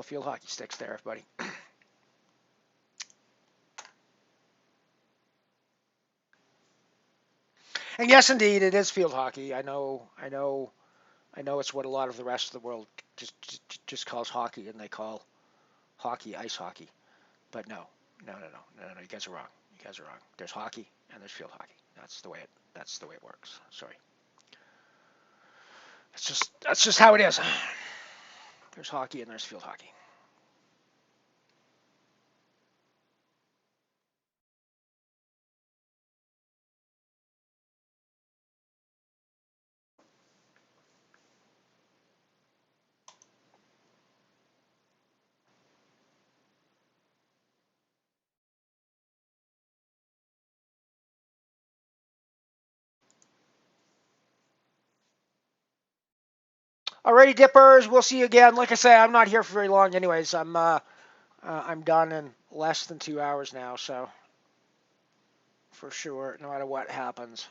field hockey sticks there, everybody. And yes, indeed, it is field hockey. I know it's what a lot of the rest of the world just calls hockey, and they call hockey ice hockey. But no. You guys are wrong. You guys are wrong. There's hockey and there's field hockey. That's the way it works. Sorry. That's just how it is. There's hockey and there's field hockey. Alrighty, dippers. We'll see you again. Like I say, I'm not here for very long, anyways. I'm done in less than 2 hours now, so for sure, no matter what happens.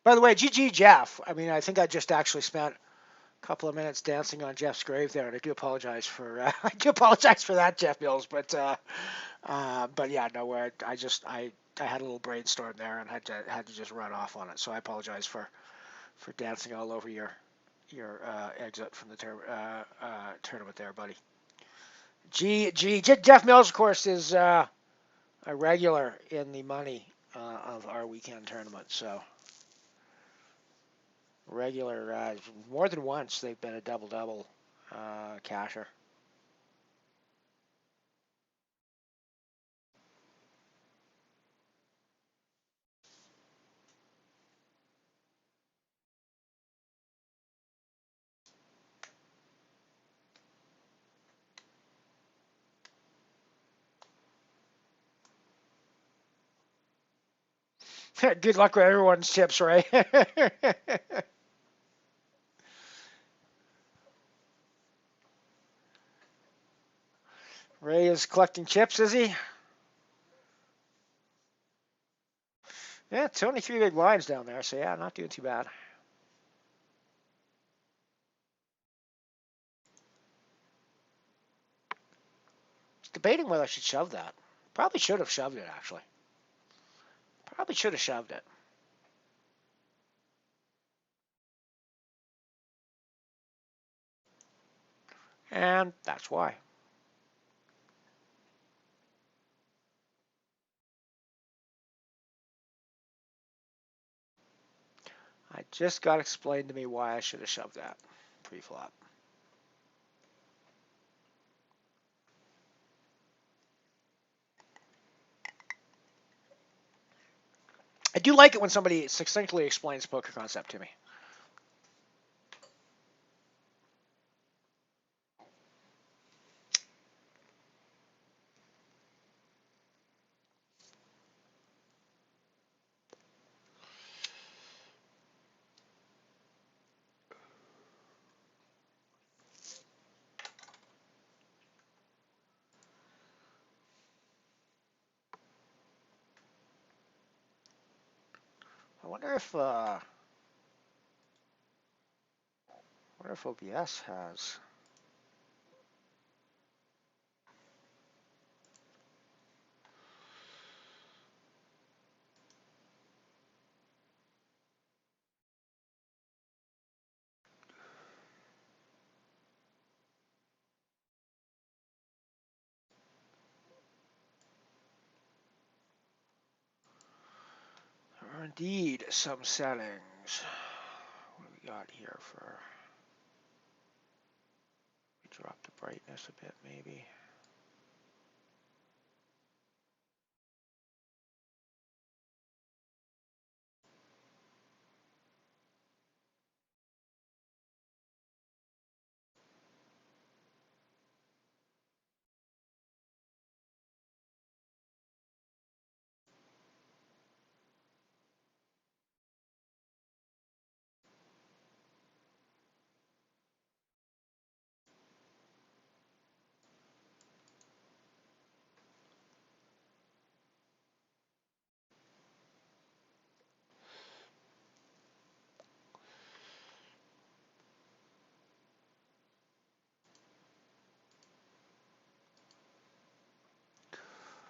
By the way, GG Jeff. I mean, I think I just actually spent a couple of minutes dancing on Jeff's grave there, and I do apologize for I do apologize for that, Jeff Mills. But yeah, no, I had a little brainstorm there and had to just run off on it. So I apologize for dancing all over your exit from the tournament there, buddy. Jeff Mills, of course, is a regular in the money of our weekend tournament. So regular, more than once they've been a double casher. Good luck with everyone's chips, Ray. Ray is collecting chips, is he? Yeah, it's only 3 big blinds down there, so yeah, not doing too bad. Debating whether I should shove that. Probably should have shoved it, actually. Probably should have shoved it. And that's why. I just got explained to me why I should have shoved that pre-flop. I do like it when somebody succinctly explains poker concept to me. I wonder if OBS has. There are indeed some settings. What do we got here for? We drop the brightness a bit, maybe.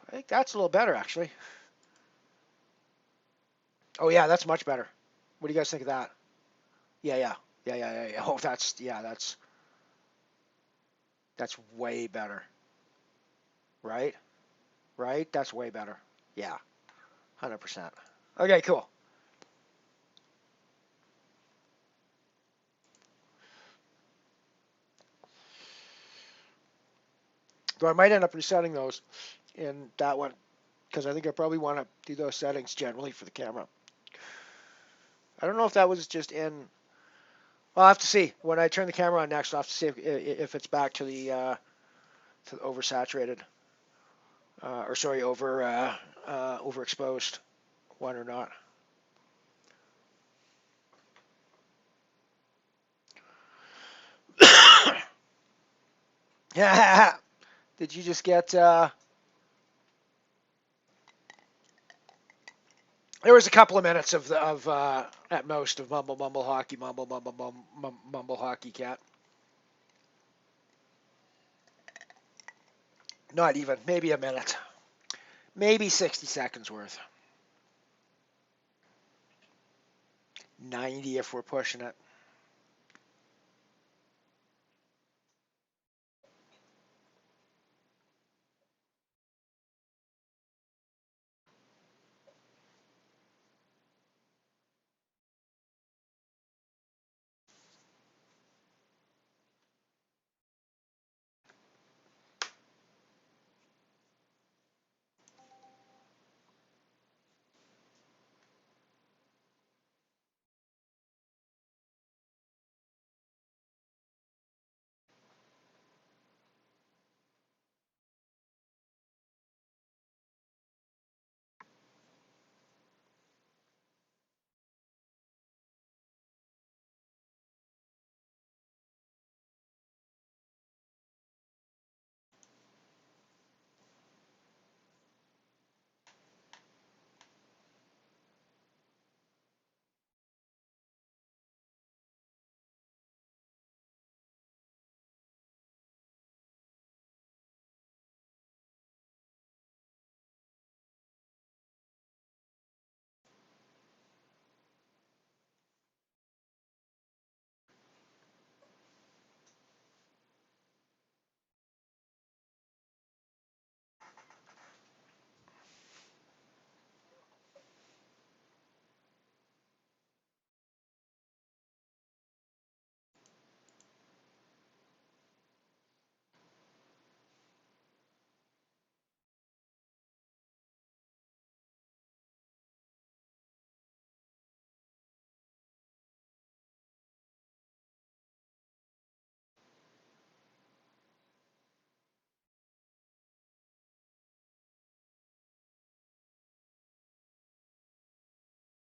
I think that's a little better, actually. Oh yeah, that's much better. What do you guys think of that? Yeah. Oh, that's way better. Right? Right? That's way better. Yeah, 100%. Okay, cool. So I might end up resetting those in that one because I think I probably want to do those settings generally for the camera. I don't know if that was just in. Well, I'll have to see when I turn the camera on next. I'll have to see if it's back to the oversaturated or sorry overexposed one or not. Yeah. Did you just get? There was a couple of minutes of at most of mumble hockey, mumble hockey, cat. Not even, maybe a minute, maybe 60 seconds worth. 90 if we're pushing it.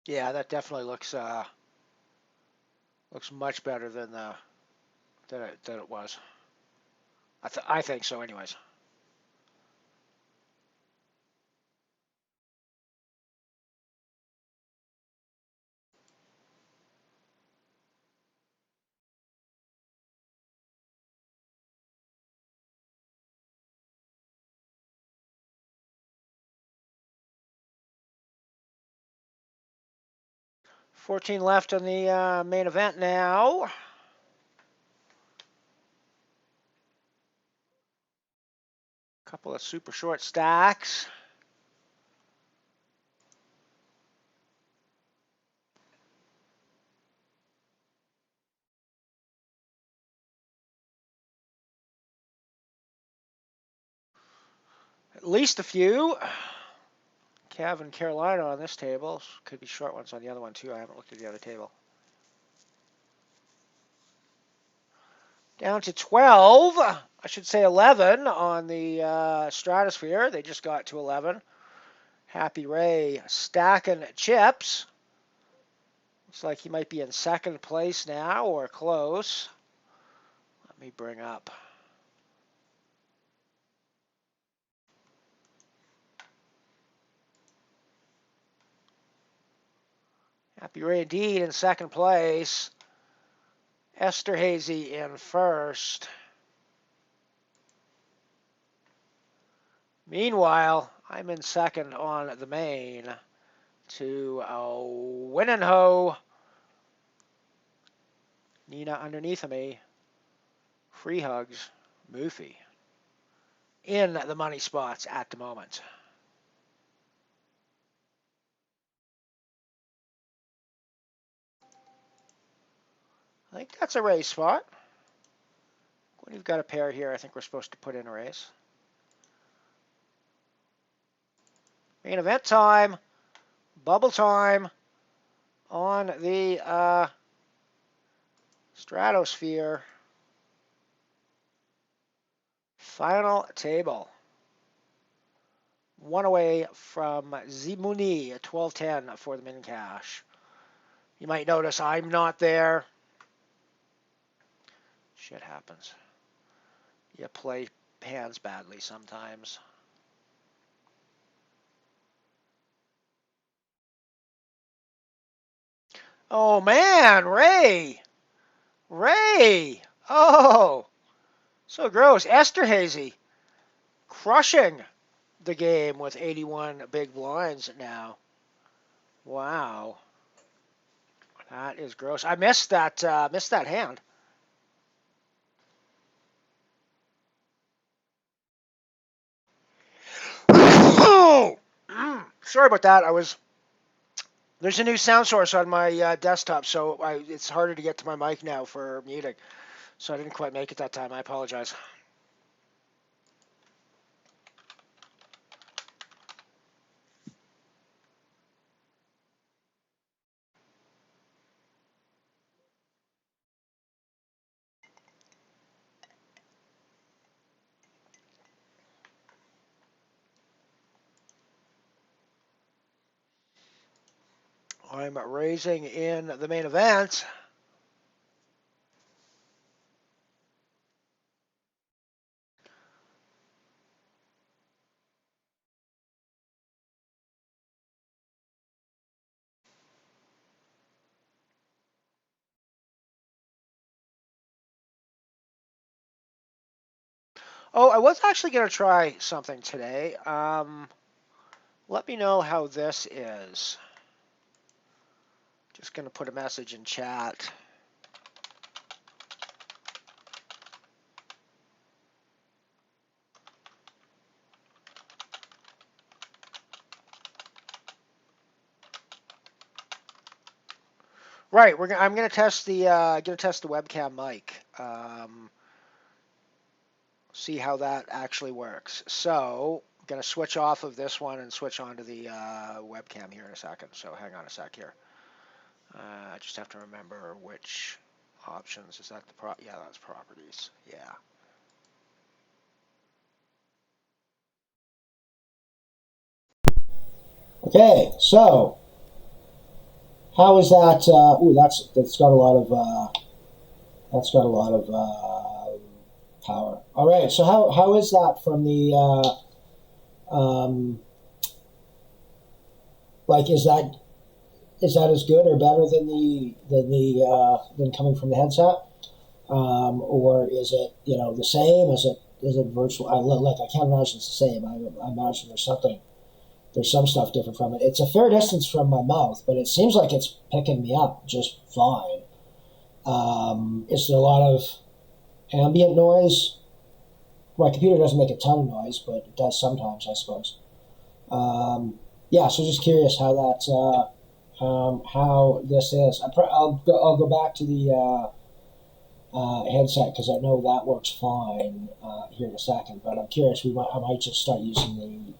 Yeah, that definitely looks much better than it was. I think so, anyways. $14 left on the main event now. Couple of super short stacks. At least a few. Cav and Carolina on this table. Could be short ones on the other one too. I haven't looked at the other table. Down to 12. I should say 11 on the Stratosphere. They just got to 11. Happy Ray stacking chips. Looks like he might be in second place now or close. Let me bring up. Happy Ray indeed in second place. Esther Hazy in first. Meanwhile, I'm in second on the main to Win and Ho. Nina underneath of me. Free hugs. Moofy. In the money spots at the moment. I think that's a raise spot. When you've got a pair here, I think we're supposed to put in a raise. Main event time. Bubble time on the Stratosphere. Final table. One away from Zimuni at 12-10 for the min cash. You might notice I'm not there. Shit happens. You play hands badly sometimes. Oh man, Ray. Ray. Oh, so gross. Esterhazy crushing the game with 81 big blinds now. Wow, that is gross. I missed that. Missed that hand. Oh, sorry about that. There's a new sound source on my desktop, so it's harder to get to my mic now for muting. So I didn't quite make it that time. I apologize. I'm raising in the main event. Oh, I was actually going to try something today. Let me know how this is. Just going to put a message in chat. Right, I'm going to test the webcam mic. See how that actually works. So I'm going to switch off of this one and switch on to the webcam here in a second. So hang on a sec here. I just have to remember which options. Is that yeah, that's properties. Yeah. Okay, so how is that? Ooh, that's got a lot of power. All right, so how is that from the like is that as good or better than than coming from the headset, or is it the same? Is it virtual? I can't imagine it's the same. I imagine there's some stuff different from it. It's a fair distance from my mouth, but it seems like it's picking me up just fine. Is there a lot of ambient noise? My computer doesn't make a ton of noise, but it does sometimes, I suppose. Yeah, so just curious how how this is. I'll go back to the headset because I know that works fine here in a second. But I'm curious. I might just start using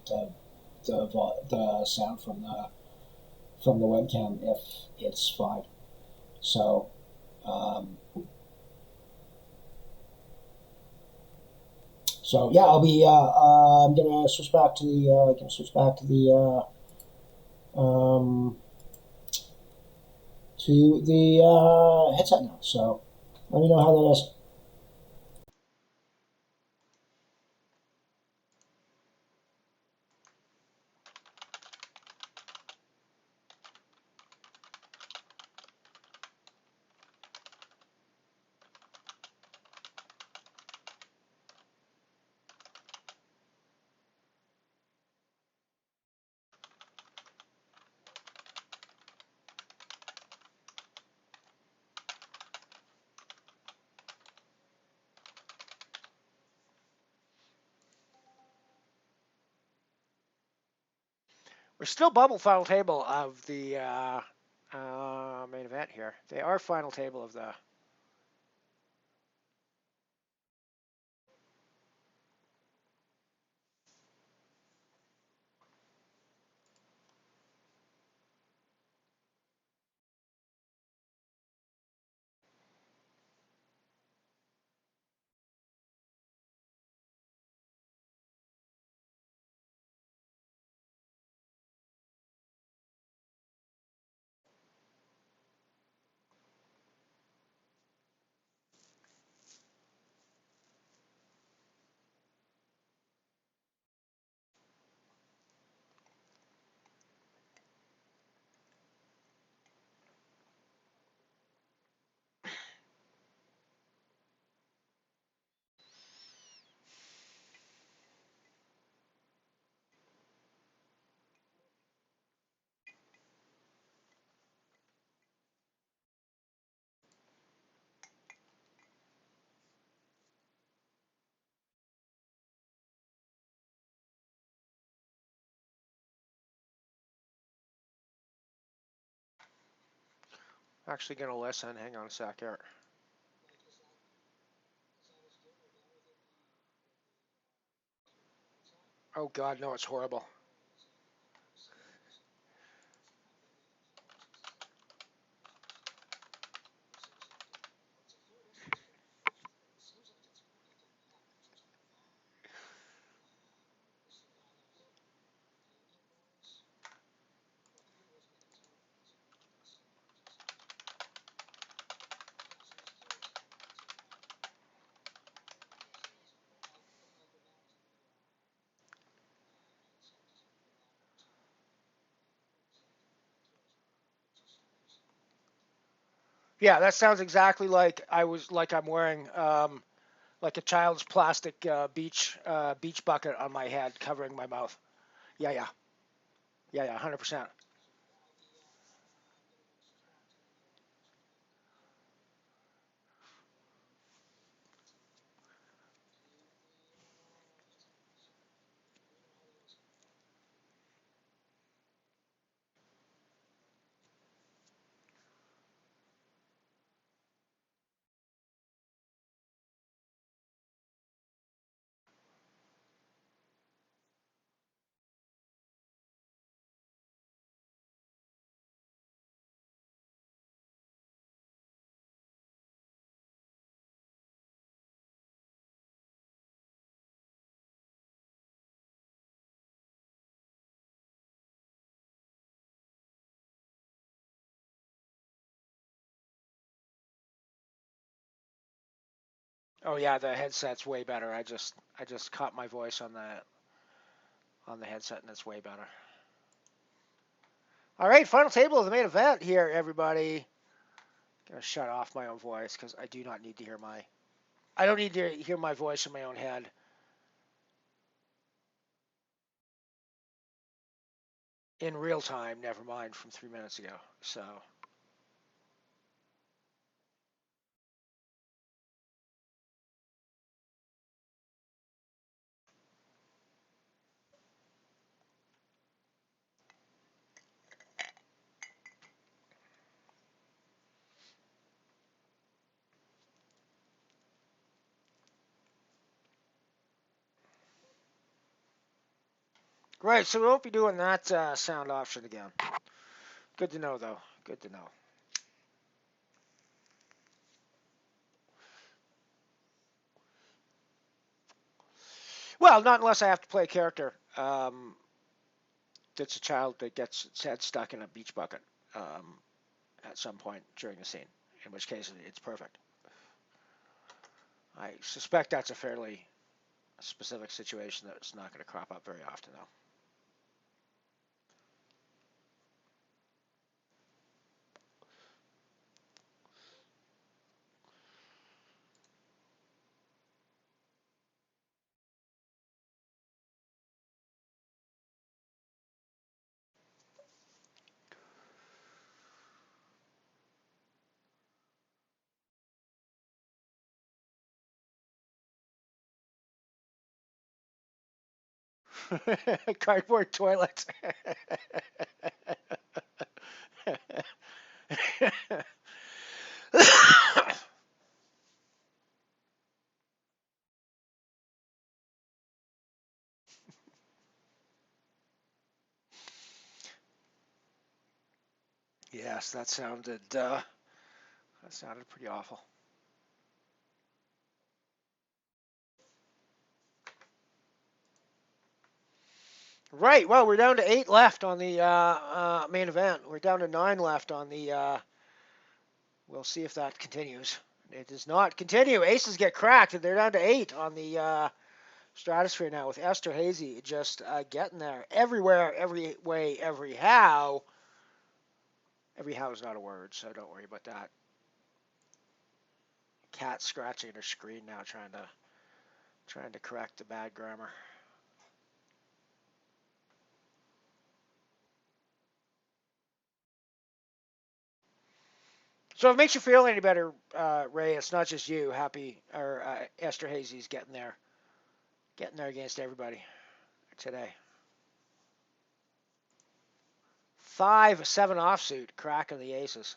the sound from the webcam if it's fine. So. So yeah, I'm gonna switch back to um, the headset now. So let me know how that is. We're still bubble final table of the main event here. They are final table of the. Actually going to listen. Hang on a sec here. Oh God, no, it's horrible. Yeah, that sounds exactly like I'm wearing like a child's plastic beach bucket on my head covering my mouth. Yeah, yeah, yeah, yeah, 100%. Oh yeah, the headset's way better. I just caught my voice on the headset and it's way better. All right, final table of the main event here, everybody. Gonna shut off my own voice because I do not need to hear my. I don't need to hear my voice in my own head in real time. Never mind from 3 minutes ago. So. Right, so we won't be doing that sound option again. Good to know, though. Good to know. Well, not unless I have to play a character that's a child that gets its head stuck in a beach bucket at some point during the scene, in which case it's perfect. I suspect that's a fairly specific situation that's not going to crop up very often, though. Cardboard toilet. Yes, that sounded pretty awful. Right. Well, we're down to 8 left on the main event. We're down to 9 left on the. We'll see if that continues. It does not continue. Aces get cracked, and they're down to 8 on the stratosphere now with Esther Hazy just getting there everywhere, every way, every how. Every how is not a word, so don't worry about that. Cat scratching her screen now, trying to correct the bad grammar. So if it makes you feel any better, Ray, it's not just you. Happy or Esther Hazy's getting there against everybody today. 5-7 offsuit, cracking the aces.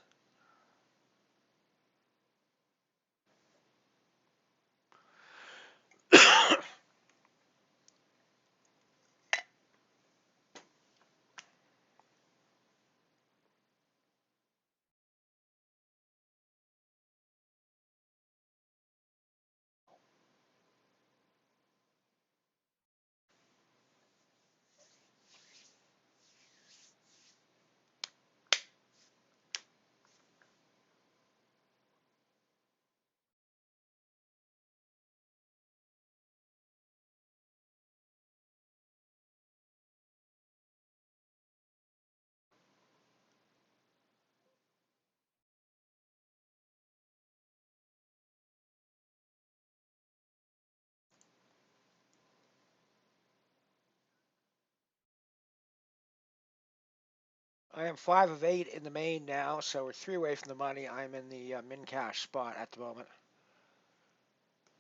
I am 5 of 8 in the main now, so we're 3 away from the money. I'm in the min cash spot at the moment.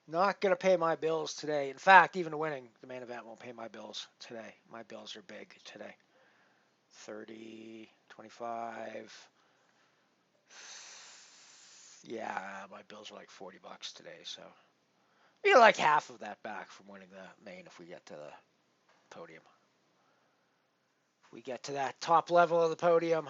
Not going to pay my bills today. In fact, even winning the main event won't pay my bills today. My bills are big today. 30, 25. Yeah, my bills are like $40 today, so we get like half of that back from winning the main if we get to the podium. If we get to that top level of the podium.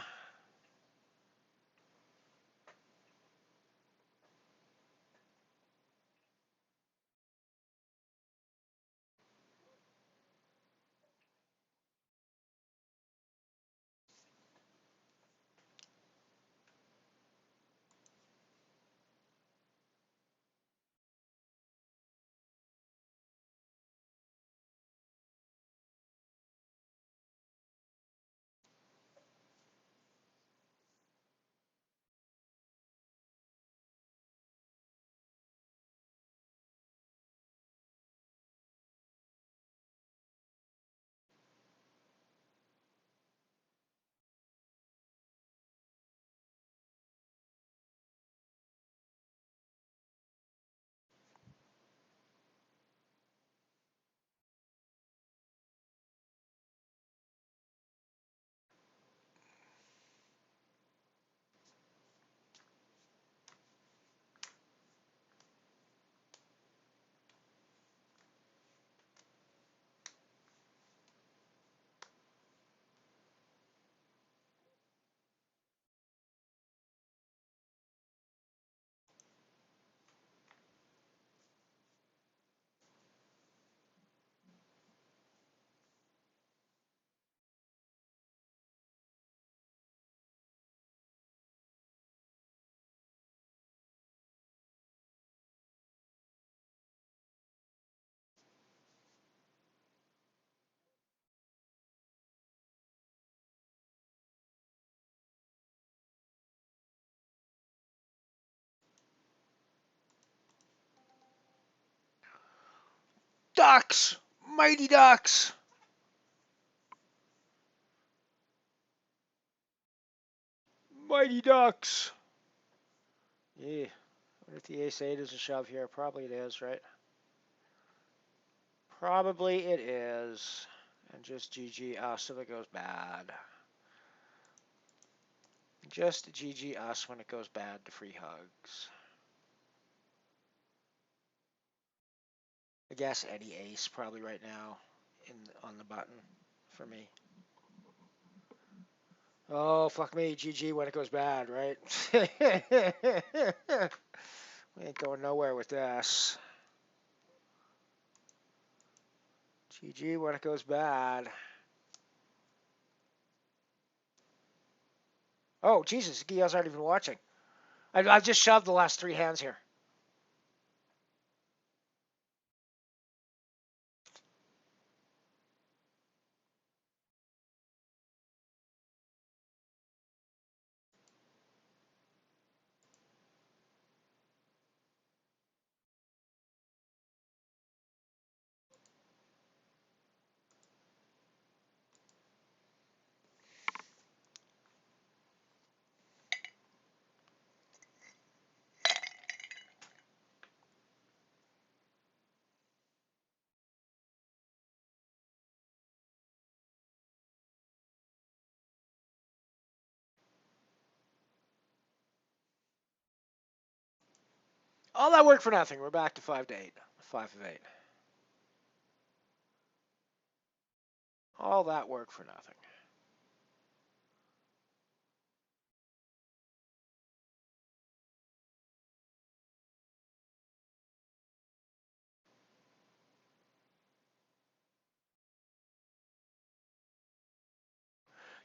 Ducks! Mighty Ducks! Mighty Ducks! Yeah. What if the ace-8 is a shove here? Probably it is, right? Probably it is. And just GG us if it goes bad. Just GG us when it goes bad to free hugs. I guess any ace probably right now on the button for me. Oh, fuck me. GG when it goes bad, right? We ain't going nowhere with this. GG when it goes bad. Oh, Jesus. Guillaume's aren't even watching. I've just shoved the last 3 hands here. All that work for nothing. We're back to 5 to 8. 5 of 8. All that work for nothing.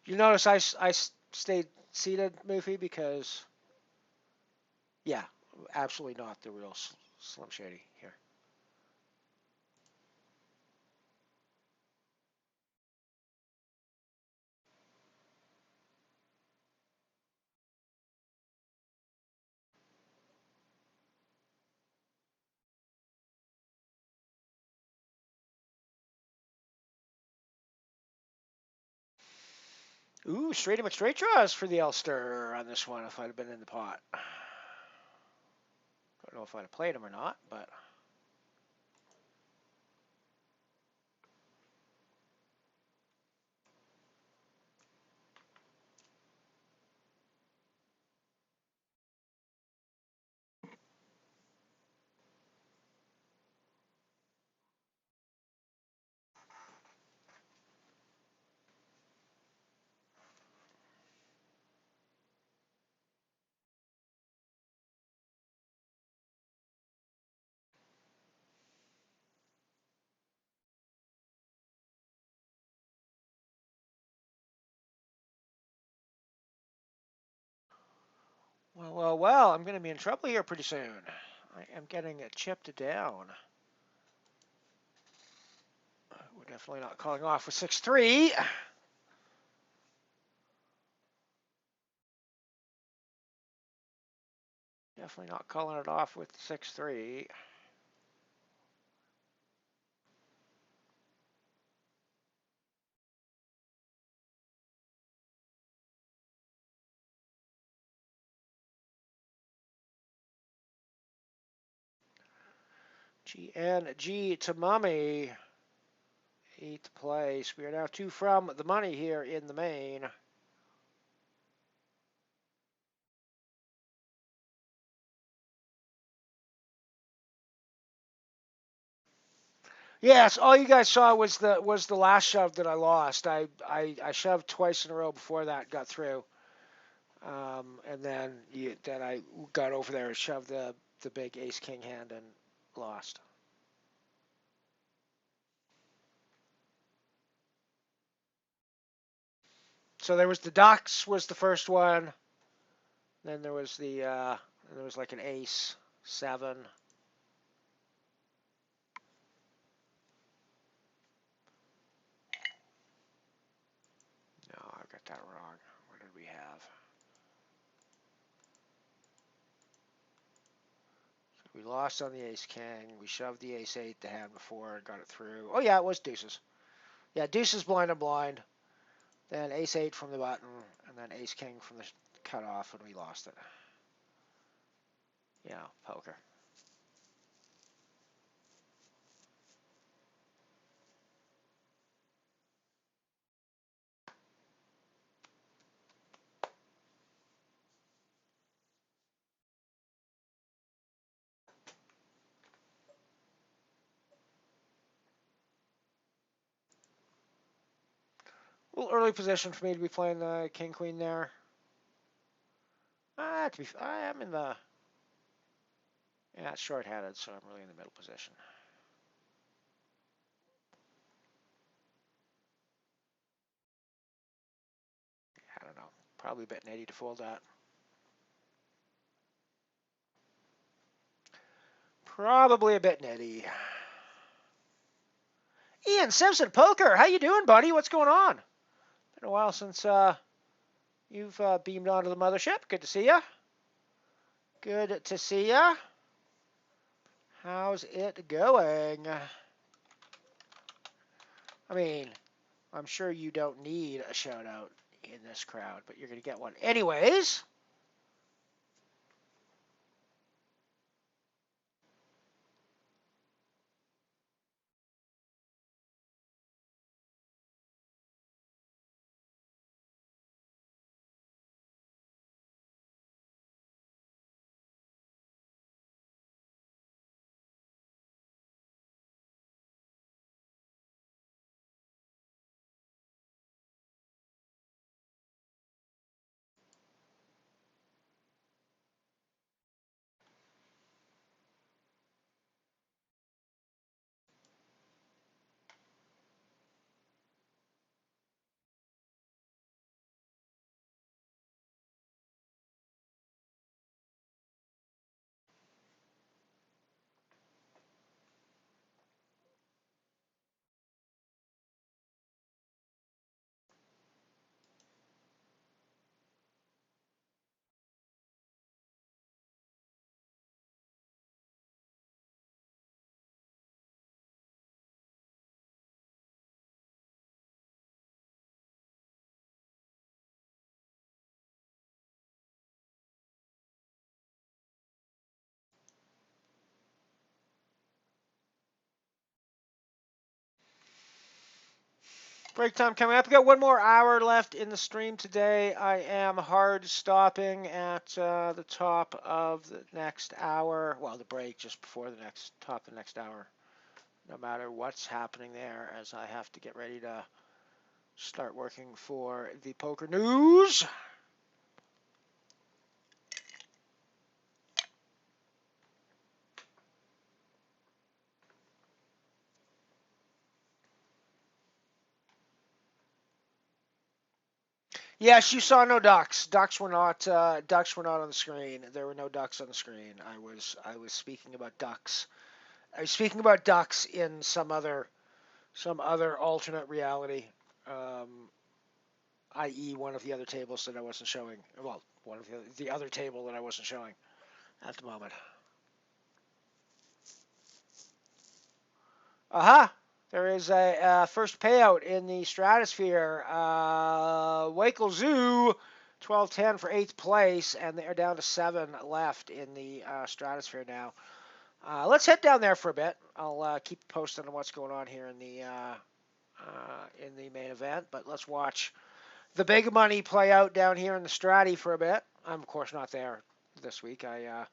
You notice I stayed seated, Moofy, because, yeah, absolutely not the real Slim Shady here. Ooh, straight him straight draws for the Ulster on this one if I'd have been in the pot. Don't know if I'd have played him or not, but. Well, I'm going to be in trouble here pretty soon. I am getting it chipped down. We're definitely not calling off with 6-3. Definitely not calling it off with 6-3. GNG to mommy. 8th place. We are now 2 from the money here in the main. Yes, all you guys saw was the last shove that I lost. I shoved twice in a row before that got through, and then I got over there and shoved the big ace king hand and lost. So there was the Ducks was the first one. Then there was there was like an ace 7. No, I got that wrong. What did we have? So we lost on the ace king. We shoved the ace 8 the hand before and got it through. Oh yeah, it was deuces. Yeah, deuces blind and blind. Then ace 8 from the button, and then ace king from the cutoff, and we lost it. Yeah, poker. A little early position for me to be playing the king queen there. I am in the. Yeah, it's short-handed, so I'm really in the middle position. I don't know. Probably a bit nitty to fold that. Probably a bit nitty. Ian Simpson Poker, how you doing, buddy? What's going on? Been a while since you've beamed onto the mothership. Good to see ya. Good to see ya. How's it going? I mean, I'm sure you don't need a shout out in this crowd, but you're going to get one anyways. Break time coming up. We got 1 more hour left in the stream today. I am hard stopping at the top of the next hour. Well, the break just before the top of the next hour. No matter what's happening there, as I have to get ready to start working for the poker news. Yes, you saw no ducks. Ducks were not. Ducks were not on the screen. There were no ducks on the screen. I was speaking about ducks. I was speaking about ducks in some other alternate reality, i.e., one of the other tables that I wasn't showing. Well, one of the other table that I wasn't showing at the moment. Aha! There is a first payout in the stratosphere. Wakel Zoo, 12-10 for 8th place, and they are down to 7 left in the stratosphere now. Let's head down there for a bit. I'll keep posted on what's going on here in the main event, but let's watch the big money play out down here in the Stratty for a bit. I'm of course not there this week. I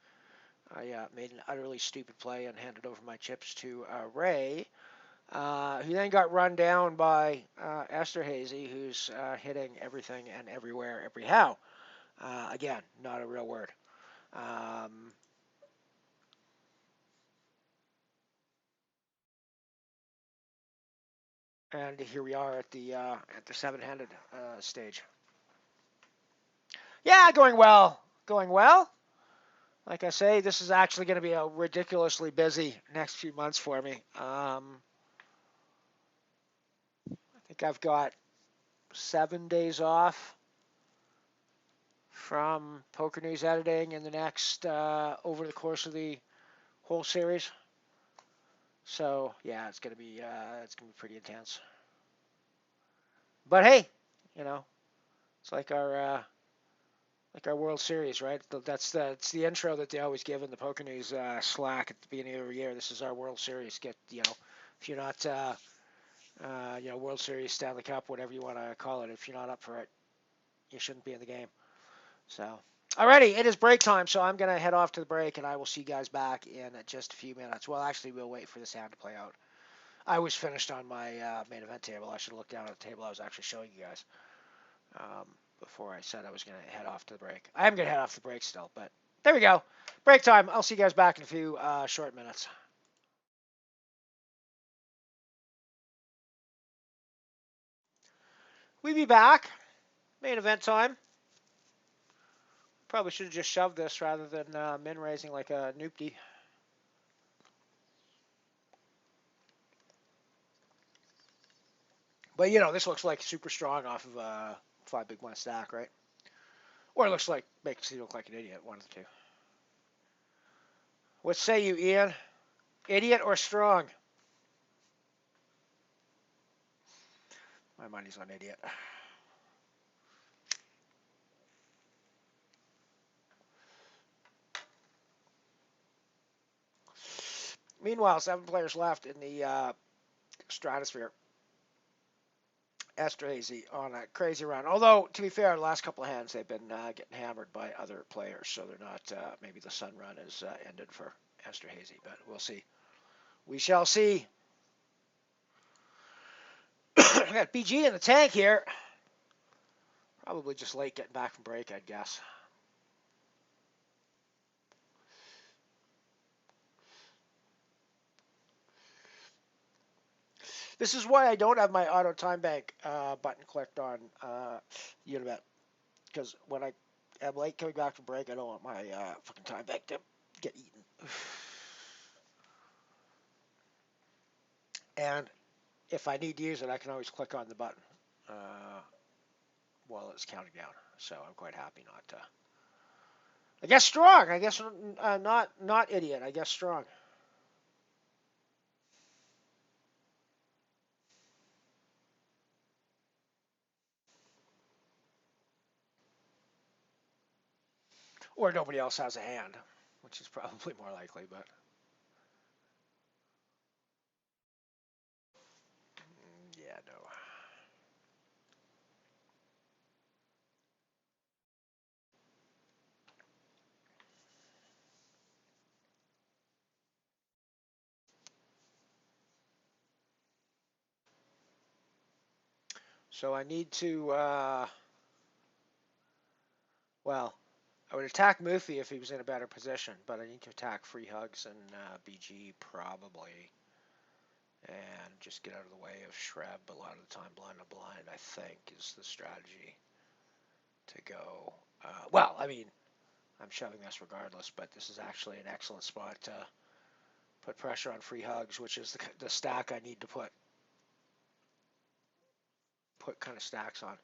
made an utterly stupid play and handed over my chips to Ray, who then got run down by Esterhazy, who's hitting everything and everywhere, everyhow. Again, not a real word. And here we are at the 7-handed stage. Yeah, going well. Going well. Like I say, this is actually going to be a ridiculously busy next few months for me. I think I've got 7 days off from Poker News editing in the next over the course of the whole series. So yeah, it's gonna be pretty intense. But hey, it's like our World Series, right? It's the intro that they always give in the Poker News Slack at the beginning of every year. This is our World Series. If you're not World Series, Stanley Cup, whatever you want to call it, if you're not up for it, you shouldn't be in the game. So, alrighty, it is break time, so I'm gonna head off to the break, and I will see you guys back in just a few minutes. Well, actually, we'll wait for this hand to play out. I was finished on my main event table. I should look down at the table I was actually showing you guys before I said I was going to head off to the break. I am going to head off to the break still, but there we go. Break time. I'll see you guys back in a few short minutes. We be back. Main event time. Probably should have just shoved this rather than min raising like a noopty. But this looks like super strong off of 5 big blind stack, right? Or it makes you look like an idiot, one of the two. What say you, Ian? Idiot or strong? My money's on idiot. Meanwhile, 7 players left in the stratosphere. Esterhazy on a crazy run. Although, to be fair, the last couple of hands they've been getting hammered by other players, so they're not. Maybe the sun run is ended for Esterhazy, but we'll see. We shall see. We got BG in the tank here. Probably just late getting back from break, I'd guess. This is why I don't have my auto time bank button clicked on Unibet, because when I am late coming back from break, I don't want my fucking time bank to get eaten. And if I need to use it, I can always click on the button while it's counting down. So I'm quite happy not to. I guess strong. I guess not idiot. I guess strong. Or nobody else has a hand, which is probably more likely, but yeah, no. So I need to, well, I would attack Mufi if he was in a better position, but I need to attack Free Hugs and BG probably. And just get out of the way of Shreb a lot of the time. Blind to blind, I think, is the strategy to go. Well, I mean, I'm shoving this regardless, but this is actually an excellent spot to put pressure on Free Hugs, which is the stack I need to put kind of stacks on.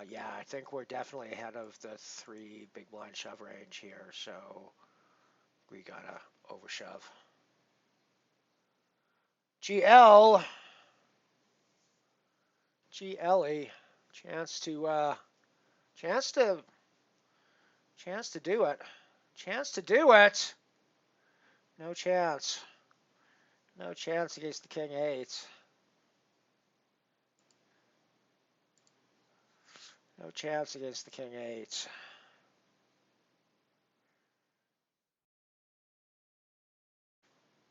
Yeah, I think we're definitely ahead of the 3 big blind shove range here, so we gotta overshove. GLE, chance to do it. Chance to do it. No chance. No chance against the King 8. No chance against the King 8.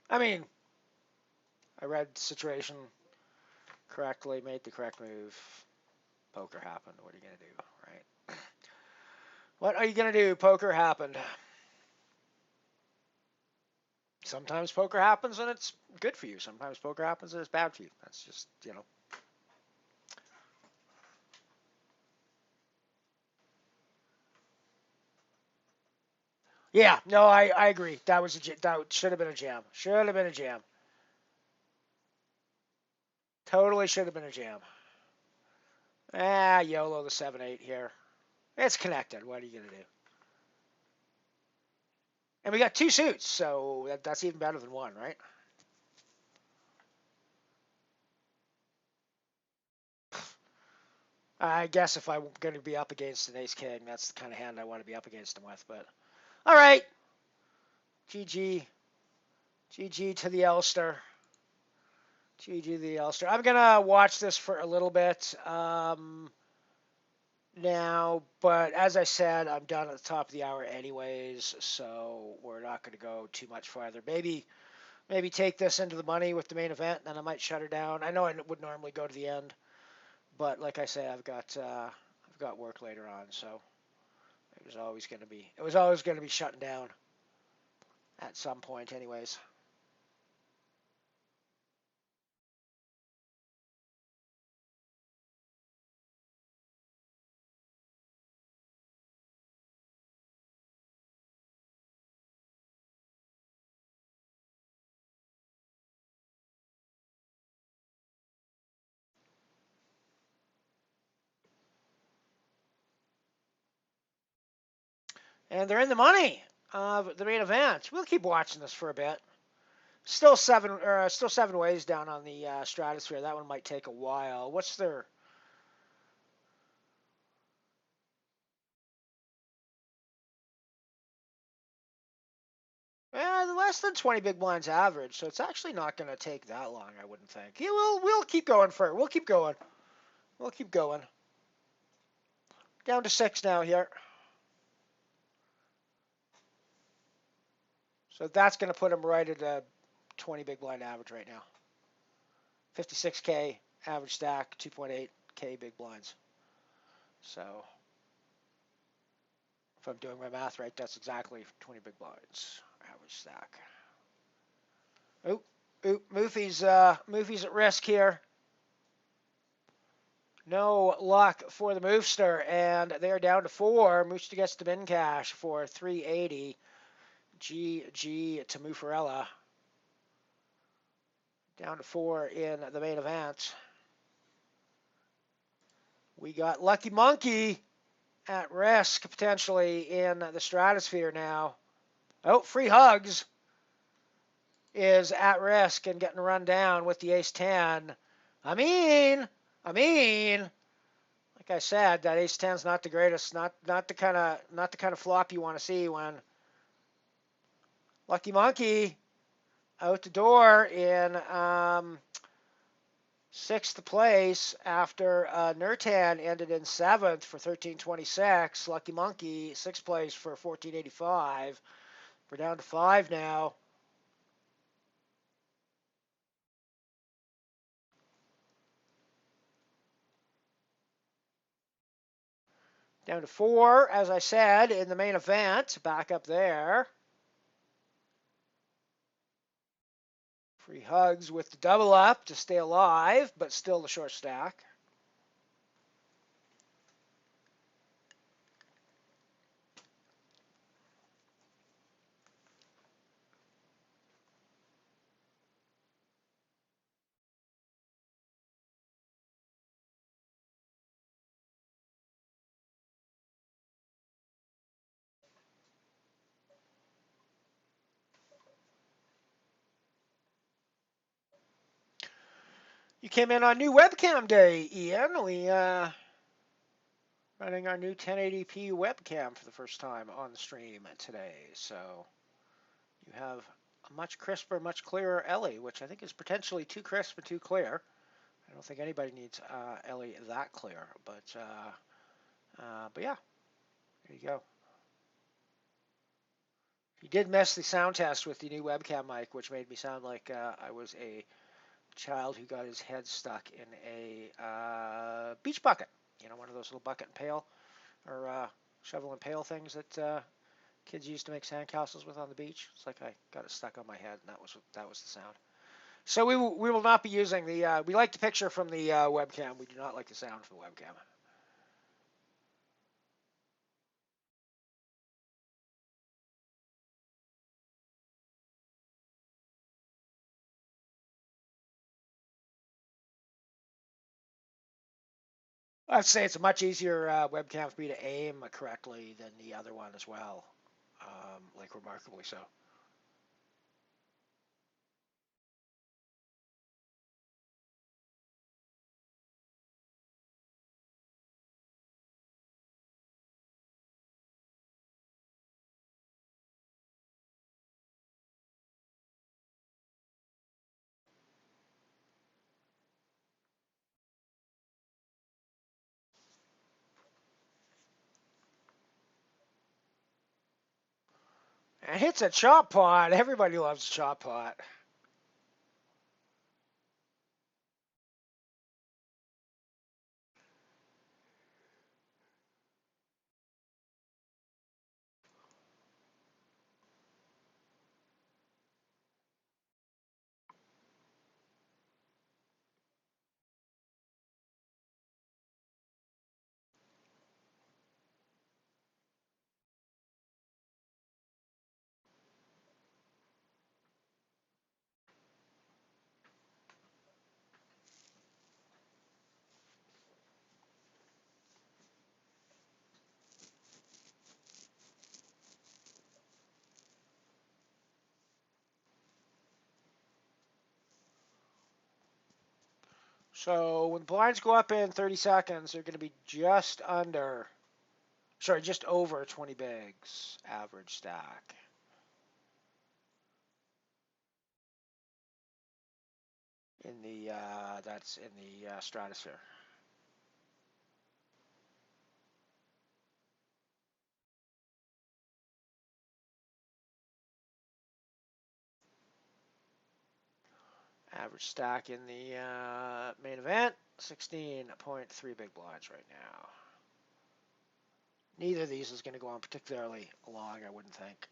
I mean, I read the situation correctly, made the correct move. Poker happened. What are you going to do, right? What are you going to do? Poker happened. Sometimes poker happens and it's good for you. Sometimes poker happens and it's bad for you. That's just, you know. Yeah, no, I agree. That should have been a jam. Should have been a jam. Totally should have been a jam. YOLO the 7-8 here. It's connected. What are you going to do? And we got 2 suits, so that's even better than 1, right? I guess if I'm going to be up against an ace-king, that's the kind of hand I want to be up against him with. But all right. GG. GG to the Elster. GG to the Elster. I'm going to watch this for a little bit now. But as I said, I'm done at the top of the hour anyways, so we're not going to go too much farther. Maybe take this into the money with the main event, and then I might shut her down. I know I would normally go to the end, but like I say, I've got work later on, so it was always going to be shutting down at some point, anyways. And they're in the money of the main event. We'll keep watching this for a bit. Still 7 ways down on the stratosphere. That one might take a while. What's their less than 20 big blinds average, so it's actually not going to take that long, I wouldn't think. Yeah, we'll keep going for it. We'll keep going. We'll keep going. Down to 6 now here. So that's going to put him right at a 20 big blind average right now. 56K average stack, 2.8K big blinds. So if I'm doing my math right, that's exactly 20 big blinds average stack. Oop, Mufi's at risk here. No luck for the Moofster, and they're down to 4. Moofster gets the min cash for 380. GG to Moofarella. Down to 4 in the main event. We got Lucky Monkey at risk potentially in the stratosphere now. Oh, Free Hugs is at risk and getting run down with the ace-10. I mean, like I said, that ace-10's not the greatest, not the kind of flop you want to see when Lucky Monkey out the door in 6th place after Nurtan ended in 7th for 1326. Lucky Monkey 6th place for 1485. We're down to 5 now. Down to 4, as I said, in the main event. Back up there. Free hugs with the double up to stay alive, but still the short stack. You came in on new webcam day, Ian. We running our new 1080p webcam for the first time on the stream today. So you have a much crisper, much clearer Ellie, which I think is potentially too crisp and too clear. I don't think anybody needs Ellie that clear, but yeah, there you go. You did miss the sound test with the new webcam mic, which made me sound like I was a child who got his head stuck in a beach bucket. You know, one of those little bucket and pail or shovel and pail things that kids used to make sandcastles with on the beach. It's like I got it stuck on my head, and that was the sound. So we will not be using the. We like the picture from the webcam. We do not like the sound from the webcam. I'd say it's a much easier webcam for me to aim correctly than the other one as well, like remarkably so. And hits a chop pot. Everybody loves a chop pot. So when the blinds go up in 30 seconds, they're going to be just over 20 bigs average stack. In the that's in the stratosphere. Average stack in the main event, 16.3 big blinds right now. Neither of these is going to go on particularly long, I wouldn't think.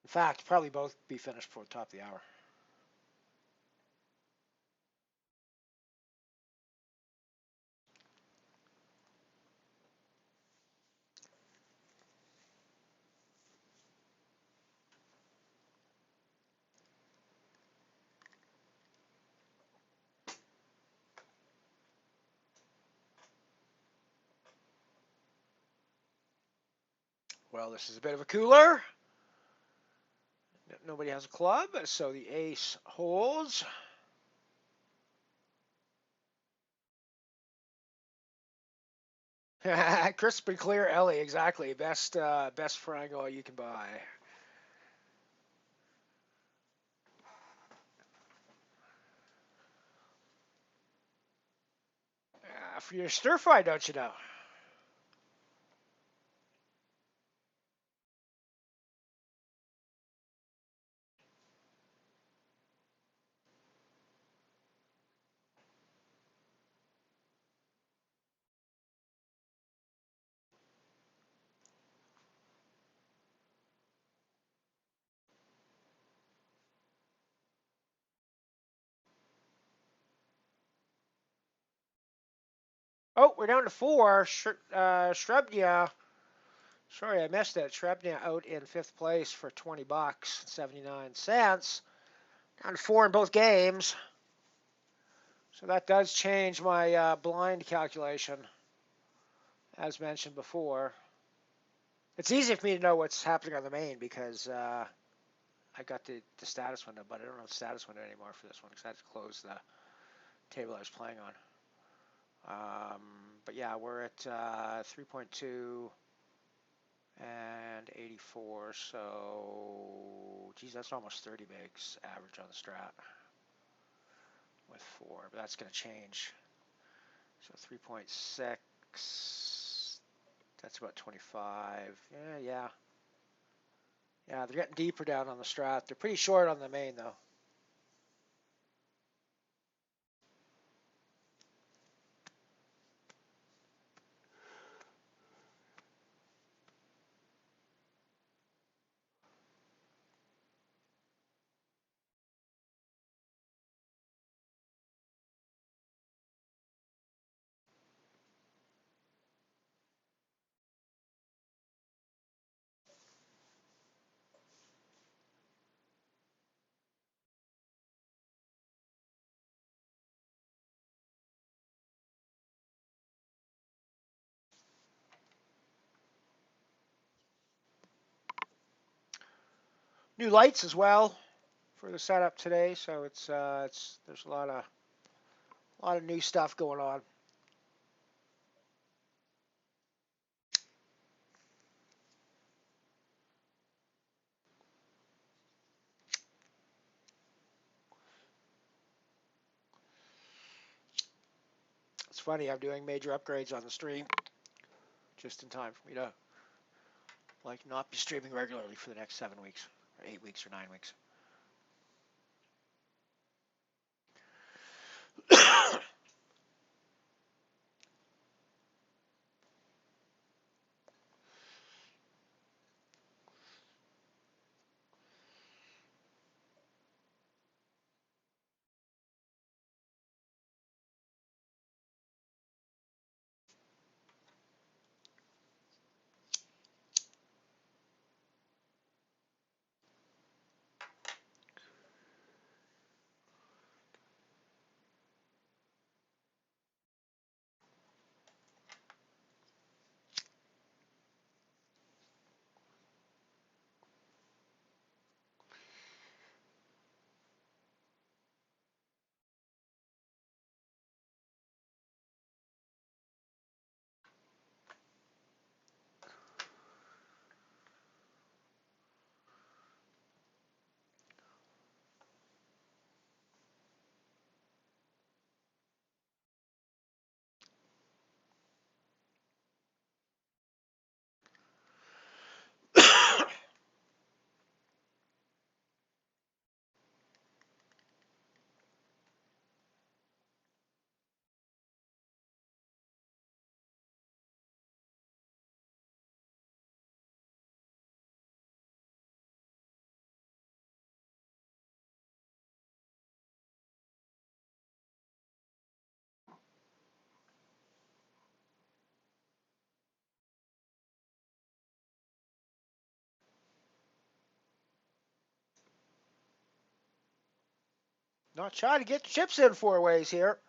In fact, probably both be finished before the top of the hour. Well, this is a bit of a cooler. Nobody has a club, so the ace holds. Crisp and clear Ellie, exactly. Best Frango you can buy. For your stir fry, don't you know? Oh, we're down to 4. Srebnia. Sorry, I missed it. Srebnia out in 5th place for 20 bucks, 79 cents. Down to 4 in both games. So that does change my blind calculation, as mentioned before. It's easy for me to know what's happening on the main because I got the status window, but I don't have the status window anymore for this one because I had to close the table I was playing on. But yeah, we're at 3.2 and 84, so geez, that's almost 30 bigs average on the strat with 4, but that's going to change. So 3.6, that's about 25. Yeah. Yeah, they're getting deeper down on the strat. They're pretty short on the main, though. New lights as well for the setup today, so it's there's a lot of new stuff going on. It's funny, I'm doing major upgrades on the stream just in time for me to not be streaming regularly for the next 7 weeks or 8 weeks or 9 weeks. Not trying to get chips in 4 ways here.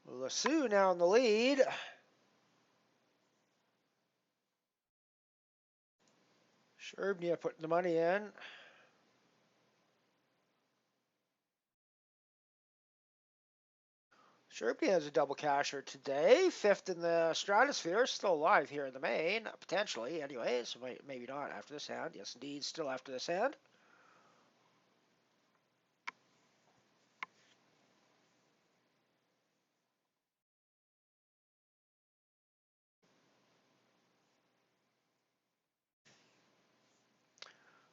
Lasso now in the lead. Sherbnia putting the money in. Sherbnia has a double casher today. 5th in the stratosphere. Still alive here in the main. Potentially, anyways. Maybe not after this hand. Yes, indeed, still after this hand.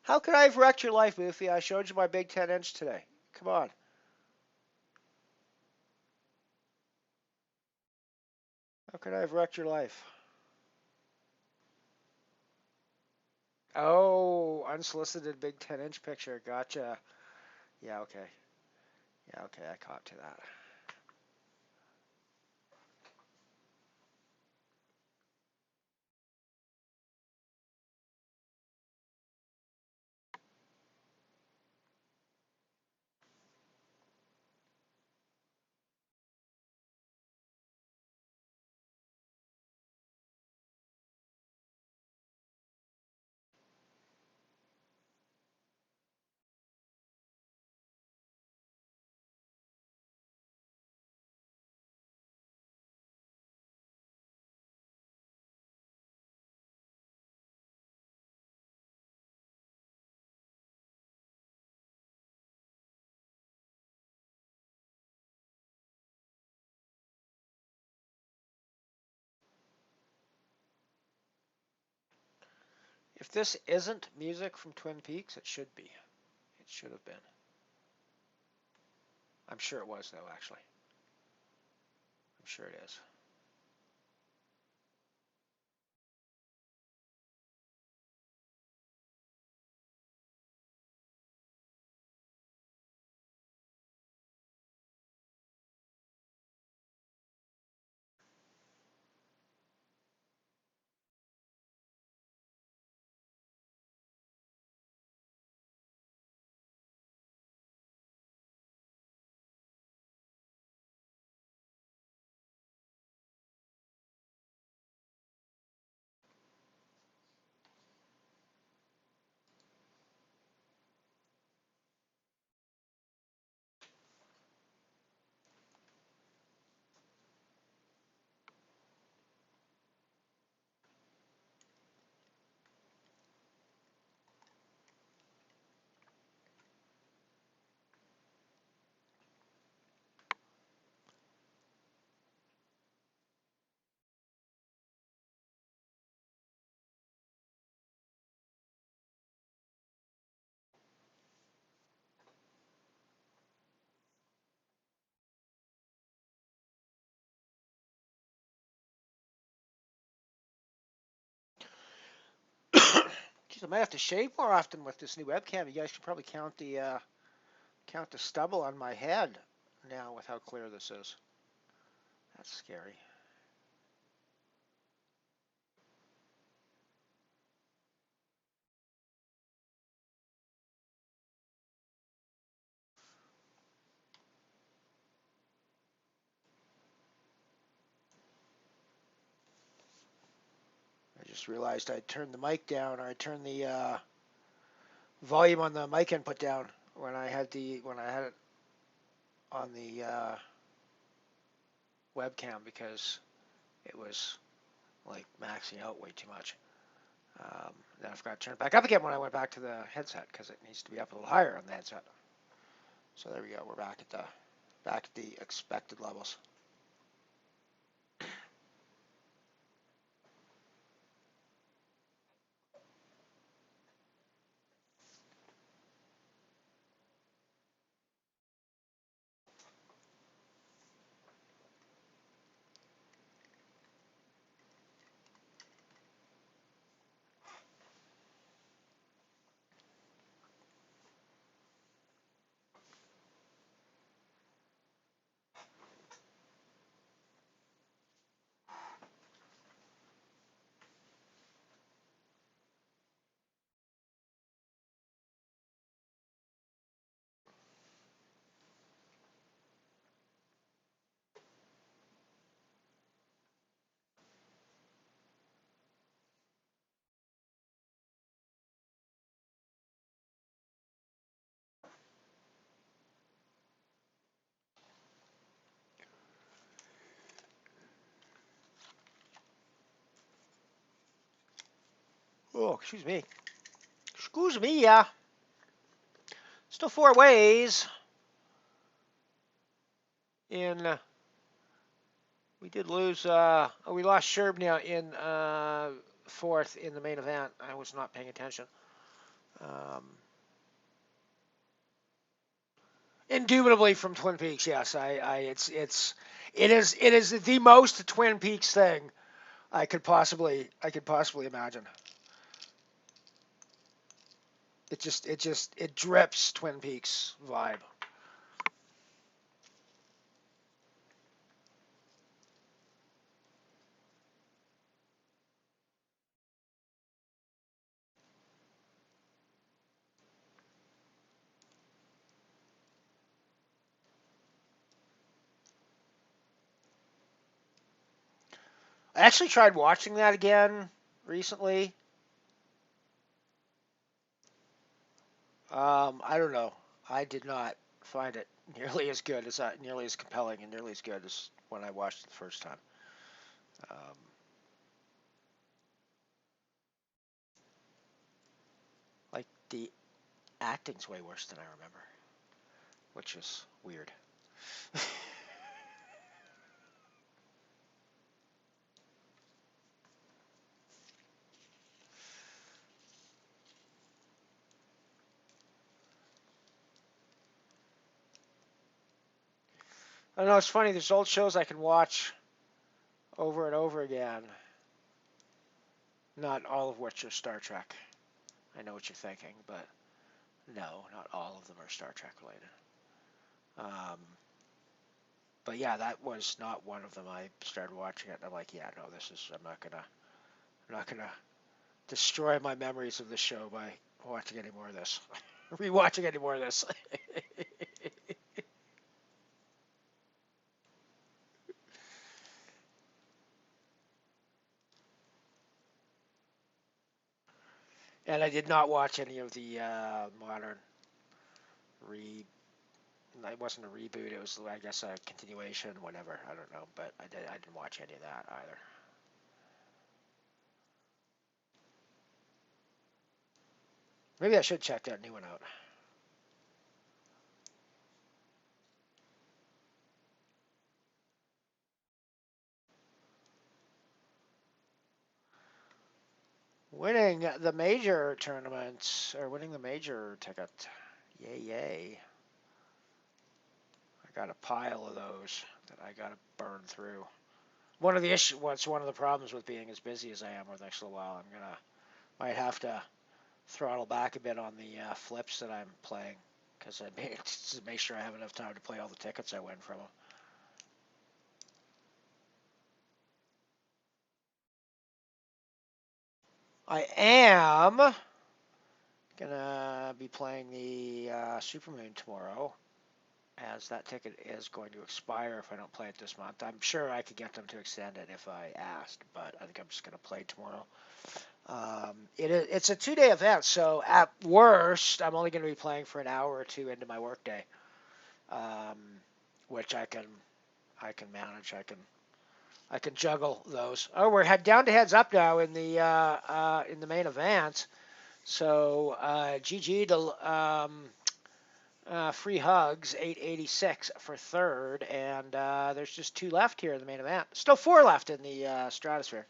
How could I have wrecked your life, Boofy? I showed you my big 10-inch today. Come on. How could I have wrecked your life? Oh, unsolicited big 10-inch picture. Gotcha. Yeah, okay. Yeah, okay, I caught to that. If this isn't music from Twin Peaks, it should be. It should have been. I'm sure it was, though, actually. I'm sure it is. Geez, I might have to shave more often with this new webcam. You guys should probably count the stubble on my head now with how clear this is. That's scary. I just realized I turned the mic down, or I turned the volume on the mic input down when I had it on the webcam because it was like maxing out way too much. Then I forgot to turn it back up again when I went back to the headset because it needs to be up a little higher on the headset. So there we go. We're back at the expected levels. Oh, excuse me. Excuse me, yeah. Still four ways in. We did lose. We lost Sherbnia in fourth in the main event. I was not paying attention. Indubitably from Twin Peaks. Yes, it is the most Twin Peaks thing I could possibly imagine. It drips Twin Peaks vibe. I actually tried watching that again recently. I don't know. I did not find it nearly as good as nearly as compelling and nearly as good as when I watched it the first time. Um, like the acting's way worse than I remember, which is weird. I don't know. It's funny. There's old shows I can watch over and over again. Not all of which are Star Trek. I know what you're thinking, but no, not all of them are Star Trek related. Um, but yeah, that was not one of them. I started watching it, and I'm like, yeah, no, this is. I'm not gonna destroy my memories of the show by watching any more of this, rewatching any more of this. And I did not watch any of the modern re. It wasn't a reboot. It was, I guess, a continuation, whatever. I don't know, but I didn't watch any of that either. Maybe I should check that new one out. Winning the major tournament, or winning the major ticket. Yay, yay. I got a pile of those that I got to burn through. One of the issue, what's one of the problems with being as busy as I am over the next little while, might have to throttle back a bit on the flips that I'm playing, because I made to make sure I have enough time to play all the tickets I win from them. I am gonna be playing the Supermoon tomorrow, as that ticket is going to expire if I don't play it this month. I'm sure I could get them to extend it if I asked, but I think I'm just going to play tomorrow. It's a 2-day event, so at worst, I'm only going to be playing for an hour or two into my workday, um, which I can manage. I can juggle those. Oh, we're down to heads up now in the main event. So GG to free hugs, 886 for third, and there's just two left here in the main event. Still four left in the stratosphere.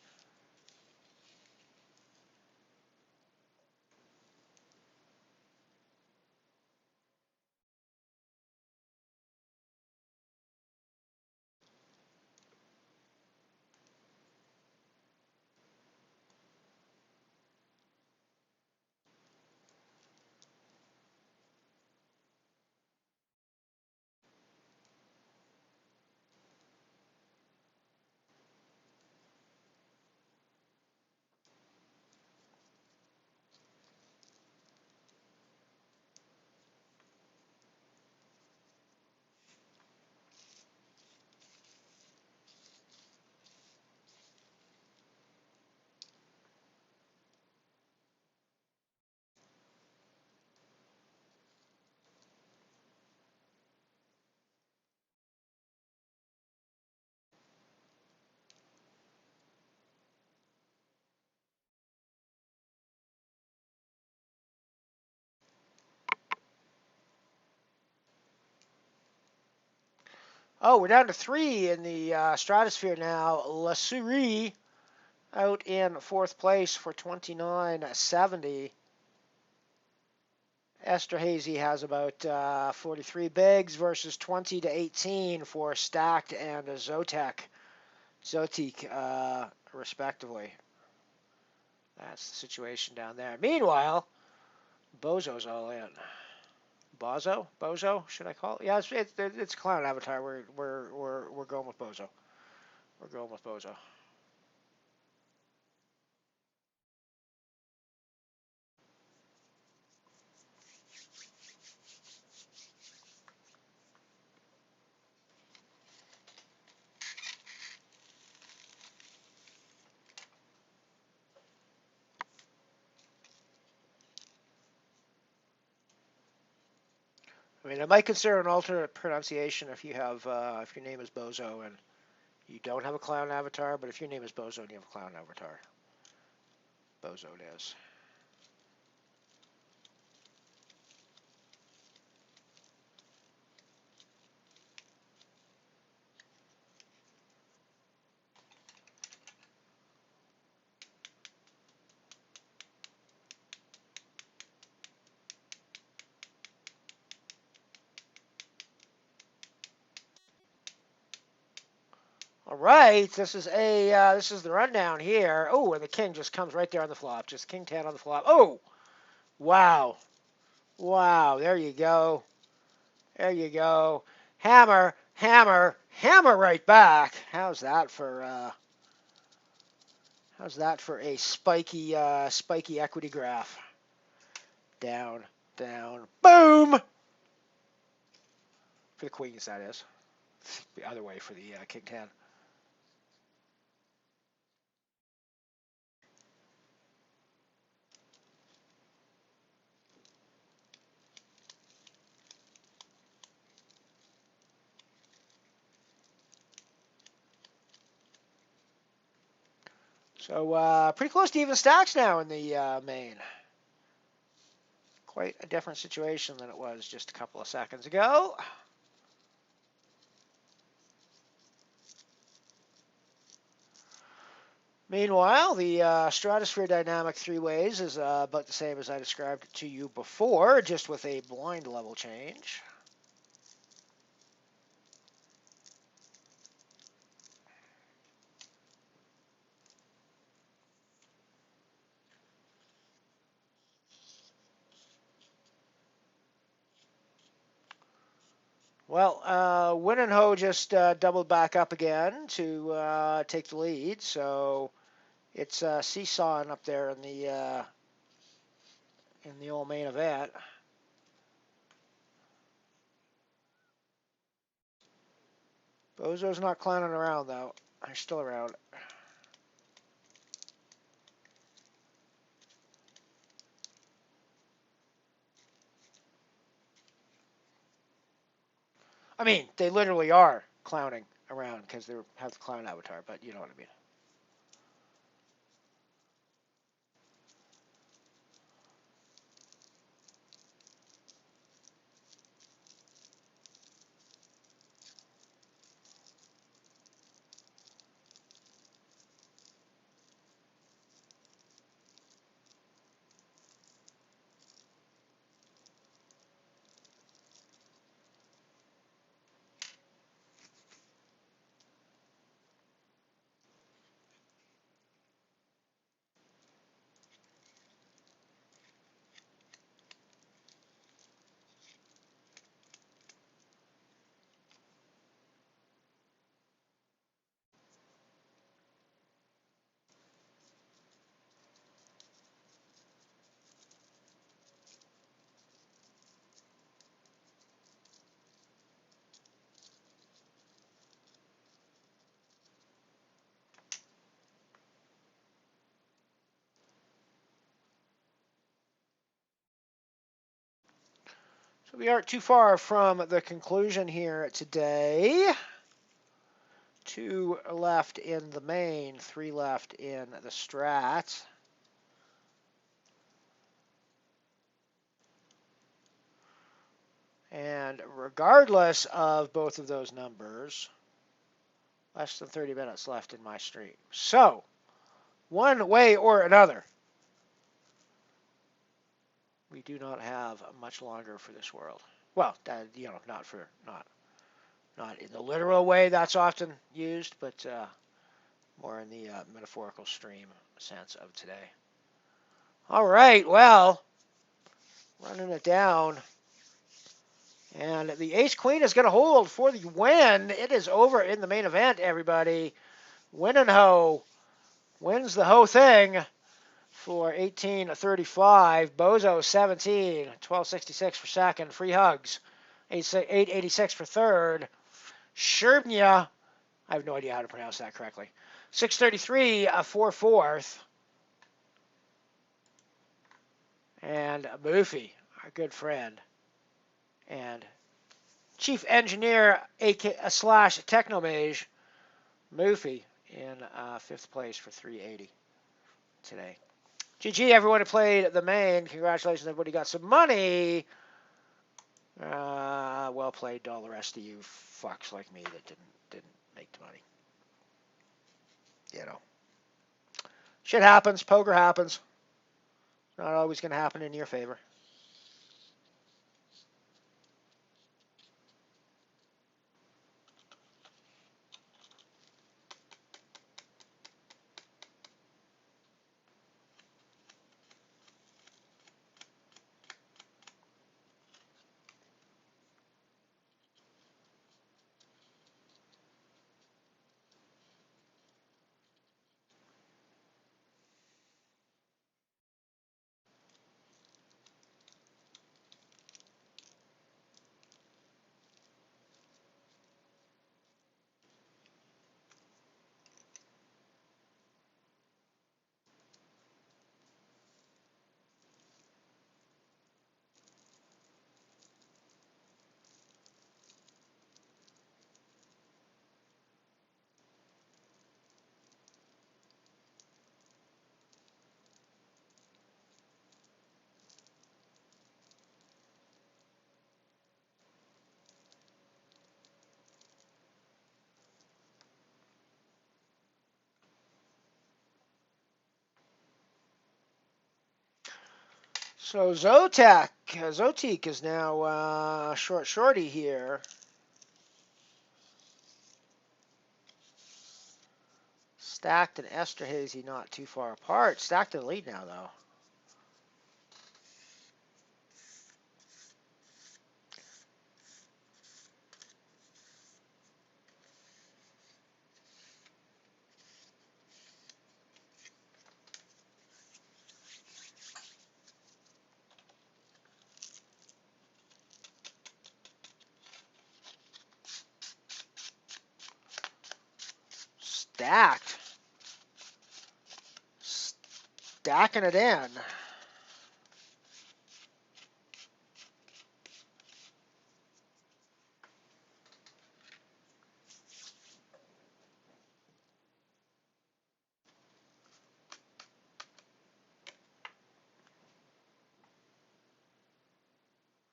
Oh, we're down to three in the stratosphere now. La Souris out in fourth place for 29.70. Esterhazy has about 43 bigs versus 20 to 18 for Stacked and Zotek, respectively. That's the situation down there. Meanwhile, Bozo's all in. Bozo? Should I call it? Yeah, it's Clown Avatar. We're going with Bozo. We're going with Bozo. I mean, I might consider an alternate pronunciation if you have if your name is Bozo and you don't have a clown avatar, but if your name is Bozo and you have a clown avatar, Bozo it is. All right, this is the rundown here. Oh, and the king just comes right there on the flop. Just king 10 on the flop. Oh, wow. Wow, there you go. There you go. Hammer, hammer, hammer right back. How's that for a spiky equity graph? Down, down, boom. For the queens, that is. The other way for the king 10. So pretty close to even stacks now in the main. Quite a different situation than it was just a couple of seconds ago. Meanwhile, the stratosphere dynamic three ways is about the same as I described to you before, just with a blind level change. Well, Win and Ho just doubled back up again to take the lead, so it's seesawing up there in the old main event. Bozo's not clowning around though. They're still around. I mean, they literally are clowning around because they have the clown avatar, but you know what I mean. So we aren't too far from the conclusion here today. 2 left in the main, 3 left in the strat. And regardless of both of those numbers, less than 30 minutes left in my stream. So, one way or another, we do not have much longer for this world. Well, not in the literal way that's often used, but more in the metaphorical stream sense of today. All right, well, running it down. And the ace-queen is going to hold for the win. It is over in the main event, everybody. Win and Ho wins the whole thing for 18.35. Bozo 17, 12.66 for second. Free hugs, 8.86 for third. Sherbnya, I have no idea how to pronounce that correctly. 6.33 for fourth. And Boofy, our good friend, and chief engineer slash technomage Moofy in 5th place for 380 today. GG, everyone who played the main. Congratulations, everybody got some money. Well played to all the rest of you fucks like me that didn't make the money. You know, shit happens. Poker happens. Not always going to happen in your favor. So Zotique is now shorty here. Stacked and Esterhazy not too far apart. Stacked in the lead now, though. Stacked. Stacking it in. I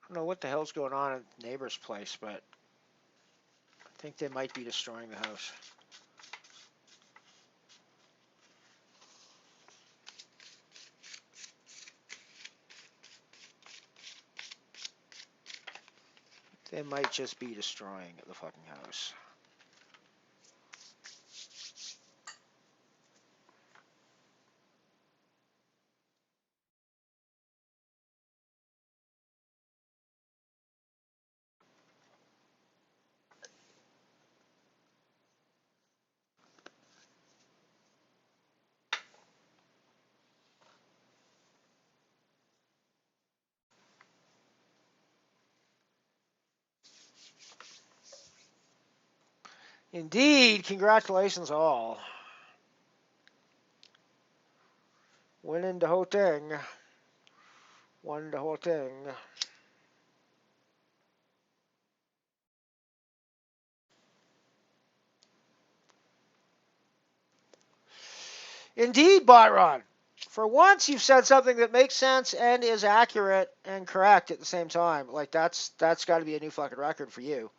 don't know what the hell's going on at the neighbor's place, but I think they might be destroying the house. They might just be destroying the fucking house. Indeed, congratulations all. Winning the whole thing. Won the whole thing. Indeed, Botron. For once, you've said something that makes sense and is accurate and correct at the same time. Like that's got to be a new fucking record for you.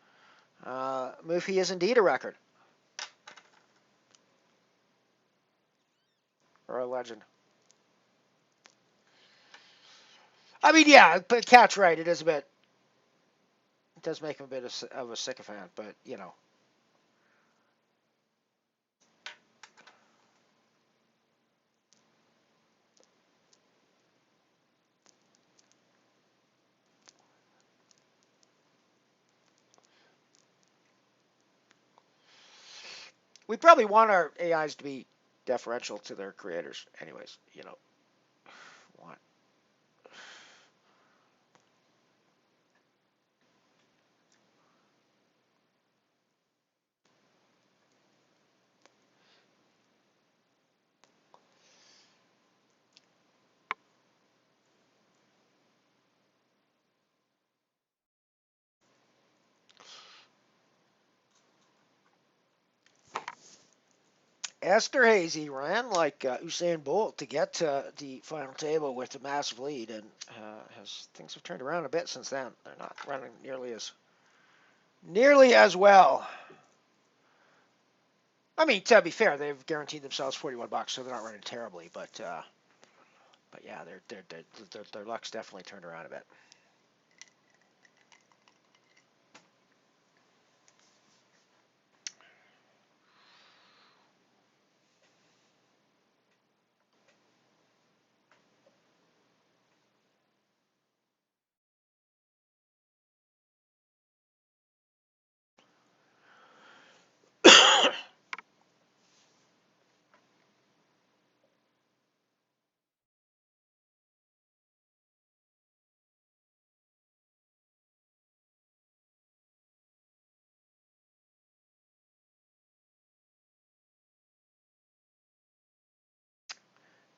Moofy is indeed a record or a legend. I mean, yeah, but Cat's right. It is a bit. It does make him a bit of a sycophant, but you know. We probably want our AIs to be deferential to their creators, anyways. You know, want. Esterhazy ran like Usain Bolt to get to the final table with a massive lead, and things have turned around a bit since then. They're not running nearly as well. I mean, to be fair, they've guaranteed themselves $41, so they're not running terribly. But yeah, their luck's definitely turned around a bit.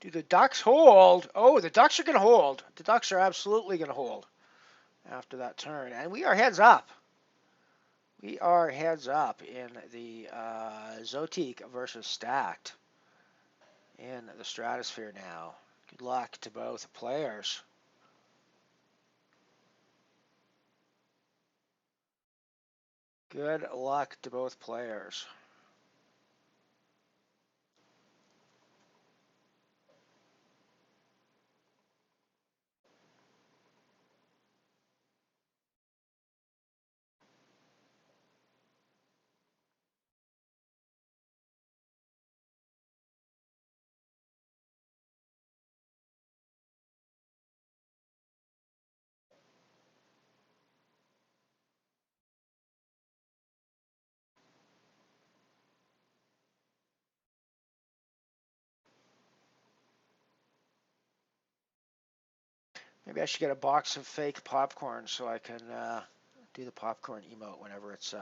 Do the Ducks hold? Oh, the Ducks are going to hold. The Ducks are absolutely going to hold after that turn. And we are heads up. We are heads up in the Zotique versus Stacked in the Stratosphere now. Good luck to both players. Good luck to both players. Maybe I should get a box of fake popcorn so I can do the popcorn emote whenever it's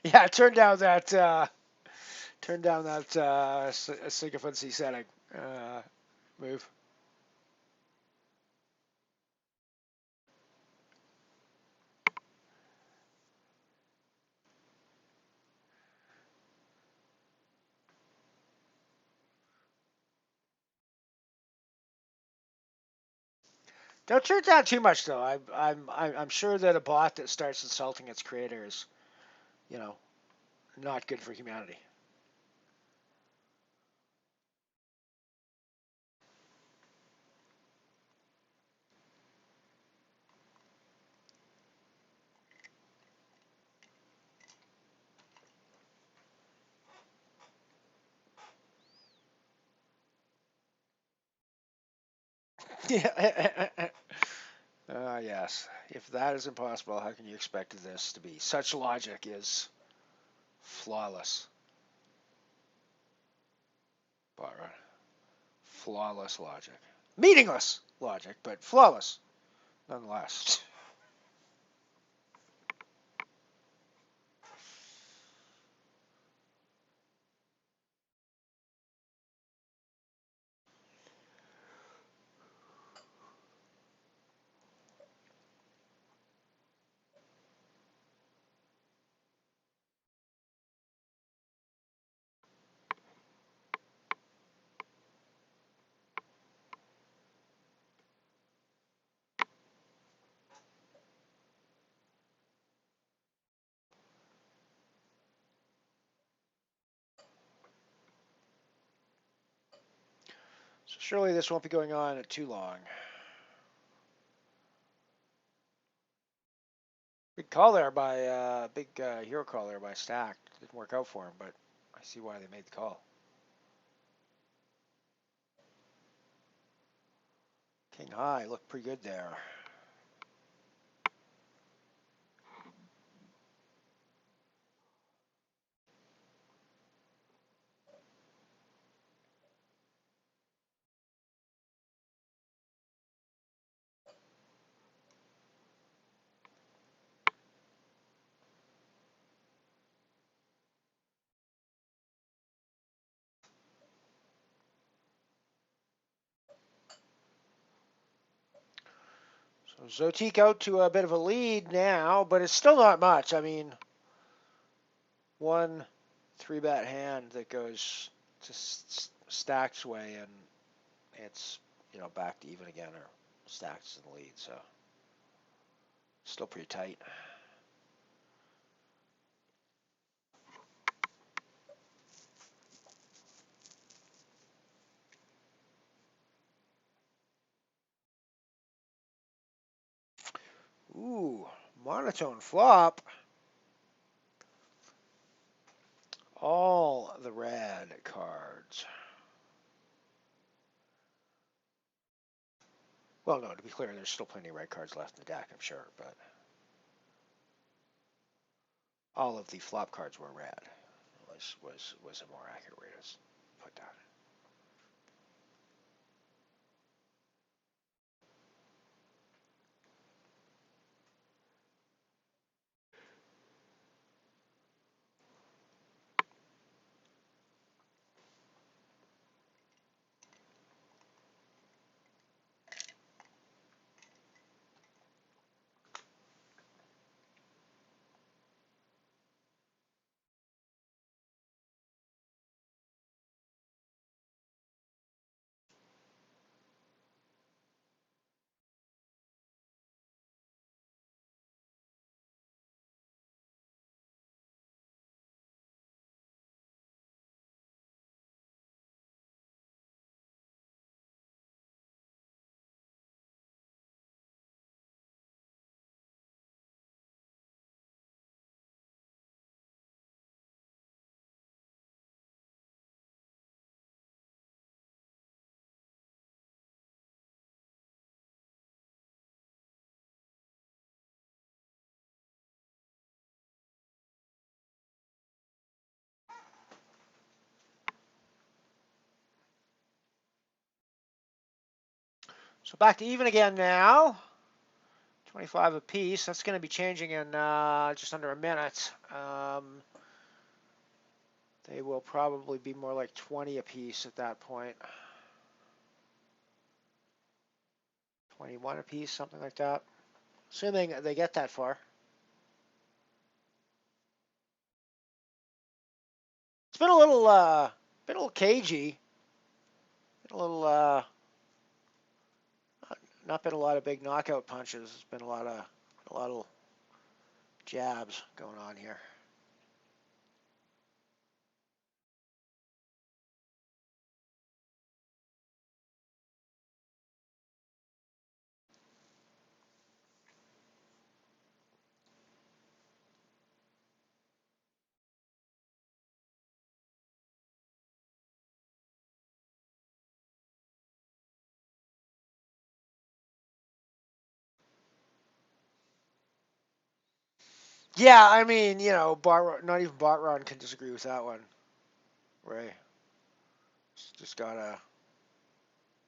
yeah, turn down that sycophancy setting move. Don't turn it down too much though. I'm sure that a bot that starts insulting its creator is, you know, not good for humanity. Yeah. Yes. If that is impossible, how can you expect this to be? Such logic is flawless. Bot run. Flawless logic. Meaningless logic, but flawless nonetheless. So surely this won't be going on too long. Big call there by big hero call there by Stack. Didn't work out for him, but I see why they made the call. King high looked pretty good there. So Zotique out to a bit of a lead now, but it's still not much. I mean, one 3-bet hand that goes to Stack's way, and it's, back to even again, or Stack's in the lead, so still pretty tight. Ooh, monotone flop. All the red cards. Well, no, to be clear, there's still plenty of red cards left in the deck, I'm sure, but all of the flop cards were red. Was a more accurate way to put that. So back to even again now. 25 apiece. That's going to be changing in just under a minute. They will probably be more like 20 apiece at that point. 21 apiece, something like that. Assuming they get that far. It's been a little cagey. Been a little, not been a lot of big knockout punches. It's been a lot of jabs going on here. Yeah, I mean, not even Botron can disagree with that one, Ray. Just gotta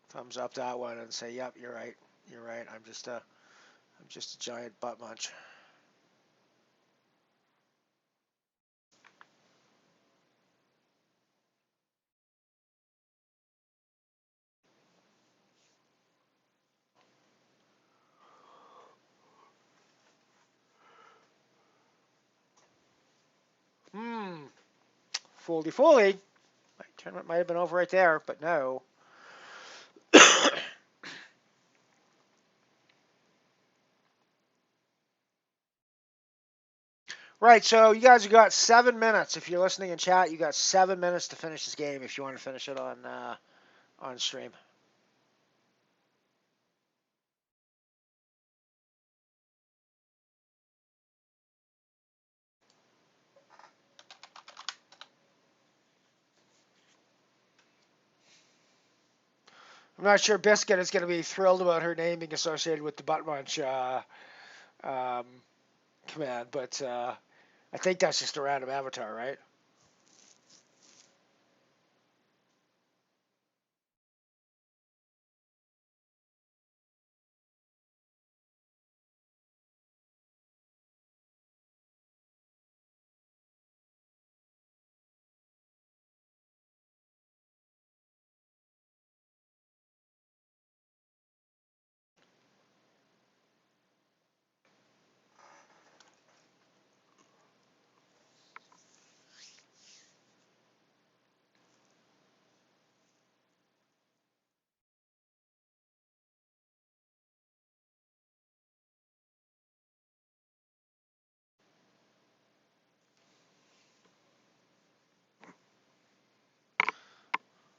thumbs up that one and say, "Yep, you're right. You're right. I'm just a giant butt munch." Foldy. Tournament might have been over right there, but no. Right, so you guys have got 7 minutes. If you're listening in chat, you got 7 minutes to finish this game if you want to finish it on stream. I'm not sure Biscuit is going to be thrilled about her name being associated with the butt munch um, command, but I think that's just a random avatar, right?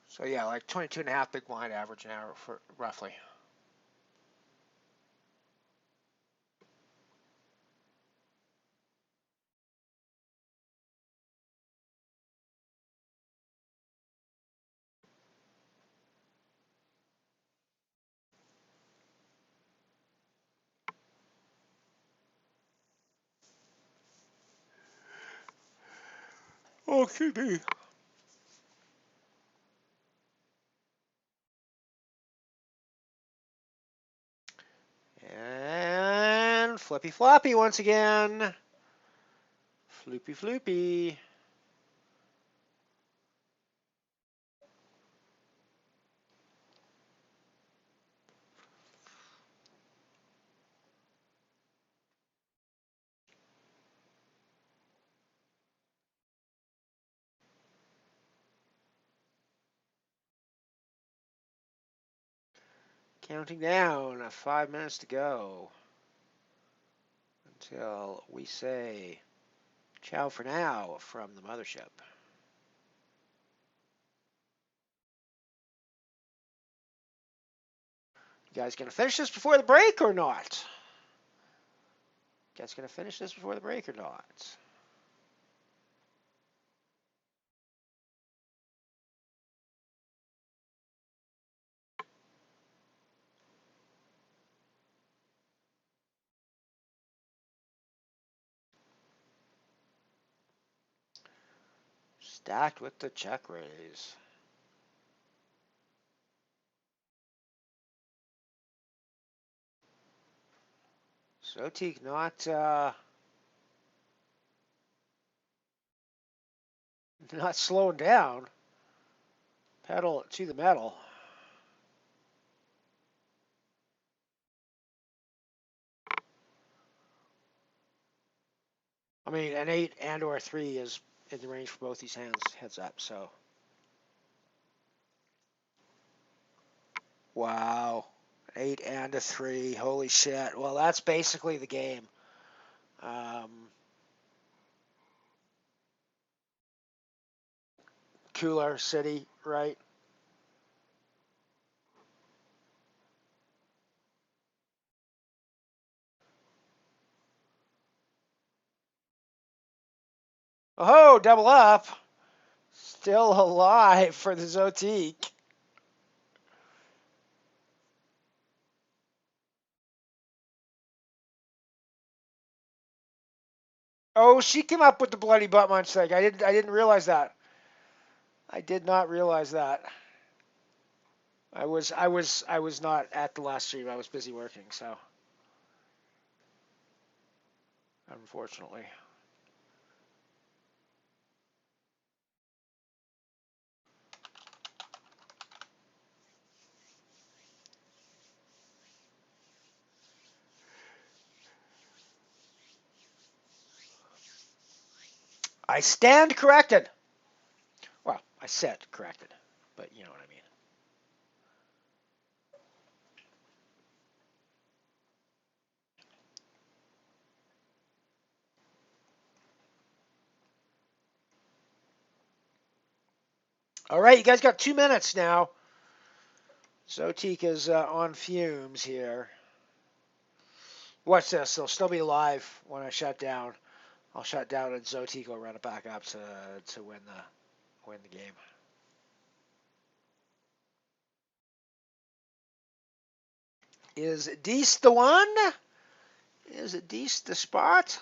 So yeah, like 22 and a half big blind average now for roughly. Oh, excuse me. And flippy floppy once again. Floopy floopy. Counting down, 5 minutes to go until we say ciao for now from the mothership. You guys gonna finish this before the break or not? You guys gonna finish this before the break or not? Stacked with the check raise. Sotik not slowing down. Pedal to the metal. I mean, an 8 and or a 3 is in the range for both these hands, heads up, so. Wow. 8 and a 3. Holy shit. Well, that's basically the game. Cooler City, right? Oh, double up. Still alive for the Zotique. Oh, she came up with the bloody butt munch thing. I didn't realize that. I did not realize that. I was not at the last stream. I was busy working, so unfortunately. I stand corrected. Well, I said corrected, but you know what I mean. All right, you guys got 2 minutes now. Zotique is on fumes here. Watch this. They'll still be alive when I shut down. I'll shut down and Zotique will run it back up to win the game. Is Dees the one? Is it Dees the spot?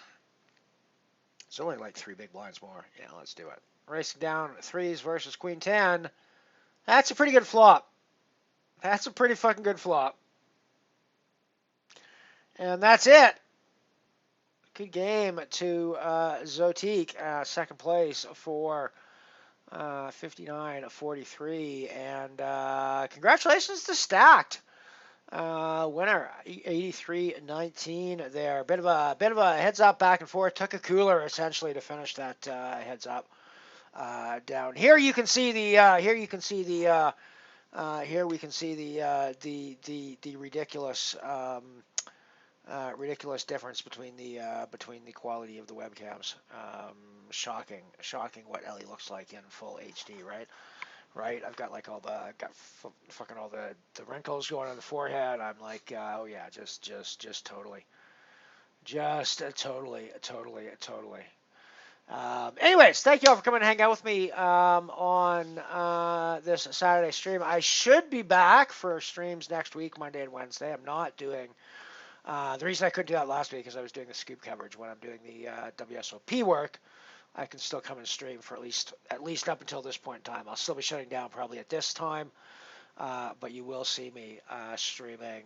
It's only like 3 big blinds more. Yeah, let's do it. Racing down 3s versus Queen 10. That's a pretty good flop. That's a pretty fucking good flop. And that's it. Good game to Zotique, second place for 59-43. And congratulations to Stacked. Winner 83-19 there. Bit of a heads up back and forth. Took a cooler essentially to finish that heads up down. Here you can see the here we can see the ridiculous ridiculous difference between the quality of the webcams. Shocking what Ellie looks like in full HD, right? Right, I've got like fucking all the wrinkles going on the forehead. I'm like, oh yeah, just totally, totally. Anyways, thank you all for coming and hang out with me on this Saturday stream. I should be back for streams next week, Monday and Wednesday. I'm not doing. The reason I couldn't do that last week is I was doing the scoop coverage. When I'm doing the WSOP work, I can still come and stream for at least up until this point in time. I'll still be shutting down probably at this time, but you will see me streaming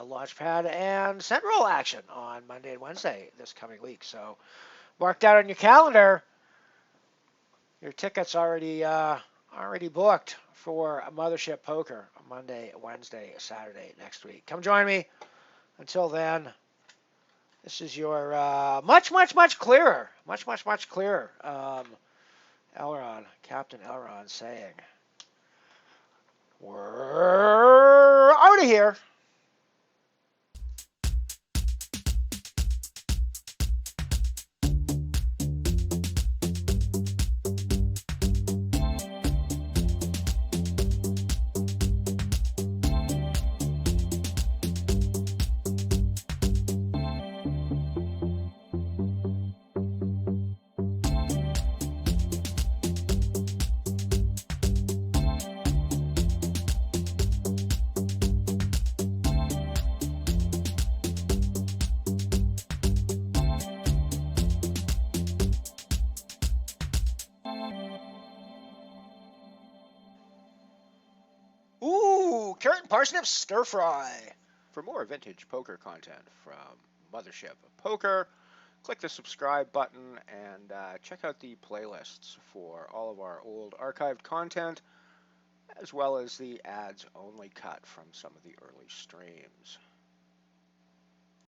Launchpad and Central action on Monday and Wednesday this coming week. So mark that on your calendar. Your tickets already booked for Mothership Poker Monday, Wednesday, Saturday next week. Come join me. Until then, this is your much clearer, much clearer Elron, Captain Elron saying, we're out of here. Carrot and parsnip stir fry. For more vintage poker content from Mothership Poker, click the subscribe button and check out the playlists for all of our old archived content, as well as the ads only cut from some of the early streams.